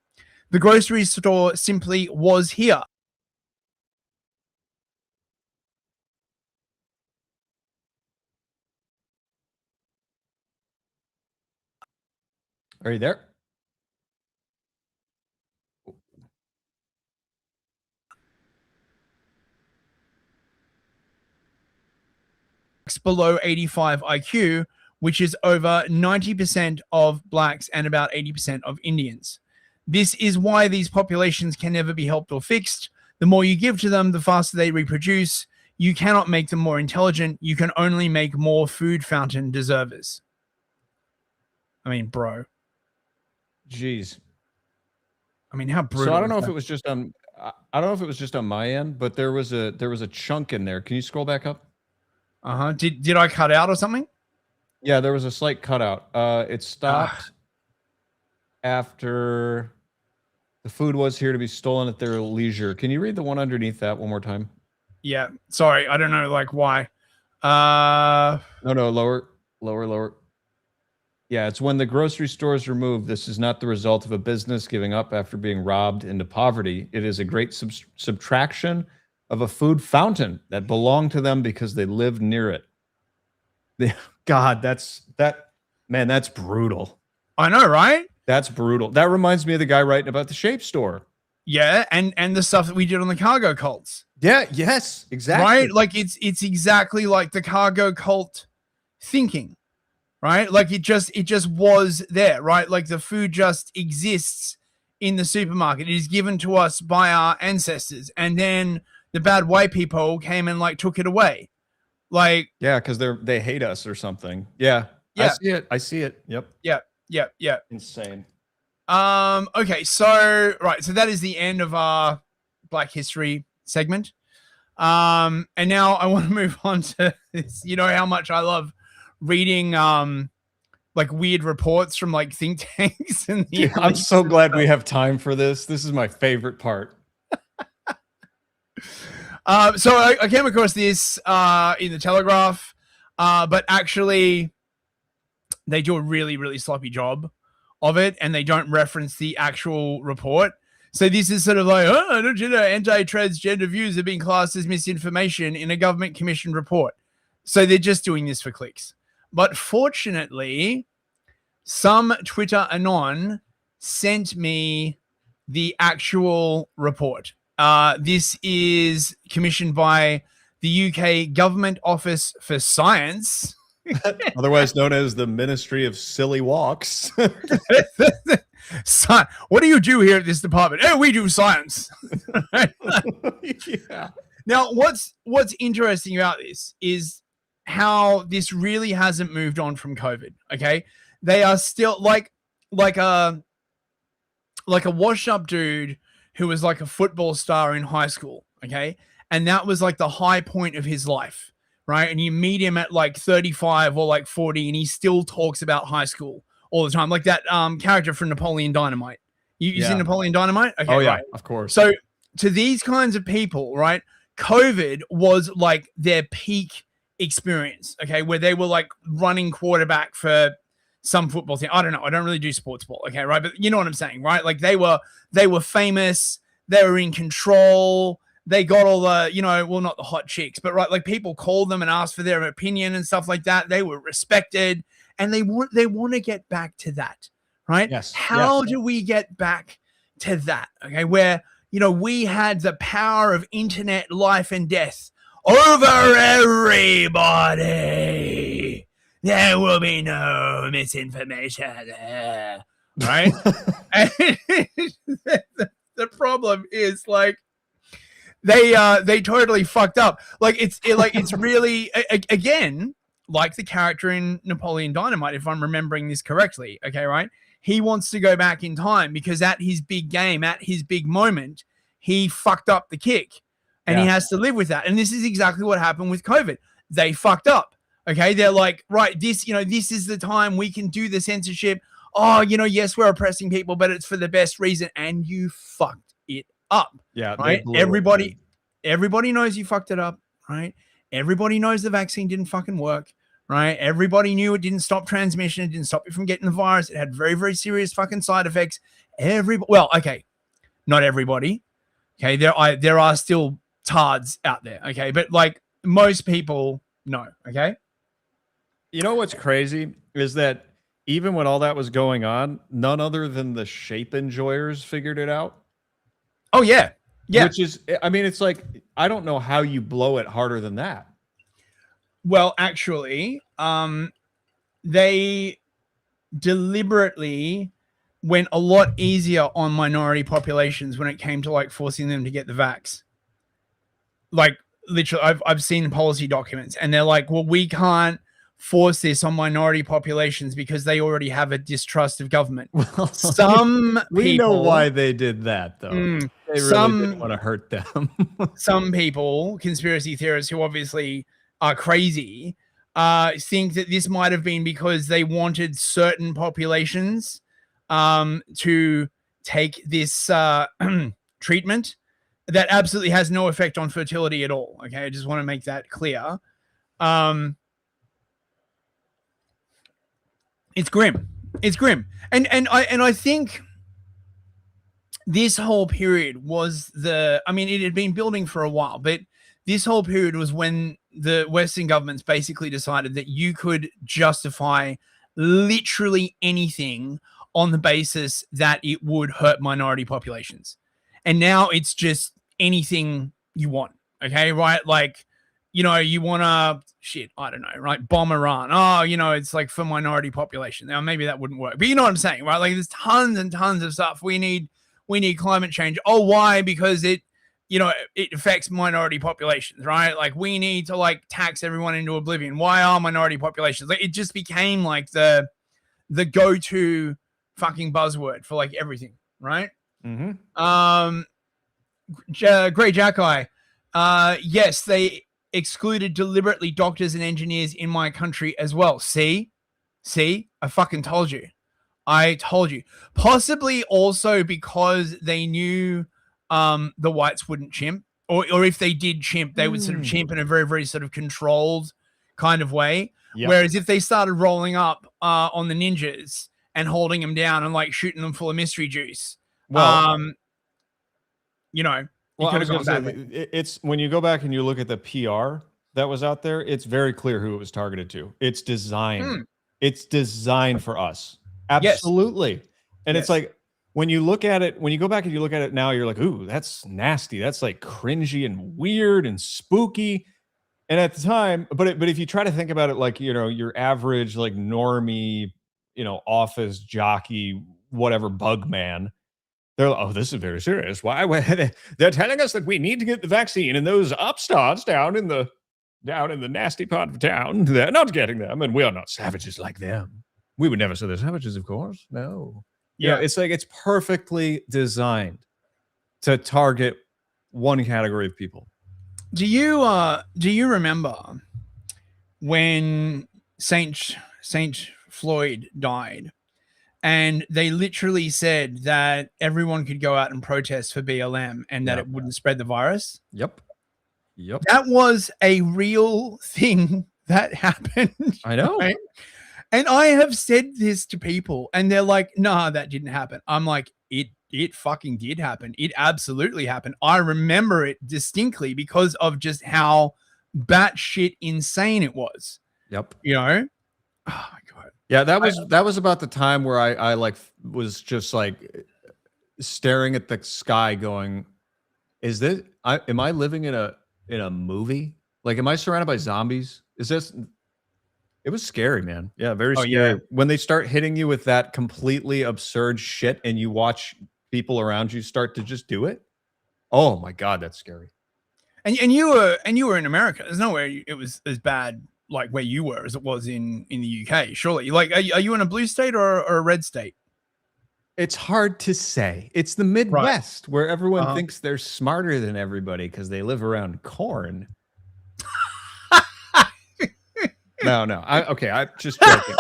The grocery store simply was here. Are you there? Below 85 IQ, which is over 90% of blacks and about 80% of Indians. This is why these populations can never be helped or fixed. The more you give to them, the faster they reproduce. You cannot make them more intelligent. You can only make more food fountain deservers. I mean, bro. Jeez. I mean, how brutal. So I don't know if it was just on. I don't know if it was just on my end, but there was a chunk in there. Can you scroll back up? Did I cut out or something? Yeah, there was a slight cutout. It stopped after the food was here to be stolen at their leisure. Can you read the one underneath that one more time? Yeah. Sorry, I don't know like why. No, lower. Yeah, it's when the grocery store is removed. This is not the result of a business giving up after being robbed into poverty. It is a great subtraction of a food fountain that belonged to them because they lived near it. God, that's brutal. I know, right? That's brutal. That reminds me of the guy writing about the Shape Store. Yeah, and the stuff that we did on the cargo cults. Yeah, yes, exactly. Right? Like it's exactly like the cargo cult thinking. Right? Like it just was there, right? Like the food just exists in the supermarket. It is given to us by our ancestors. And then the bad white people came and like took it away. Like, yeah, because they hate us or something. Yeah. I see it. Yep. Yeah. Insane. Okay, so that is the end of our Black History segment. And now I want to move on to this. You know how much I love reading like weird reports from like think tanks and I'm so glad we have time for this. This is my favorite part. So I came across this in the Telegraph, but actually they do a really, really sloppy job of it, and they don't reference the actual report. So this is sort of like, anti-transgender views have been classed as misinformation in a government commissioned report. So they're just doing this for clicks. But fortunately, some Twitter anon sent me the actual report. This is commissioned by the UK Government Office for Science. Otherwise known as the Ministry of Silly Walks. What do you do here at this department? Oh, we do science. Yeah. Now, what's interesting about this is how this really hasn't moved on from COVID. Okay, they are still like a washed up dude who was like a football star in high school. Okay, and that was like the high point of his life, right? And you meet him at like 35 or like 40, and he still talks about high school all the time, like that character from Napoleon Dynamite. You seen Napoleon Dynamite? Okay, oh yeah, right. Of course. So to these kinds of people, right, COVID was like their peak experience, okay, where they were like running quarterback for some football team. I don't know. I don't really do sports ball, okay, right? But you know what I'm saying, right? Like they were famous. They were in control. They got all the, well, not the hot chicks, but right, like people called them and asked for their opinion and stuff like that. They were respected, and they want to get back to that, right? Yes. How do we get back to that? Okay, where we had the power of internet, life and death over everybody. there will be no misinformation. Right? And the problem is like they totally fucked up. Like it's really again like the character in Napoleon Dynamite, if I'm remembering this correctly. Okay, right? He wants to go back in time because at his big game, at his big moment, he fucked up the kick, and he has to live with that. And this is exactly what happened with COVID. They fucked up. Okay, they're like, right, this is the time we can do the censorship. Oh, yes, we're oppressing people, but it's for the best reason, and you fucked it up. Yeah, right. Everybody knows you fucked it up. Right. Everybody knows the vaccine didn't fucking work. Right. Everybody knew it didn't stop transmission. It didn't stop you from getting the virus. It had very, very serious fucking side effects. Well, okay, not everybody. Okay, there are still tards out there. Okay, but like most people know. Okay. You know what's crazy is that even when all that was going on, none other than the shape enjoyers figured it out. Oh yeah. Yeah. Which is, I mean, it's like, I don't know how you blow it harder than that. Well, actually, they deliberately went a lot easier on minority populations when it came to like forcing them to get the vax. Like literally, I've seen policy documents, and they're like, well, we can't force this on minority populations because they already have a distrust of government. We know why they did that, though. They really didn't want to hurt them. Some people, conspiracy theorists who obviously are crazy, think that this might have been because they wanted certain populations to take this treatment that absolutely has no effect on fertility at all. Okay, I just want to make that clear. It's grim. It's grim. And I think this whole period was it had been building for a while, but this whole period was when the Western governments basically decided that you could justify literally anything on the basis that it would hurt minority populations. And now it's just anything you want. Okay, right? Like, you want to, I don't know, right? Bomb Iran. Oh, it's like for minority population. Now, maybe that wouldn't work. But you know what I'm saying, right? Like there's tons and tons of stuff. We need climate change. Oh, why? Because it affects minority populations, right? Like we need to like tax everyone into oblivion. Why are minority populations? Like it just became like the go-to fucking buzzword for like everything, right? Mm-hmm. Grey Jackeye. Yes, they excluded deliberately doctors and engineers in my country as well. See, I fucking told you. Possibly also because they knew the whites wouldn't chimp, or if they did chimp, they would sort of chimp in a very, very sort of controlled kind of way. Yep. Whereas if they started rolling up on the ninjas and holding them down and like shooting them full of mystery juice, well, I was gonna say, it's when you go back and you look at the PR that was out there, it's very clear who it was targeted to. It's designed. It's designed for us. Absolutely. And it's like when you look at it, when you go back and you look at it now, you're like, ooh, that's nasty. That's like cringy and weird and spooky. And at the time, but if you try to think about it like, your average like normie, office jockey, whatever bug man, they're like, oh, this is very serious. Why? They're telling us that we need to get the vaccine, and those upstarts down in the nasty part of town, they're not getting them, and we are not savages like them. We would never say they're savages, of course. No. Yeah, it's like it's perfectly designed to target one category of people. Do you remember when Saint Floyd died? And they literally said that everyone could go out and protest for BLM and that it wouldn't spread the virus. Yep. That was a real thing that happened. I know. Right? And I have said this to people and they're like, nah, that didn't happen. I'm like, it fucking did happen. It absolutely happened. I remember it distinctly because of just how batshit insane it was. Yep. Oh my God. Yeah, that was about the time where I like was just like staring at the sky going, am I living in a movie? Like, am I surrounded by zombies? Is this It was scary, man. Yeah, very Oh, scary. yeah. When they start hitting you with that completely absurd shit and you watch people around you start to just do it. Oh my God, that's scary. And you were in America. There's no way it was as bad like where you were as it was in the UK. Surely, like, are you in a blue state or a red state? It's hard to say. It's the Midwest where everyone thinks they're smarter than everybody because they live around corn. No. I'm just joking.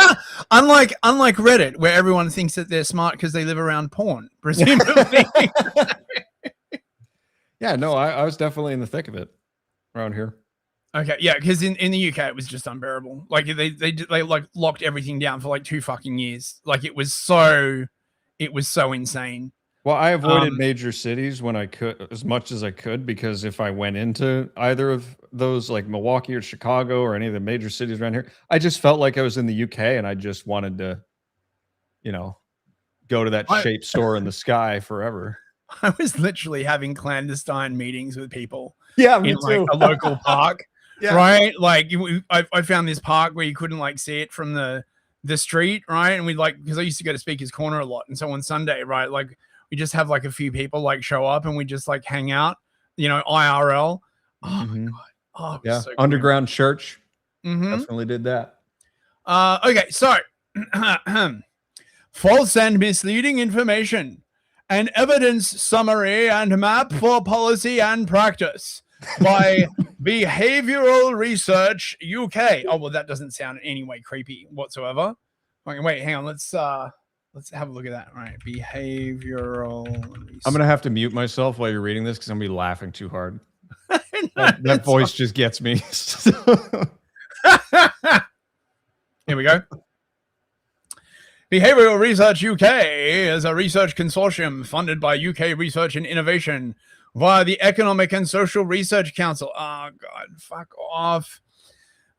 unlike Reddit, where everyone thinks that they're smart because they live around porn, presumably. Yeah, no, I was definitely in the thick of it around here. Okay, yeah, because in the UK it was just unbearable. Like they like locked everything down for like 2 fucking years. Like it was so insane. Well, I avoided major cities when I could, as much as I could, because if I went into either of those, like Milwaukee or Chicago or any of the major cities around here, I just felt like I was in the UK and I just wanted to, go to that shape store in the sky forever. I was literally having clandestine meetings with people. Yeah, me in too. like a local park. Yeah. Right? Like I found this park where you couldn't like see it from the street, right? And we'd like, because I used to go to Speaker's Corner a lot. And so on Sunday, right, like we just have like a few people like show up and we just like hang out, IRL. Oh my God. Oh, it was Yeah. so cool. Underground church. Mhm. Definitely did that. Okay, so false and misleading information, an evidence summary and map for policy and practice by Behavioral Research UK. Oh, well, that doesn't sound in any way creepy whatsoever. Okay, wait, hang on. Let's have a look at that. All right, Behavioral Research. I'm gonna have to mute myself while you're reading this because I'm gonna be laughing too hard. that voice just gets me. Here we go. Behavioral Research UK is a research consortium funded by UK Research and Innovation via the Economic and Social Research Council. Oh, God, fuck off.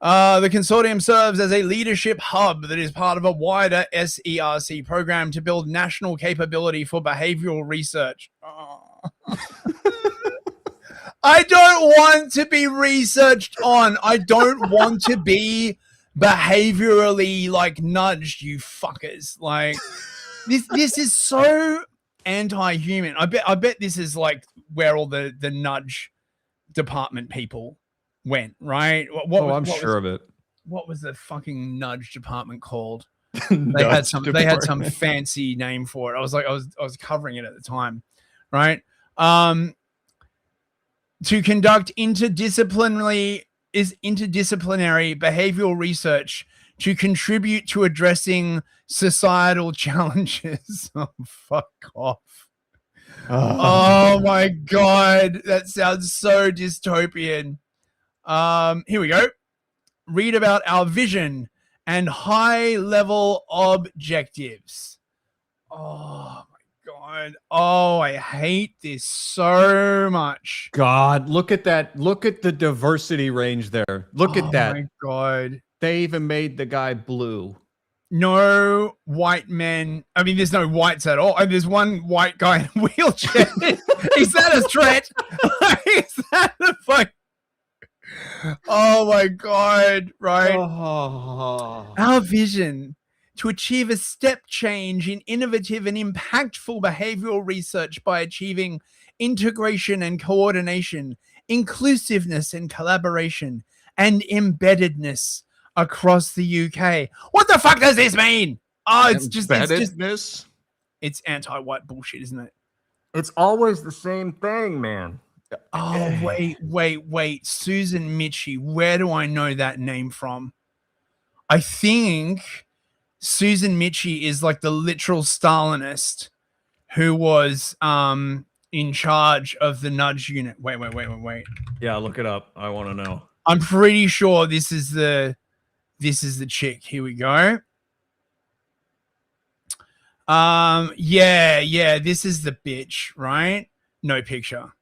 The consortium serves as a leadership hub that is part of a wider SERC program to build national capability for behavioral research. Oh. I don't want to be researched on. I don't want to be behaviorally like nudged, you fuckers. Like this is so anti-human. I bet this is like where all the nudge department people went, right? I'm sure of it. What was the fucking nudge department called? They had some fancy name for it. I was covering it at the time, right? To conduct interdisciplinary behavioral research to contribute to addressing societal challenges. Oh, fuck off. Oh my God. That sounds so dystopian. Here we go. Read about our vision and high level objectives. Oh my God. Oh, I hate this so much. God, look at that. Look at the diversity range there. Look at that. Oh my God. They even made the guy blue. No white men. I mean, there's no whites at all. I mean, there's one white guy in a wheelchair. Is that a threat? Is that a fuck? Oh my God. Right. Oh. Our vision to achieve a step change in innovative and impactful behavioral research by achieving integration and coordination, inclusiveness and collaboration, and embeddedness across the UK. What the fuck does this mean? Oh, it's anti-white bullshit, isn't it? It's always the same thing, man. Oh, wait. Susan Mitchie. Where do I know that name from? I think Susan Mitchie is like the literal Stalinist who was in charge of the nudge unit. Wait. Yeah, look it up. I want to know. I'm pretty sure this is the chick. Here we go. Yeah, this is the bitch, right? No picture.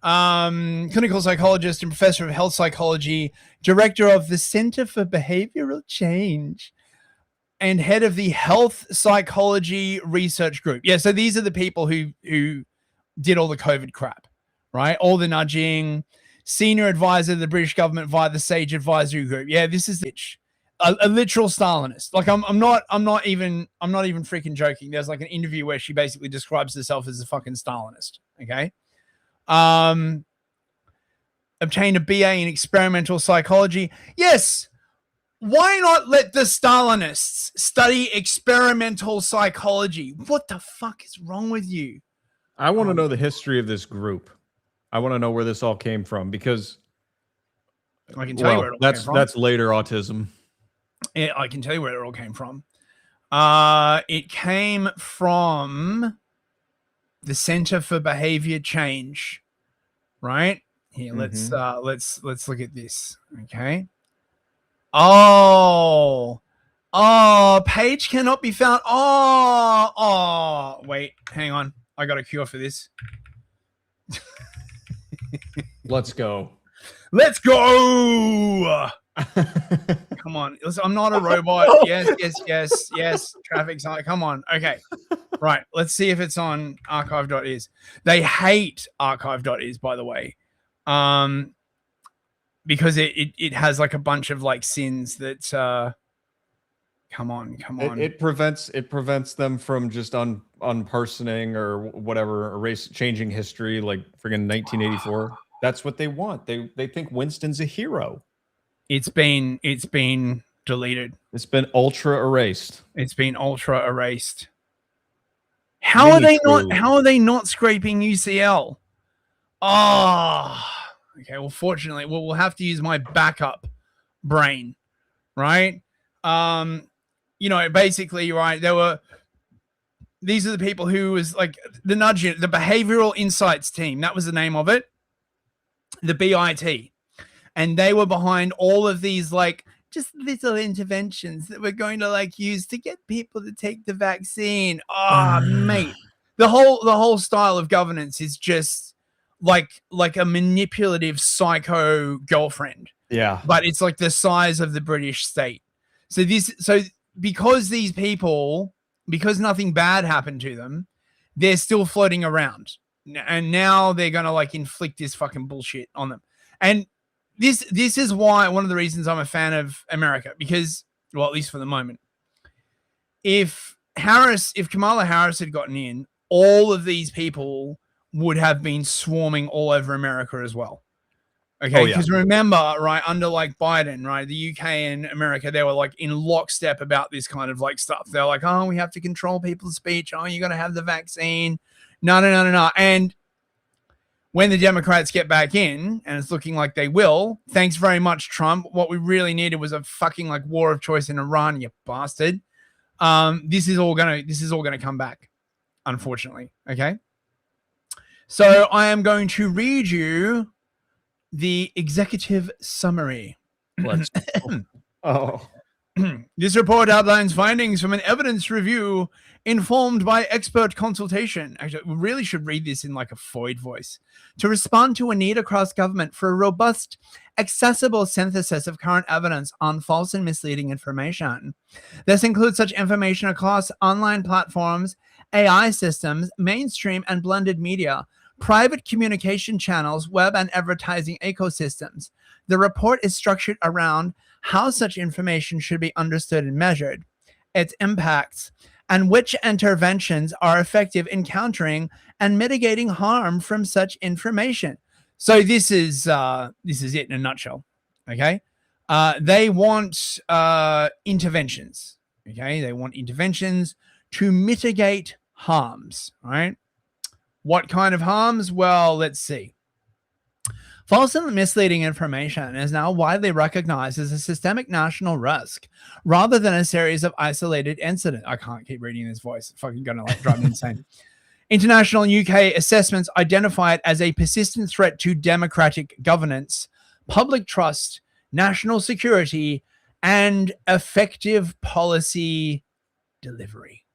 Clinical psychologist and professor of health psychology, director of the Center for Behavioral Change, and head of the Health Psychology Research Group. Yeah, so these are the people who did all the COVID crap, right? All the nudging. senior advisor to the British government via the Sage Advisory Group. Yeah, this is a literal Stalinist. Like I'm not even freaking joking. There's like an interview where she basically describes herself as a fucking Stalinist. Okay. Obtained a BA in experimental psychology. Yes. Why not let the Stalinists study experimental psychology? What the fuck is wrong with you? I want to know the history of this group. I want to know where this all came from because I can tell you where it all came from. That's later autism. Yeah, I can tell you where it all came from. It came from the Center for Behavior Change, right? Here, let's look at this. Okay. Oh, page cannot be found. Wait, hang on. I got a cure for this. Let's go. Let's go. Come on. Listen, I'm not a robot. Yes. Traffic sign. Come on. Okay. Right. Let's see if it's on archive.is. They hate archive.is, by the way. Because it has like a bunch of like sins that come on. It prevents them from just unpersoning or whatever, changing history like friggin' 1984. That's what they want. They think Winston's a hero. It's been deleted. It's been ultra erased. How are they not scraping UCL? Okay, well, fortunately, we'll have to use my backup brain, right? Basically, right, these are the people who was like the behavioral insights team. That was the name of it, the BIT. And they were behind all of these, like, just little interventions that we're going to like use to get people to take the vaccine. Mate, the whole style of governance is just like a manipulative psycho girlfriend. Yeah. But it's like the size of the British state. So because these people, because nothing bad happened to them, they're still floating around. And now they're going to like inflict this fucking bullshit on them. And this is why one of the reasons I'm a fan of America, because, well, at least for the moment, if Kamala Harris had gotten in, all of these people would have been swarming all over America as well. Okay, because remember, right, under like Biden, right, the UK and America, they were like in lockstep about this kind of like stuff. They're like, oh, we have to control people's speech. Oh, you got to have the vaccine. No. And when the Democrats get back in, and it's looking like they will, thanks very much, Trump. What we really needed was a fucking like war of choice in Iran, you bastard. This is all gonna come back, unfortunately. Okay. So I am going to read you the executive summary. This report outlines findings from an evidence review informed by expert consultation. Actually, we really should read this in like a Freud voice. To respond to a need across government for a robust, accessible synthesis of current evidence on false and misleading information. This includes such information across online platforms, AI systems, mainstream and blended media, private communication channels, web and advertising ecosystems. The report is structured around how such information should be understood and measured, its impacts, and which interventions are effective in countering and mitigating harm from such information. So this is it in a nutshell. Okay, they want interventions. Okay, they want interventions to mitigate harms. All right, what kind of harms? Well, let's see. False and misleading information is now widely recognized as a systemic national risk rather than a series of isolated incidents. I can't keep reading this voice. It's fucking gonna like drive me insane. International and UK assessments identify it as a persistent threat to democratic governance, public trust, national security, and effective policy delivery.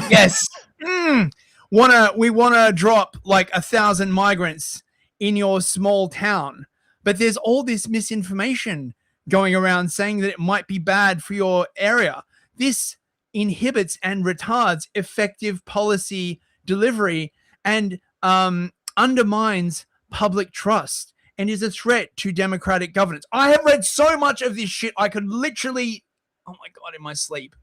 Yes. We want to drop like 1,000 migrants in your small town, but there's all this misinformation going around saying that it might be bad for your area. This inhibits and retards effective policy delivery and undermines public trust and is a threat to democratic governance. I have read so much of this shit, I could literally, oh my God, in my sleep.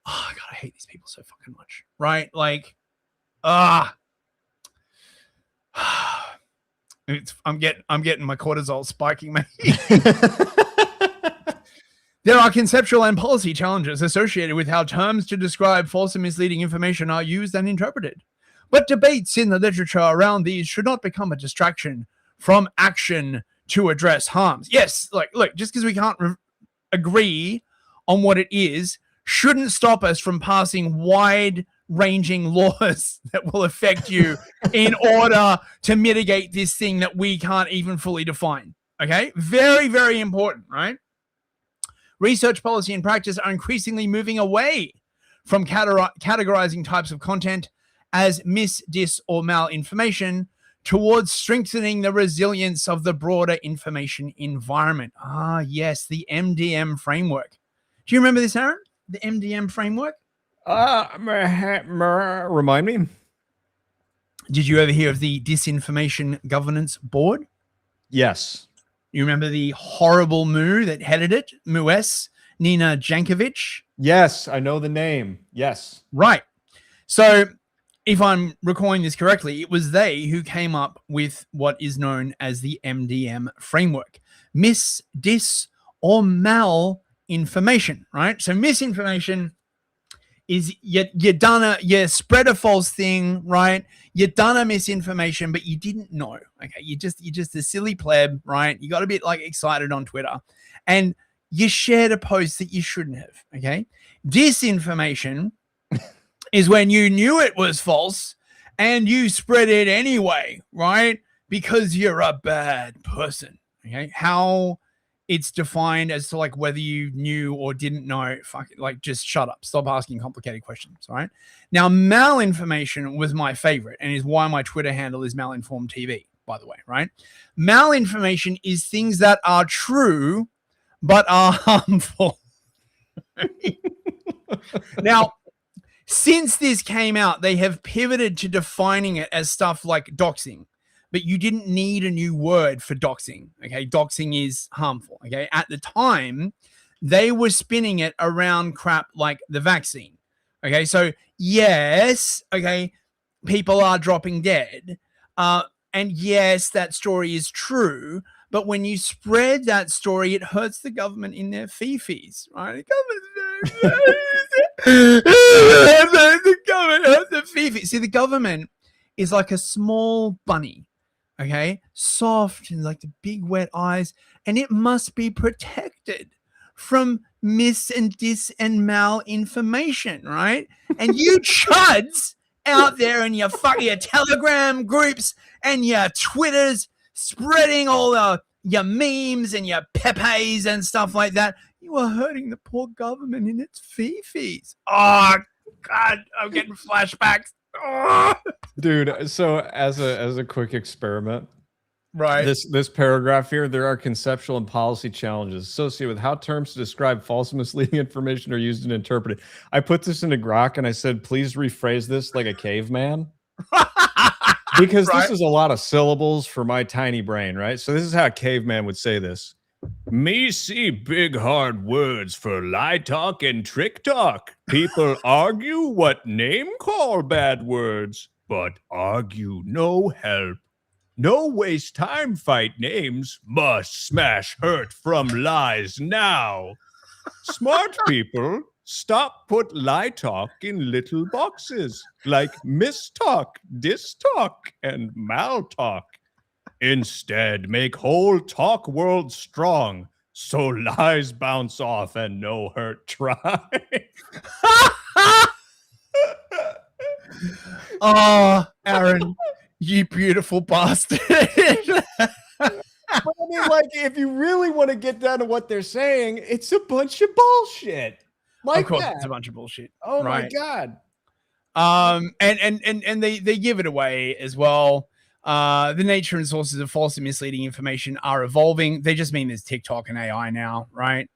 Oh God, I hate these people so fucking much, right? Like, I'm getting my cortisol spiking, mate. There are conceptual and policy challenges associated with how terms to describe false and misleading information are used and interpreted. But debates in the literature around these should not become a distraction from action to address harms. Yes, like, look, just because we can't agree on what it is shouldn't stop us from passing wide-ranging laws that will affect you in order to mitigate this thing that we can't even fully define. Okay? Very, very important, right? Research, policy, and practice are increasingly moving away from categorizing types of content as mis, dis, or malinformation towards strengthening the resilience of the broader information environment. Ah, yes, the MDM framework. Do you remember this, Aaron? The MDM framework? Remind me. Did you ever hear of the Disinformation Governance Board? Yes. You remember the horrible Moo that headed it? Moo-S, Nina Jankovic? Yes, I know the name. Yes. Right. So if I'm recalling this correctly, it was they who came up with what is known as the MDM framework. Mis, dis, or malinformation, right? So misinformation is you spread a false thing, right? You done a misinformation, but you didn't know. Okay, you're just a silly pleb, right? You got a bit like excited on Twitter, and you shared a post that you shouldn't have. Okay, disinformation is when you knew it was false and you spread it anyway, right? Because you're a bad person. Okay, how it's defined as to like whether you knew or didn't know, like just shut up. Stop asking complicated questions, all right? Now, malinformation was my favorite and is why my Twitter handle is malinformed TV, by the way, right? Malinformation is things that are true but are harmful. Now, since this came out, they have pivoted to defining it as stuff like doxing. But you didn't need a new word for doxing. Okay, doxing is harmful. Okay, at the time, they were spinning it around crap like the vaccine. Okay, so yes, okay, people are dropping dead, and yes, that story is true. But when you spread that story, it hurts the government in their fee-fees, right? The government hurts the fee-fees. See, the government is like a small bunny. Okay, soft and like the big wet eyes, and it must be protected from mis and dis and malinformation, right? And you chuds out there in your Telegram groups and your Twitters spreading all your memes and your pepes and stuff like that, you are hurting the poor government in its fee-fees. Oh God, I'm getting flashbacks. Oh. Dude, so as a quick experiment, right? This paragraph here, there are conceptual and policy challenges associated with how terms to describe false and misleading information are used and interpreted. I put this into Grok and I said, please rephrase this like a caveman. Because this is a lot of syllables for my tiny brain, right? So this is how a caveman would say this. Me see big hard words for lie talk and trick talk. People argue what name call bad words, but argue no help. No waste time fight names, must smash hurt from lies now. Smart people, stop put lie talk in little boxes like mistalk, distalk, and maltalk. Instead, make whole talk world strong so lies bounce off and no hurt try. Oh, Aaron, you beautiful bastard. But I mean, like, if you really want to get down to what they're saying, it's a bunch of bullshit. Like of course, that. it's a bunch of bullshit. Oh right. my God. And they give it away as well. The nature and sources of false and misleading information are evolving. They just mean there's TikTok and AI now, right?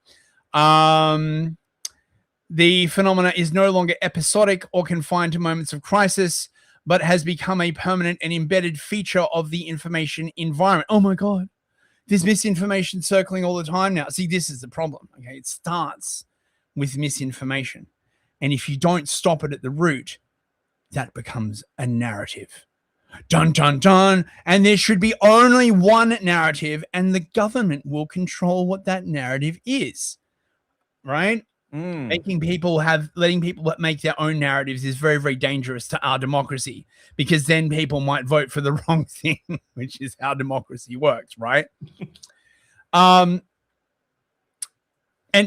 The phenomena is no longer episodic or confined to moments of crisis, but has become a permanent and embedded feature of the information environment. Oh my God, there's misinformation circling all the time now. See, this is the problem. Okay, it starts with misinformation. And if you don't stop it at the root, that becomes a narrative. Dun, dun, dun. And there should be only one narrative, and the government will control what that narrative is. Right? Letting people make their own narratives is very, very dangerous to our democracy, because then people might vote for the wrong thing, which is how democracy works, right? And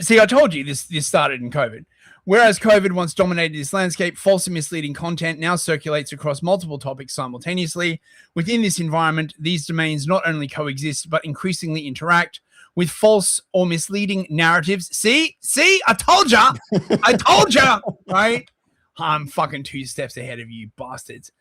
see, I told you this started in COVID. Whereas COVID once dominated this landscape, false and misleading content now circulates across multiple topics simultaneously. Within this environment, these domains not only coexist, but increasingly interact with false or misleading narratives. See, I told ya, right? I'm fucking 2 steps ahead of you bastards.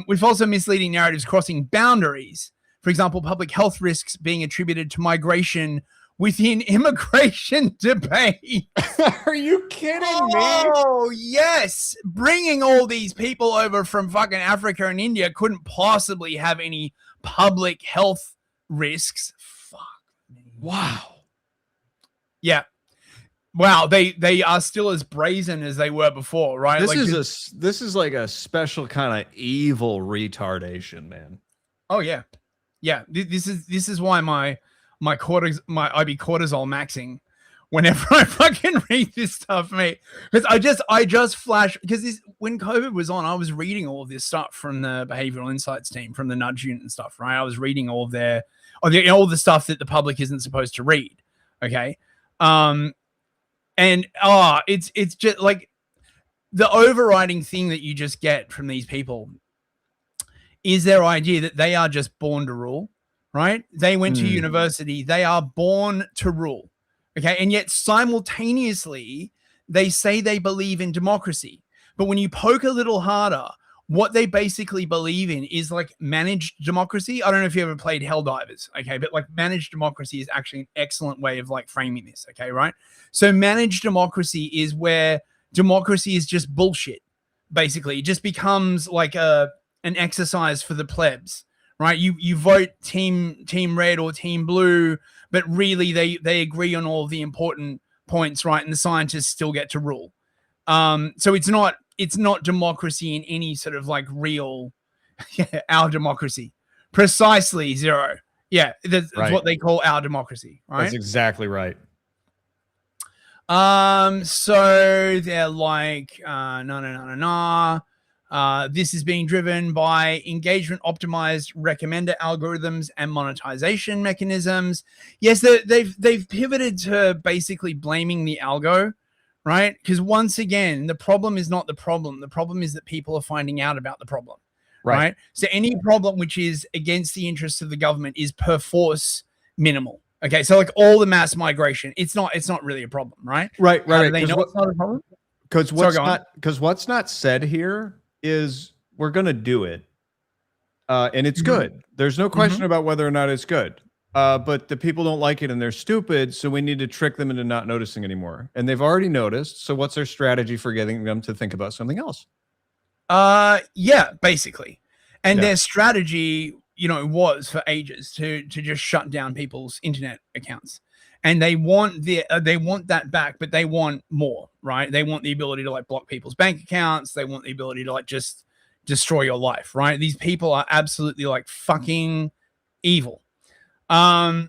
With false or misleading narratives crossing boundaries. For example, public health risks being attributed to migration within immigration debate. Are you kidding me? Oh, yes. Bringing all these people over from fucking Africa and India couldn't possibly have any public health risks. Fuck me. Wow. Yeah. Wow, they are still as brazen as they were before, right? This is like a special kind of evil retardation, man. Oh yeah. Yeah, this is why I be cortisol maxing whenever I fucking read this stuff, mate. Because I just flash, because when COVID was on, I was reading all of this stuff from the behavioral insights team, from the nudge unit and stuff, right? I was reading all of all the stuff that the public isn't supposed to read. Okay. It's just like the overriding thing that you just get from these people is their idea that they are just born to rule. Right? They went to university. They are born to rule. Okay. And yet simultaneously, they say they believe in democracy. But when you poke a little harder, what they basically believe in is like managed democracy. I don't know if you ever played Helldivers. Okay. But like managed democracy is actually an excellent way of like framing this. Okay. Right. So managed democracy is where democracy is just bullshit. Basically, it just becomes like an exercise for the plebs. Right, you vote team red or team blue, but really they agree on all the important points, right? And the scientists still get to rule. So it's not democracy in any sort of like real our democracy. Precisely, Zero. Yeah, that's right. What they call our democracy, right? That's exactly right. So they're like no. This is being driven by engagement optimized recommender algorithms and monetization mechanisms. Yes, they've pivoted to basically blaming the algo, right? Because once again, the problem is not the problem. The problem is that people are finding out about the problem, right? So any problem which is against the interests of the government is per force minimal. Okay, so like all the mass migration, it's not really a problem, right? Right. They know it's not a problem. Because what's not said here is we're going to do it. And it's good. There's no question about whether or not it's good. But the people don't like it and they're stupid. So we need to trick them into not noticing anymore. And they've already noticed. So what's our strategy for getting them to think about something else? Yeah, basically. And their strategy, was for ages to just shut down people's internet accounts. And they want that back, but they want more, right? They want the ability to like block people's bank accounts. They want the ability to like just destroy your life, right? These people are absolutely like fucking evil. So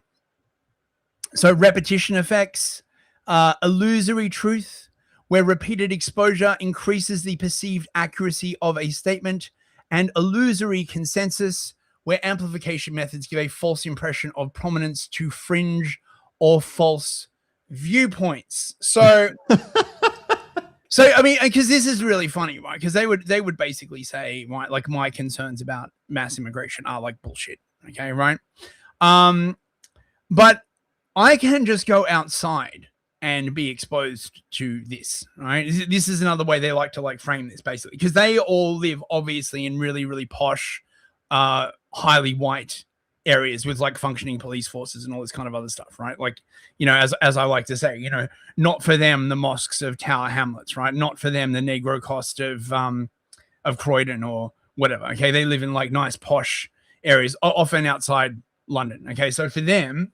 repetition effects, illusory truth, where repeated exposure increases the perceived accuracy of a statement, and illusory consensus, where amplification methods give a false impression of prominence to fringe or false viewpoints. So I mean, because this is really funny, right? Because they would basically say, right, like my concerns about mass immigration are like bullshit. Okay, right? But I can just go outside and be exposed to this, right? This is another way they like to like frame this, basically, because they all live obviously in really, really posh, highly white areas with like functioning police forces and all this kind of other stuff, right? Like, as I like to say, not for them the mosques of Tower Hamlets, right? Not for them the Negro cost of Croydon or whatever. Okay, they live in like nice posh areas, often outside London. Okay, so for them,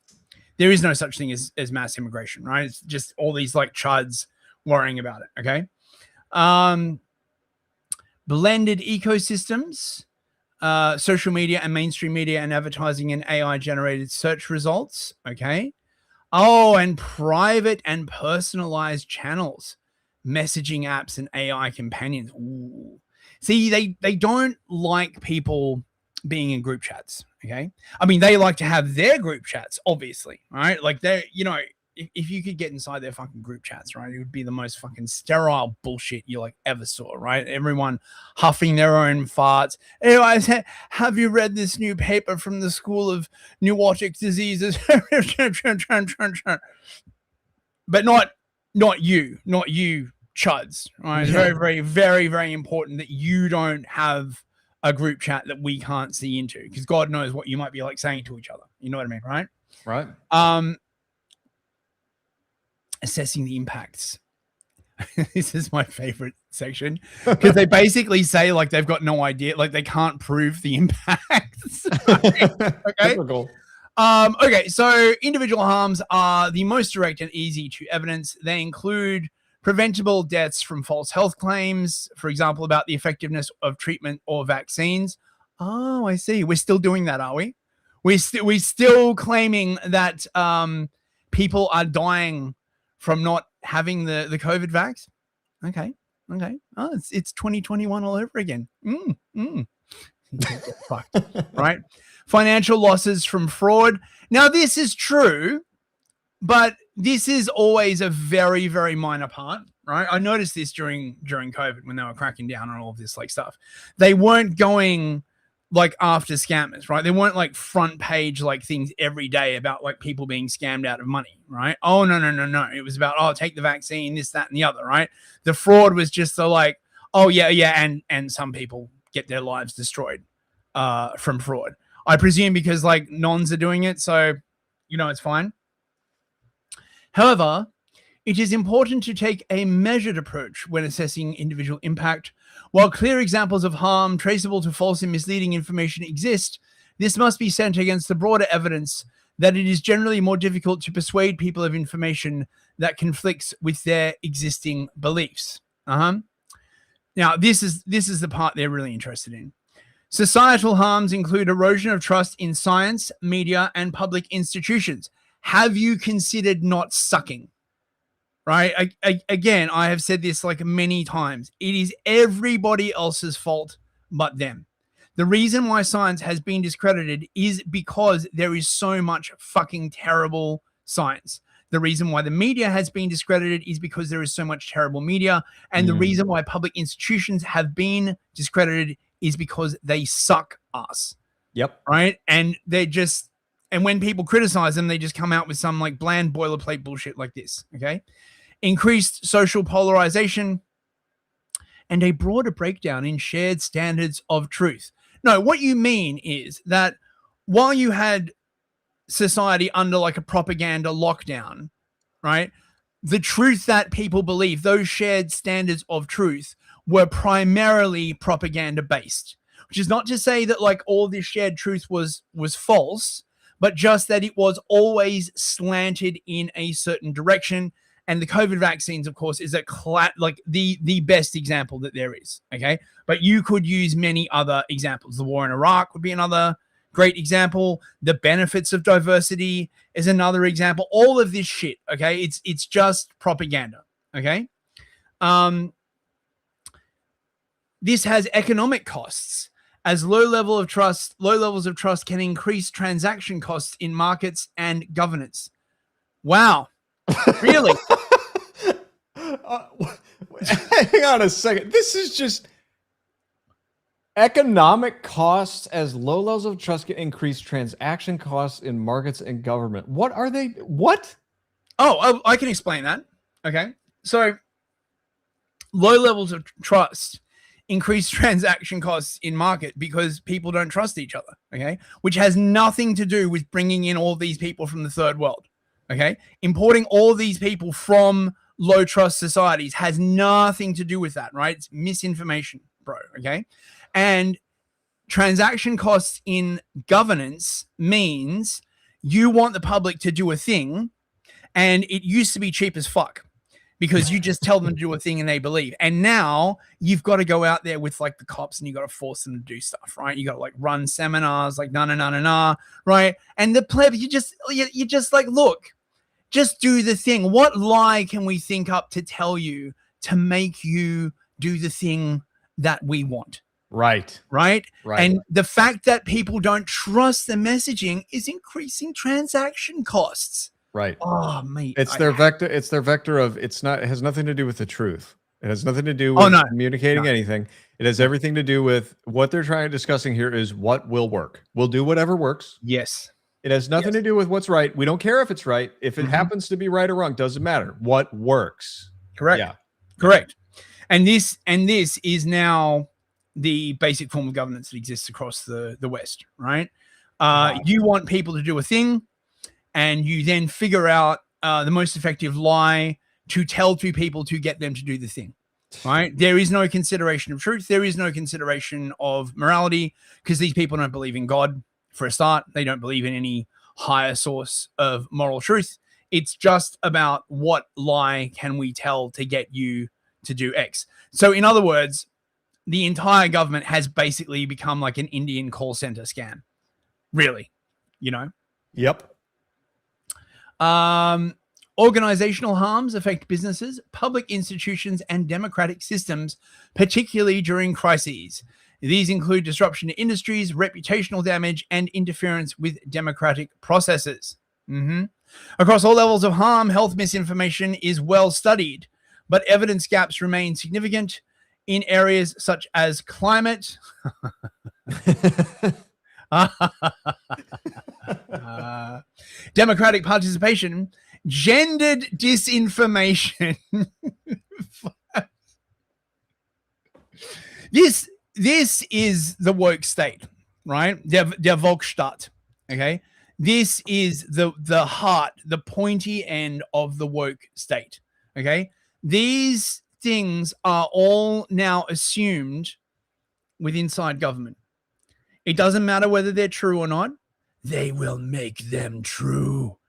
there is no such thing as mass immigration, right? It's just all these like chuds worrying about it. Okay, blended ecosystems, social media and mainstream media and advertising and AI generated search results. Okay. Oh, and private and personalized channels, messaging apps and AI companions. Ooh. See, they don't like people being in group chats. Okay. I mean, they like to have their group chats, obviously, right? Like they're, if you could get inside their fucking group chats, right, it would be the most fucking sterile bullshit you like ever saw, right? Everyone huffing their own farts. Anyways, have you read this new paper from the School of Nootic Diseases? But not you chuds, right? It's very, very, very, very important that you don't have a group chat that we can't see into, because God knows what you might be like saying to each other. You know what I mean, right? Right. Assessing the impacts. This is my favorite section, because they basically say like they've got no idea, like they can't prove the impacts. Okay. Typical. Okay, so individual harms are the most direct and easy to evidence. They include preventable deaths from false health claims, for example, about the effectiveness of treatment or vaccines. Oh, I see. We're still doing that, are we? We're still claiming that people are dying from not having the COVID vax. Okay. Oh, it's 2021 all over again. Get fucked, right? Financial losses from fraud. Now, this is true, but this is always a very, very minor part, right? I noticed this during COVID when they were cracking down on all of this like stuff. They weren't going like after scammers, right? They weren't like front page like things every day about like people being scammed out of money, right? Oh, no. It was about, oh, take the vaccine, this, that, and the other, right? The fraud was just the like, oh, yeah, and some people get their lives destroyed from fraud. I presume because like nons are doing it, so it's fine. However, it is important to take a measured approach when assessing individual impact. While clear examples of harm traceable to false and misleading information exist, this must be sent against the broader evidence that it is generally more difficult to persuade people of information that conflicts with their existing beliefs. Now, this is the part they're really interested in. Societal harms include erosion of trust in science, media, and public institutions. Have you considered not sucking? Right? Again, I have said this like many times. It is everybody else's fault but them. The reason why science has been discredited is because there is so much fucking terrible science. The reason why the media has been discredited is because there is so much terrible media. And the reason why public institutions have been discredited is because they suck ass. Yep. Right? And and when people criticize them, they just come out with some like bland boilerplate bullshit like this. Okay. Increased social polarization and a broader breakdown in shared standards of truth. No, what you mean is that while you had society under like a propaganda lockdown, right? The truth that people believe, those shared standards of truth, were primarily propaganda based, which is not to say that like all this shared truth was false, but just that it was always slanted in a certain direction. And the COVID vaccines, of course, is the best example that there is. Okay. But you could use many other examples. The war in Iraq would be another great example. The benefits of diversity is another example. All of this shit. Okay. It's just propaganda. Okay. This has economic costs, as low levels of trust can increase transaction costs in markets and governance. Wow. Really? Hang on a second. This is just economic costs, as low levels of trust can increase transaction costs in markets and government. What are they? What? Oh, I can explain that. Okay. So low levels of trust increase transaction costs in market because people don't trust each other. Okay. Which has nothing to do with bringing in all these people from the third world. Okay. Importing all these people from low trust societies has nothing to do with that, right? It's misinformation, bro. Okay. And transaction costs in governance means you want the public to do a thing, and it used to be cheap as fuck because you just tell them to do a thing and they believe. And now you've got to go out there with like the cops and you got to force them to do stuff, right? You got to like run seminars like na, right? And the pleb, you just like, look, just do the thing. What lie can we think up to tell you to make you do the thing that we want? Right. And the fact that people don't trust the messaging is increasing transaction costs. Right. Oh, mate. It's their vector of it has nothing to do with the truth. It has nothing to do with communicating anything. It has everything to do with what they're discussing here is what will work. We'll do whatever works. Yes. It has nothing to do with what's right. We don't care if it's right. If it happens to be right or wrong, doesn't matter. What works. Correct. Yeah. Correct. And this is now the basic form of governance that exists across the West, right? You want people to do a thing, and you then figure out the most effective lie to tell to people to get them to do the thing, right? There is no consideration of truth. There is no consideration of morality because these people don't believe in God for a start. They don't believe in any higher source of moral truth. It's just about what lie can we tell to get you to do X. So in other words, the entire government has basically become like an Indian call center scam. Really, you know? Yep. Organizational harms affect businesses, public institutions, and democratic systems, particularly during crises. These include disruption to industries, reputational damage, and interference with democratic processes. Across all levels of harm, health misinformation is well studied, but evidence gaps remain significant in areas such as climate, democratic participation, gendered disinformation. This is the woke state, right? Der Volksstaat. Okay, this is the heart, the pointy end of the woke state. Okay, these things are all now assumed with inside government. It doesn't matter whether they're true or not. They will make them true,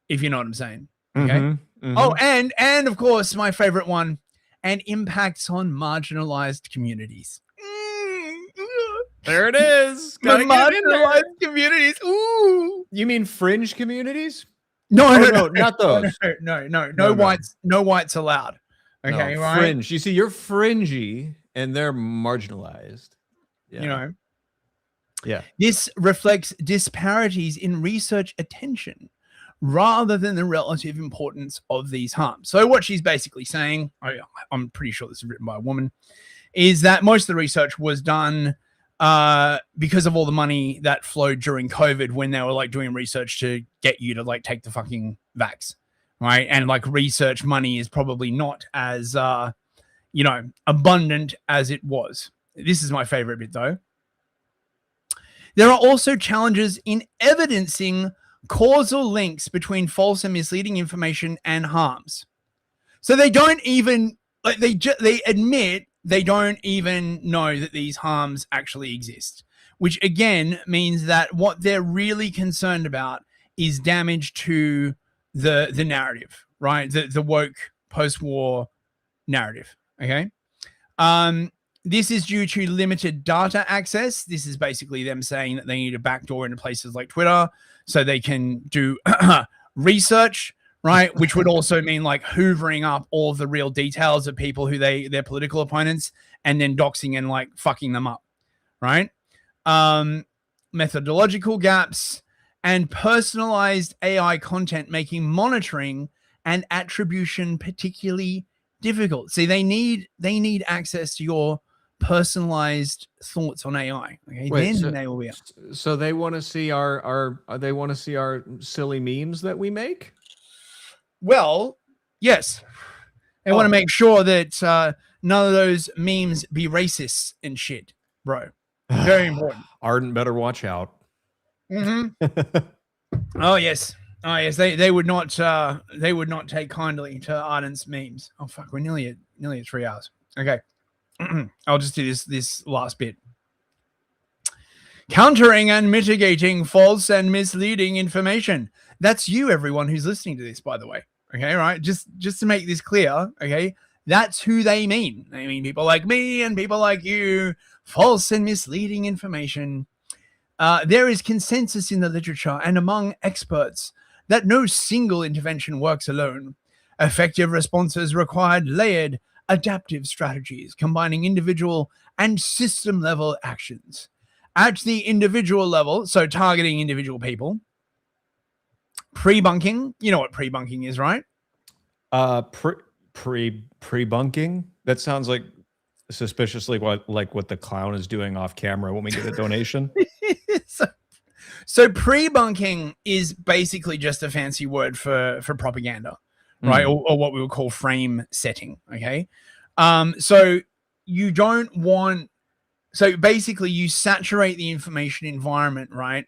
if you know what I'm saying. Okay. Oh, and of course, my favorite one, and impacts on marginalized communities. There it is. The marginalized communities. Ooh. You mean fringe communities? No, not those. No whites allowed. Okay, no, right? Fringe. You see, you're fringy and they're marginalized. Yeah. You know. Yeah. This reflects disparities in research attention rather than the relative importance of these harms. So what she's basically saying, I'm pretty sure this is written by a woman, is that most of the research was done because of all the money that flowed during COVID when they were like doing research to get you to like take the fucking vax, right? And like research money is probably not as, abundant as it was. This is my favorite bit though. There are also challenges in evidencing causal links between false and misleading information and harms. So they don't even, like they admit they don't even know that these harms actually exist, which again means that what they're really concerned about is damage to the narrative, right? The woke post-war narrative, okay? This is due to limited data access. This is basically them saying that they need a backdoor into places like Twitter so they can do research, right? Which would also mean like hoovering up all of the real details of people who their political opponents and then doxing and like fucking them up, right? Methodological gaps and personalized AI content making monitoring and attribution particularly difficult. See, they need access to your personalized thoughts on AI. Okay, Wait, then they will be up. So they want to see our silly memes that we make? Well, yes. They want to make sure that none of those memes be racist and shit, bro. Very important. Arden better watch out. Oh yes. They would not take kindly to Arden's memes. Oh fuck, we're nearly at 3 hours. Okay. I'll just do this last bit. Countering and mitigating false and misleading information. That's you, everyone who's listening to this, by the way. Okay, right? Just to make this clear, okay? That's who they mean. They mean people like me and people like you. False and misleading information. There is consensus in the literature and among experts that no single intervention works alone. Effective responses required layered, adaptive strategies combining individual and system level actions. At the individual level, so targeting individual people, pre-bunking, you know what pre-bunking is, right? Pre-bunking? That sounds like suspiciously like what the clown is doing off camera when we get a donation. So pre-bunking is basically just a fancy word for propaganda, right? Or what we would call frame setting, okay? So you don't want, so basically you saturate the information environment, right?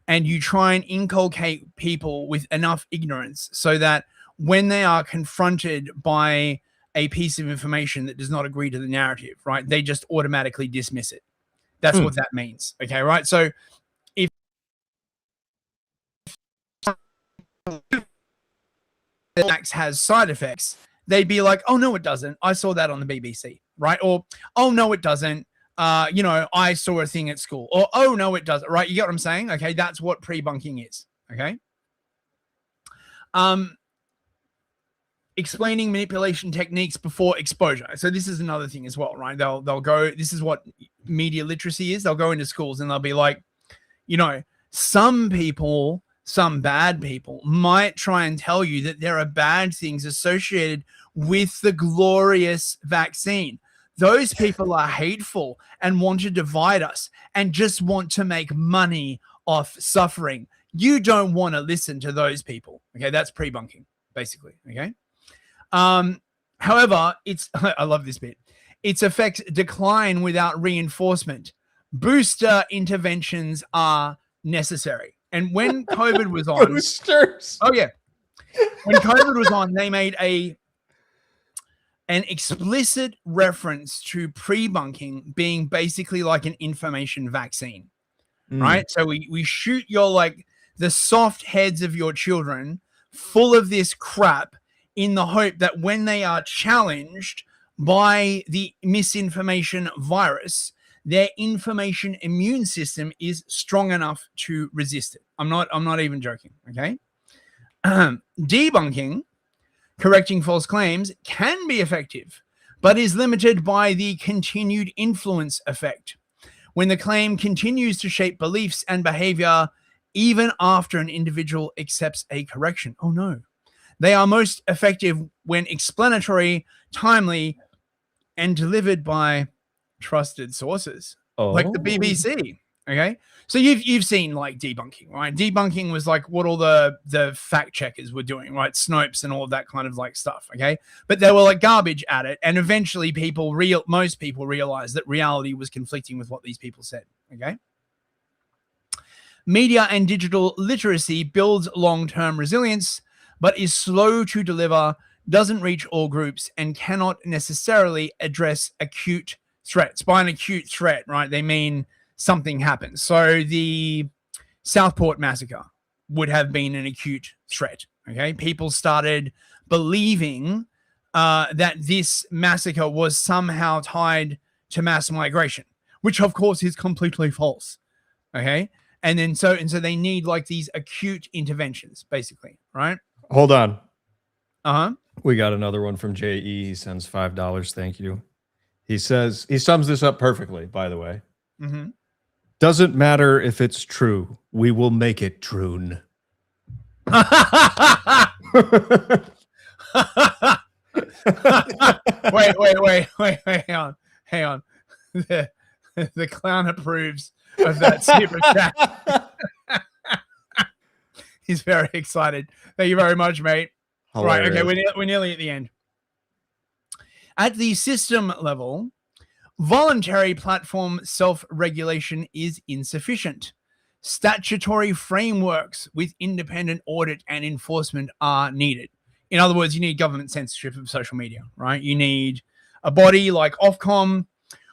And you try and inculcate people with enough ignorance so that when they are confronted by a piece of information that does not agree to the narrative, right, they just automatically dismiss it. That's what that means, okay, right? So if Max has side effects, they'd be like, oh, no, it doesn't. I saw that on the BBC, right? Or, oh, no, it doesn't. You know, I saw a thing at school. Or, oh, no, it doesn't, right? You get what I'm saying? Okay, that's what pre-bunking is, okay? Explaining manipulation techniques before exposure. So this is another thing as well, right? They'll go, this is what media literacy is. They'll go into schools and they'll be like, you know, some people, some bad people might try and tell you that there are bad things associated with the glorious vaccine. Those people are hateful and want to divide us and just want to make money off suffering. You don't want to listen to those people. Okay, that's pre-bunking, basically. Okay. However, it's I love this bit. Its effects decline without reinforcement. Booster interventions are necessary. And when COVID was on, boosters. Oh yeah, when COVID was on, they made an explicit reference to pre-bunking being basically like an information vaccine, right? So we shoot your like the soft heads of your children full of this crap in the hope that when they are challenged by the misinformation virus, their information immune system is strong enough to resist it. I'm not even joking, okay? Debunking, correcting false claims, can be effective, but is limited by the continued influence effect. When the claim continues to shape beliefs and behavior even after an individual accepts a correction. Oh no. They are most effective when explanatory, timely, and delivered by trusted sources, like the BBC. Okay, so you've seen like debunking, right? Debunking was like what all the fact checkers were doing, right? Snopes and all of that kind of like stuff. Okay, but they were like garbage at it, and eventually most people realized that reality was conflicting with what these people said. Okay. Media and digital literacy builds long-term resilience, but is slow to deliver, doesn't reach all groups, and cannot necessarily address acute threats. By an acute threat, right, they mean something happens. So the Southport massacre would have been an acute threat. Okay, people started believing that this massacre was somehow tied to mass migration, which of course is completely false. Okay, and so they need like these acute interventions, basically, right? Hold on. Uh-huh. We got another one from JE. He sends $5. Thank you. He says, he sums this up perfectly, by the way. Mm-hmm. Doesn't matter if it's true. We will make it true. wait, hang on. The clown approves of that super chat. He's very excited. Thank you very much, mate. Hilarious. Right, okay, we're nearly at the end. At the system level, voluntary platform self-regulation is insufficient. Statutory frameworks with independent audit and enforcement are needed. In other words, you need government censorship of social media, right? You need a body like Ofcom,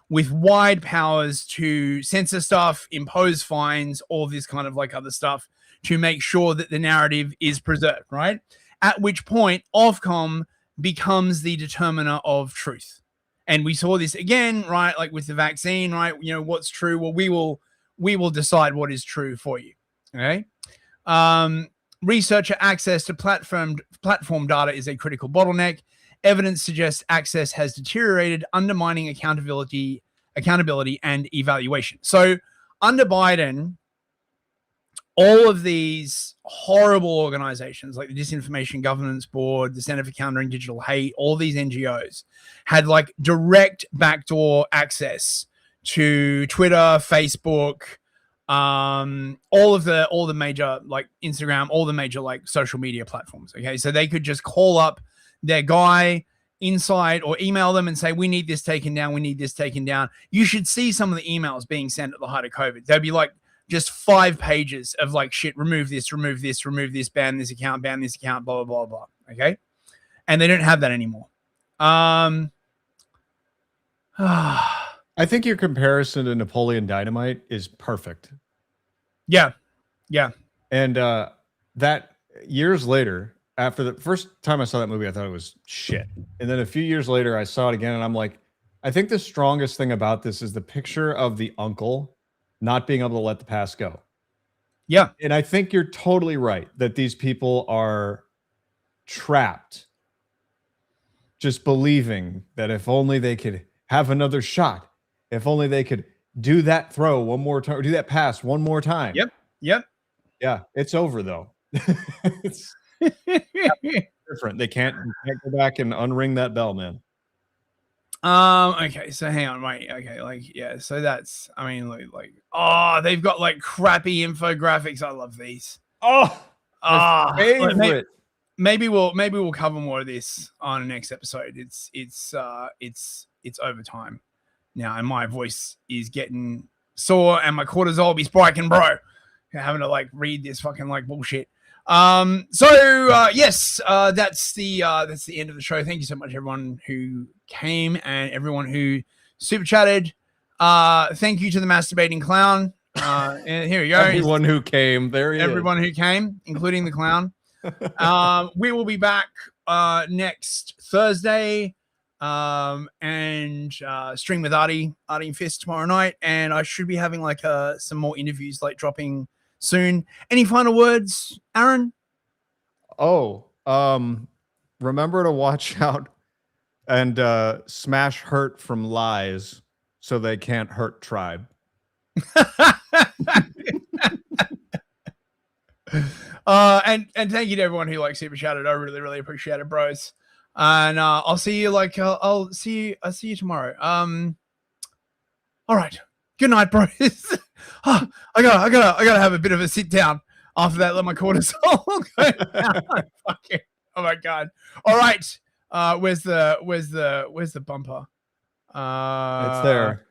with wide powers to censor stuff, impose fines, all this kind of like other stuff to make sure that the narrative is preserved, right? At which point Ofcom becomes the determiner of truth. And we saw this again, right? Like with the vaccine, right? You know, what's true? Well, we will decide what is true for you. Okay. Researcher access to platform data is a critical bottleneck. Evidence suggests access has deteriorated, undermining accountability and evaluation. So under Biden, all of these horrible organizations like the Disinformation Governance Board, the Center for Countering Digital Hate, all these NGOs had like direct backdoor access to Twitter, Facebook, all the major like Instagram, all the major like social media platforms. Okay. So they could just call up their guy inside or email them and say, we need this taken down. We need this taken down. You should see some of the emails being sent at the height of COVID. They'd be like just 5 pages of like, shit, remove this, ban this account, blah, blah, blah, blah. Okay. And they don't have that anymore. I think your comparison to Napoleon Dynamite is perfect. Yeah. Yeah. And that years later, after the first time I saw that movie, I thought it was shit. And then a few years later, I saw it again and I'm like, I think the strongest thing about this is the picture of the uncle not being able to let the past go. Yeah. And I think you're totally right that these people are trapped just believing that if only they could have another shot, if only they could do that throw one more time, or do that pass one more time. Yep. Yep. Yeah. It's over though. It's different. They can't go back and unring that bell, man. Okay, so hang on, wait. Okay, like yeah, so that's I mean like oh, they've got like crappy infographics. I love these. Favorite. Maybe we'll cover more of this on the next episode. It's overtime now, and my voice is getting sore, and my cortisol be spiking, bro. Having to like read this fucking like bullshit. Yes, that's the end of the show. Thank you so much, everyone who came and everyone who super chatted. Thank you to the masturbating clown. And here we go. Everyone who came, everyone who came, including the clown. We will be back next Thursday. And stream with Artie and Fist tomorrow night, and I should be having like some more interviews like dropping soon. Any final words, Aaron? Remember to watch out and smash hurt from lies so they can't hurt tribe. And thank you to everyone who like super chatted. I really appreciate it, bros. And I'll see you I'll see you tomorrow. All right. Good night, bros. I gotta have a bit of a sit down after that. Let my cortisol go down. Fuck it. Oh my god. All right. Where's the bumper? It's there.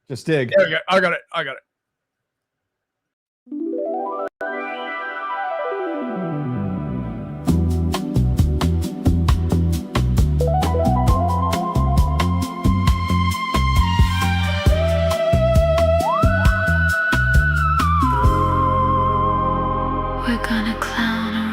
Just dig. There we go. I got it. We're gonna clown around.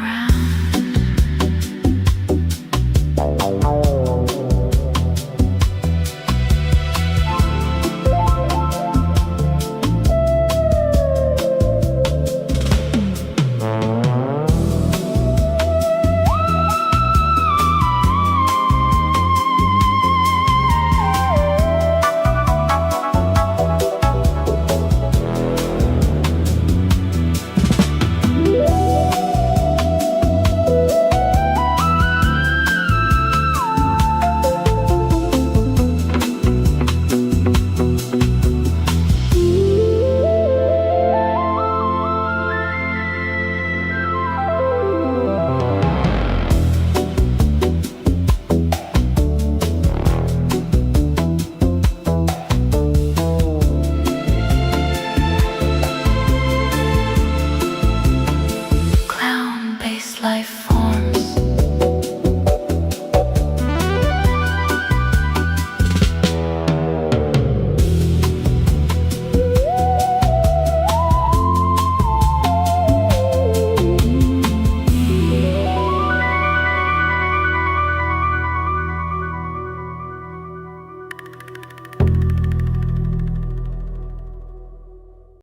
Life.